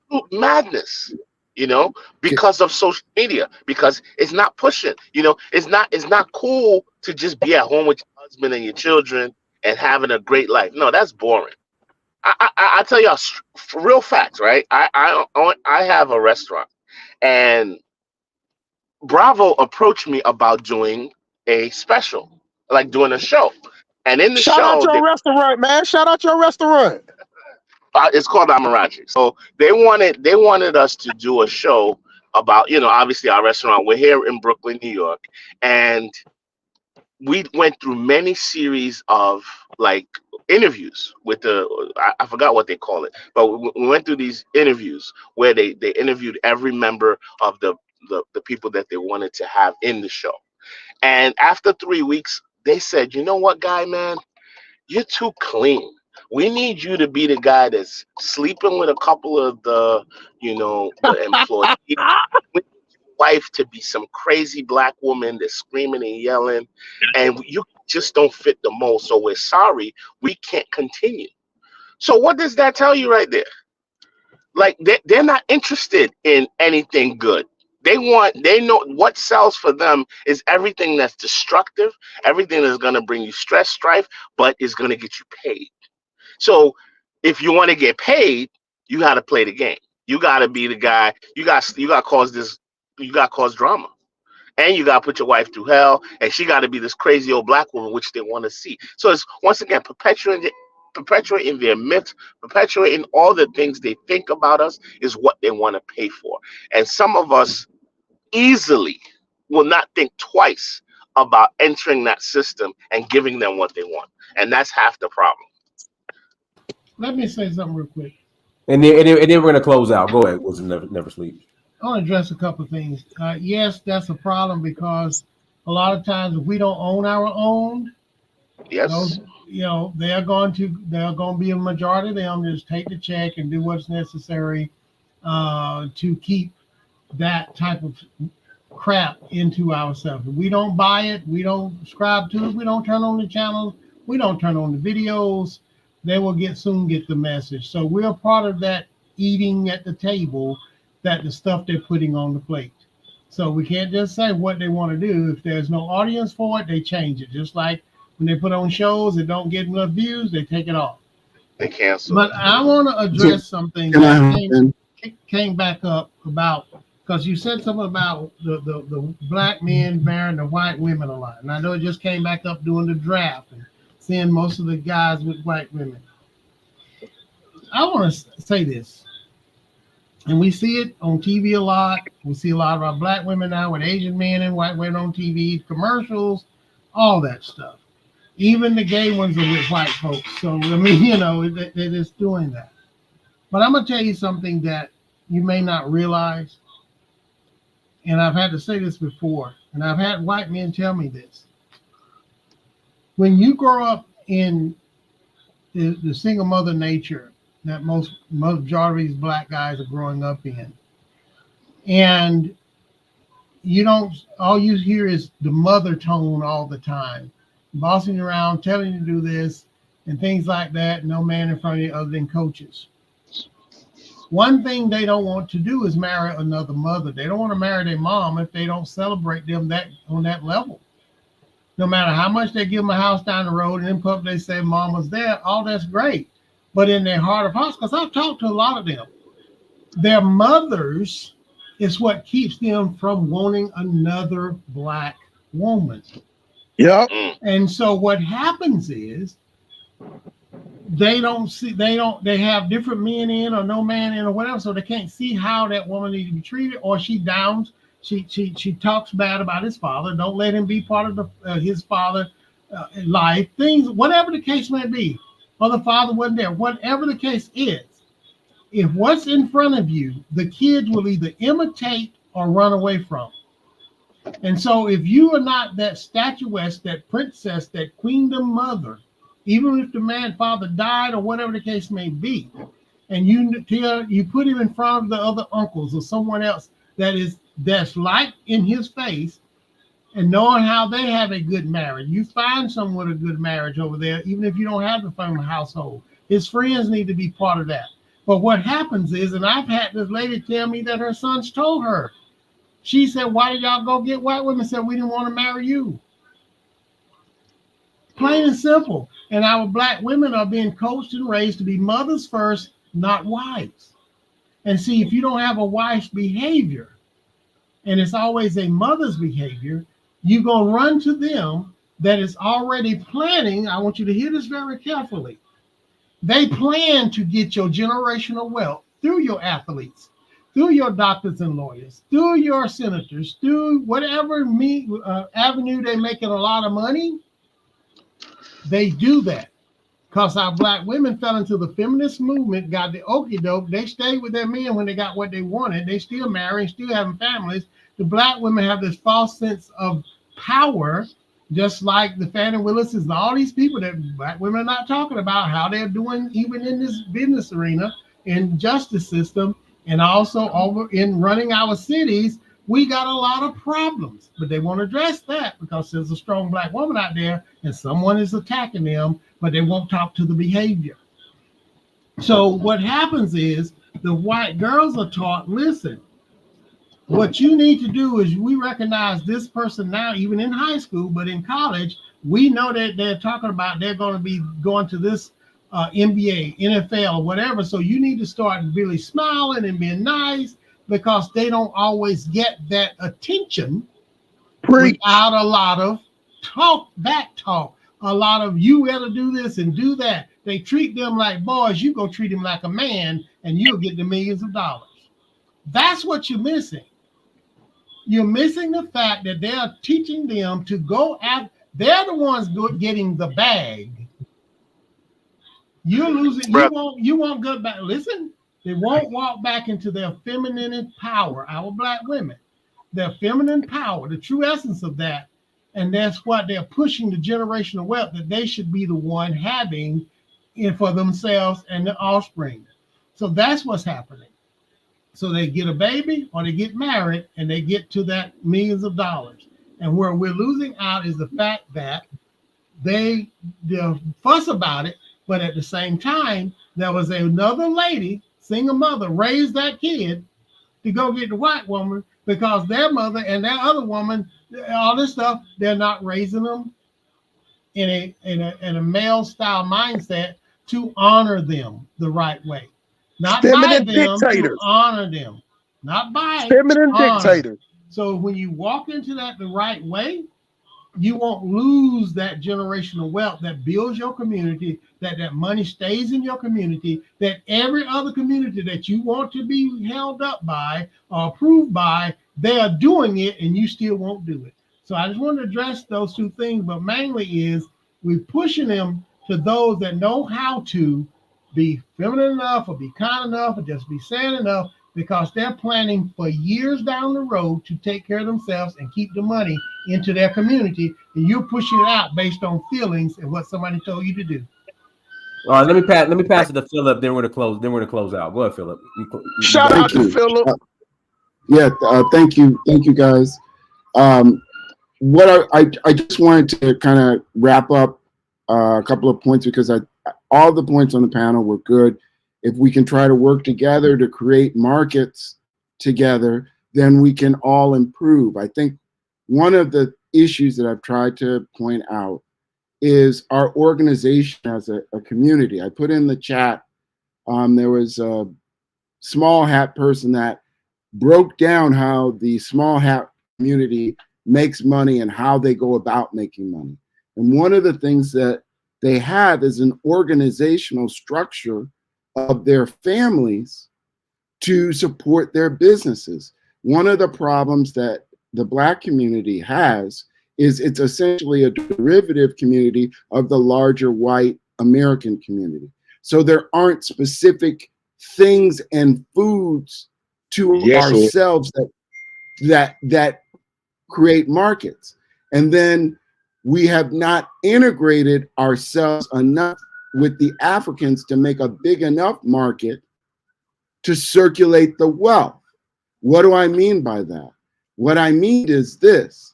Speaker 7: absolute madness, you know, because of social media, because it's not pushing, you know, it's not cool to just be at home with your husband and your children and having a great life. No, that's boring. I tell y'all real facts, right? I have a restaurant, and Bravo approached me about doing a special, like doing a show, and in the
Speaker 5: Shout out
Speaker 7: show they
Speaker 5: your restaurant, man. Shout out your restaurant.
Speaker 7: it's called Amarachi. So they wanted us to do a show about, you know, obviously our restaurant. We're here in Brooklyn, New York, and we went through many series of like interviews with I forgot what they call it, but we went through these interviews where they interviewed every member of the people that they wanted to have in the show. And after 3 weeks, they said, you know what, guy, man, you're too clean. We need you to be the guy that's sleeping with a couple of the employees. We need your wife to be some crazy black woman that's screaming and yelling, and you just don't fit the mold. So we're sorry, we can't continue. So what does that tell you right there? Like they're not interested in anything good. They know what sells for them is everything that's destructive, everything that's going to bring you stress, strife, but is going to get you paid. So if you want to get paid, you got to play the game. You got to be the guy. You got to cause this. You got to cause drama, and you got to put your wife through hell, and she got to be this crazy old black woman, which they want to see. So it's once again perpetuating their myths, perpetuating all the things they think about us is what they want to pay for. And some of us easily will not think twice about entering that system and giving them what they want, and that's half the problem.
Speaker 6: Let me say something real quick.
Speaker 3: And then we're gonna close out. Go ahead. Was never sleep.
Speaker 6: I want to address a couple of things. Yes, that's a problem because a lot of times if we don't own our own,
Speaker 7: Yes.
Speaker 6: those, they're going to be a majority of them just take the check and do what's necessary to keep that type of crap into ourselves. If we don't buy it, we don't subscribe to it, we don't turn on the channels, we don't turn on the videos, they will soon get the message. So we're part of that eating at the table, that the stuff they're putting on the plate. So we can't just say what they want to do. If there's no audience for it, they change it. Just like when they put on shows that don't get enough views, they take it off.
Speaker 7: They cancel.
Speaker 6: But I want to address something that came back up about, because you said something about the black men marrying the white women a lot. And I know it just came back up during the draft and seeing most of the guys with white women. I want to say this, and we see it on TV a lot. We see a lot of our black women now with Asian men and white women on TV, commercials, all that stuff. Even the gay ones are with white folks. So, I mean, they're just doing that. But I'm going to tell you something that you may not realize. And I've had to say this before, and I've had white men tell me this. When you grow up in the single mother nature that most majority of these black guys are growing up in, and all you hear is the mother tone all the time, bossing around, telling you to do this and things like that, no man in front of you other than coaches. One thing they don't want to do is marry another mother. They don't want to marry their mom if they don't celebrate them that on that level. No matter how much they give them a house down the road and in public they say mama's there, all that's great. But in their heart of hearts, because I've talked to a lot of them, their mothers is what keeps them from wanting another Black woman.
Speaker 5: Yep.
Speaker 6: And so what happens is they have different men in or no man in or whatever, so they can't see how that woman needs to be treated, or she talks bad about his father. Don't let him be part of his father life, things, whatever the case may be, or the father wasn't there, whatever the case is. If what's in front of you, the kids will either imitate or run away from. And so if you are not that statuesque, that princess, that queendom mother, even if the father died or whatever the case may be, and you put him in front of the other uncles or someone else that's like in his face, and knowing how they have a good marriage, you find someone with a good marriage over there, even if you don't have the family household. His friends need to be part of that. But what happens is, and I've had this lady tell me that her sons told her, she said, why did y'all go get white women? Said, we didn't want to marry you. Plain and simple. And our Black women are being coached and raised to be mothers first, not wives. And see, if you don't have a wife's behavior, and it's always a mother's behavior, you're going to run to them that is already planning. I want you to hear this very carefully. They plan to get your generational wealth through your athletes, through your doctors and lawyers, through your senators, through whatever avenue they're making a lot of money. They do that because our Black women fell into the feminist movement, got the okie doke. They stayed with their men when they got what they wanted. They still marrying, still having families. The Black women have this false sense of power, just like the Fannie Willises and all these people that Black women are not talking about, how they're doing even in this business arena, in justice system, and also over in running our cities. We got a lot of problems, but they won't address that because there's a strong Black woman out there and someone is attacking them, but they won't talk to the behavior. So what happens is the white girls are taught, listen, what you need to do is we recognize this person now, even in high school, but in college, we know that they're talking about they're going to be going to this NBA, NFL, or whatever. So you need to start really smiling and being nice because they don't always get that attention without a lot of back talk, a lot of you got to do this and do that. They treat them like boys, you go treat them like a man and you'll get the millions of dollars. That's what you're missing. You're missing the fact that they are teaching them to go after, they're the ones getting the bag. You're losing, you won't go back. Listen, they won't walk back into their feminine power, our Black women, their feminine power, the true essence of that. And that's what they're pushing the generational wealth that they should be the one having for themselves and the offspring. So that's what's happening. So they get a baby or they get married and they get to that millions of dollars. And where we're losing out is the fact that they'll fuss about it, but at the same time, there was another lady, single mother, raised that kid to go get the white woman because their mother and their other woman, all this stuff, they're not raising them in a male style mindset to honor them the right way. Not
Speaker 5: feminine
Speaker 6: by them,
Speaker 5: dictators.
Speaker 6: to honor them. Not by
Speaker 5: feminine dictators.
Speaker 6: So when you walk into that the right way, you won't lose that generational wealth that builds your community, that money stays in your community, that every other community that you want to be held up by or approved by, they are doing it and you still won't do it. So I just want to address those two things, but mainly is we're pushing them to those that know how to be feminine enough or be kind enough or just be sad enough because they're planning for years down the road to take care of themselves and keep the money into their community, and you're pushing it out based on feelings and what somebody told you to do.
Speaker 3: All right, let me pass it to Philip. Then we're gonna close. Then we're gonna close out. Go ahead, Philip.
Speaker 5: Shout out to Philip.
Speaker 21: Thank you guys. What I just wanted to kind of wrap up a couple of points because all the points on the panel were good, if we can try to work together to create markets together, then we can all improve. I think one of the issues that I've tried to point out is our organization as a community. I put in the chat, there was a small hat person that broke down how the small hat community makes money and how they go about making money. And one of the things that they have is an organizational structure of their families to support their businesses. One of the problems that the Black community has is it's essentially a derivative community of the larger white American community. So there aren't specific things and foods to
Speaker 17: Yes, sir.
Speaker 21: ourselves that create markets. And then we have not integrated ourselves enough with the Africans to make a big enough market to circulate the wealth. What do I mean by that? What I mean is this: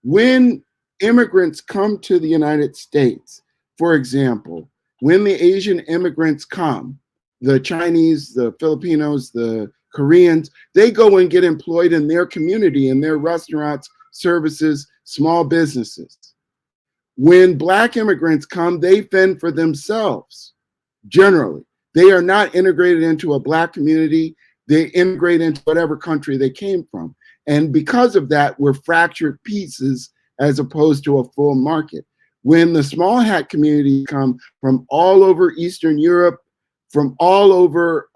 Speaker 21: when immigrants come to the United States, for example, when the Asian immigrants come, the Chinese, the Filipinos, the Koreans, they go and get employed in their community, in their restaurants, services, small businesses. When Black immigrants come, they fend for themselves, generally. They are not integrated into a Black community. They integrate into whatever country they came from. And because of that, we're fractured pieces as opposed to a full market. When the small hat community come from all over Eastern Europe, from all over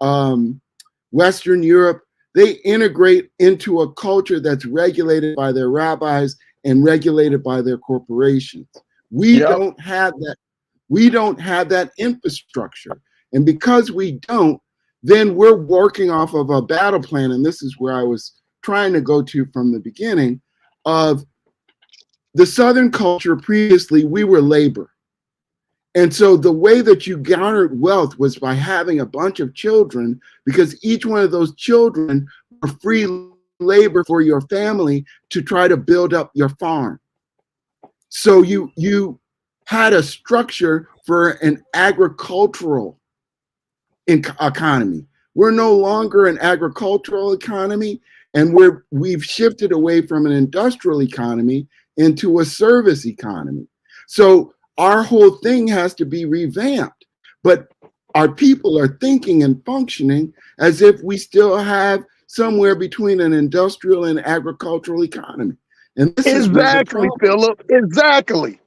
Speaker 21: Western Europe, they integrate into a culture that's regulated by their rabbis and regulated by their corporations. We don't have that. We don't have that infrastructure. And because we don't, then we're working off of a battle plan. And this is where I was trying to go to from the beginning of the Southern culture. Previously, we were labor. And so the way that you garnered wealth was by having a bunch of children, because each one of those children were free labor for your family to try to build up your farm. So you had a structure for an agricultural economy. We're no longer an agricultural economy, and we've shifted away from an industrial economy into a service economy. So our whole thing has to be revamped, but our people are thinking and functioning as if we still have somewhere between an industrial and agricultural economy. And this
Speaker 4: Exactly, Philip. Exactly.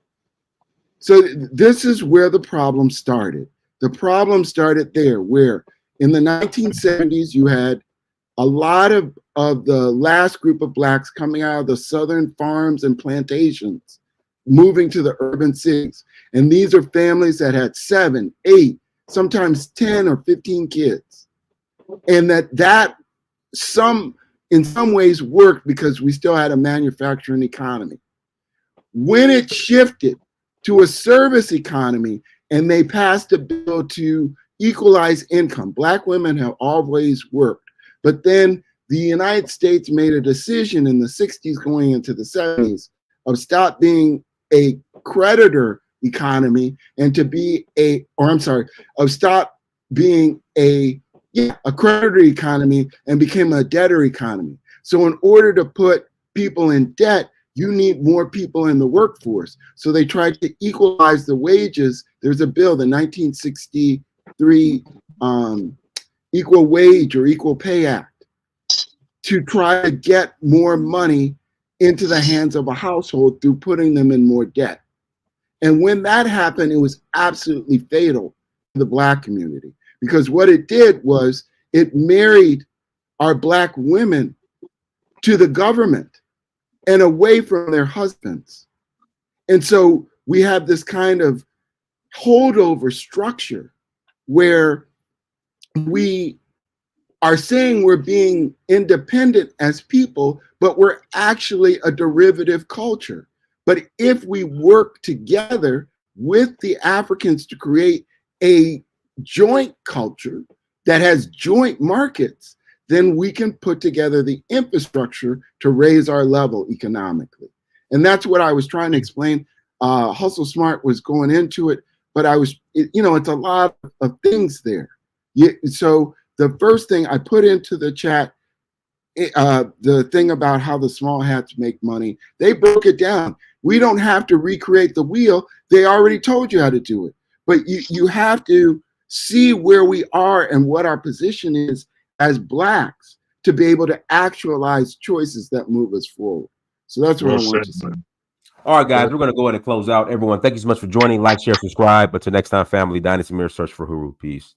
Speaker 21: So this is where the problem started. The problem started there, where in the 1970s, you had a lot of the last group of Blacks coming out of the Southern farms and plantations, moving to the urban cities. And these are families that had 7, 8, sometimes 10 or 15 kids. And that in some ways worked because we still had a manufacturing economy. When it shifted to a service economy and they passed a bill to equalize income, Black women have always worked. But then the United States made a decision in the 60s going into the 70s of stop being a creditor economy and to be stop being a creditor economy and became a debtor economy. So in order to put people in debt, you need more people in the workforce. So they tried to equalize the wages. There's a bill, the 1963 Equal Wage or Equal Pay Act, to try to get more money into the hands of a household through putting them in more debt. And when that happened, it was absolutely fatal to the Black community, because what it did was it married our Black women to the government and away from their husbands. And so we have this kind of holdover structure where we are saying we're being independent as people, but we're actually a derivative culture. But if we work together with the Africans to create a joint culture that has joint markets, then we can put together the infrastructure to raise our level economically. And that's what I was trying to explain. Hustle Smart was going into it, but it's a lot of things there. So the first thing I put into the chat, the thing about how the small hats make money, they broke it down. We don't have to recreate the wheel. They already told you how to do it. But you have to see where we are and what our position is as Blacks to be able to actualize choices that move us forward. So that's what I want to say.
Speaker 3: All right, guys, we're going to go ahead and close out. Everyone, thank you so much for joining. Like, share, subscribe. But till next time, family, Dynasty Mirror, search for Huru. Peace.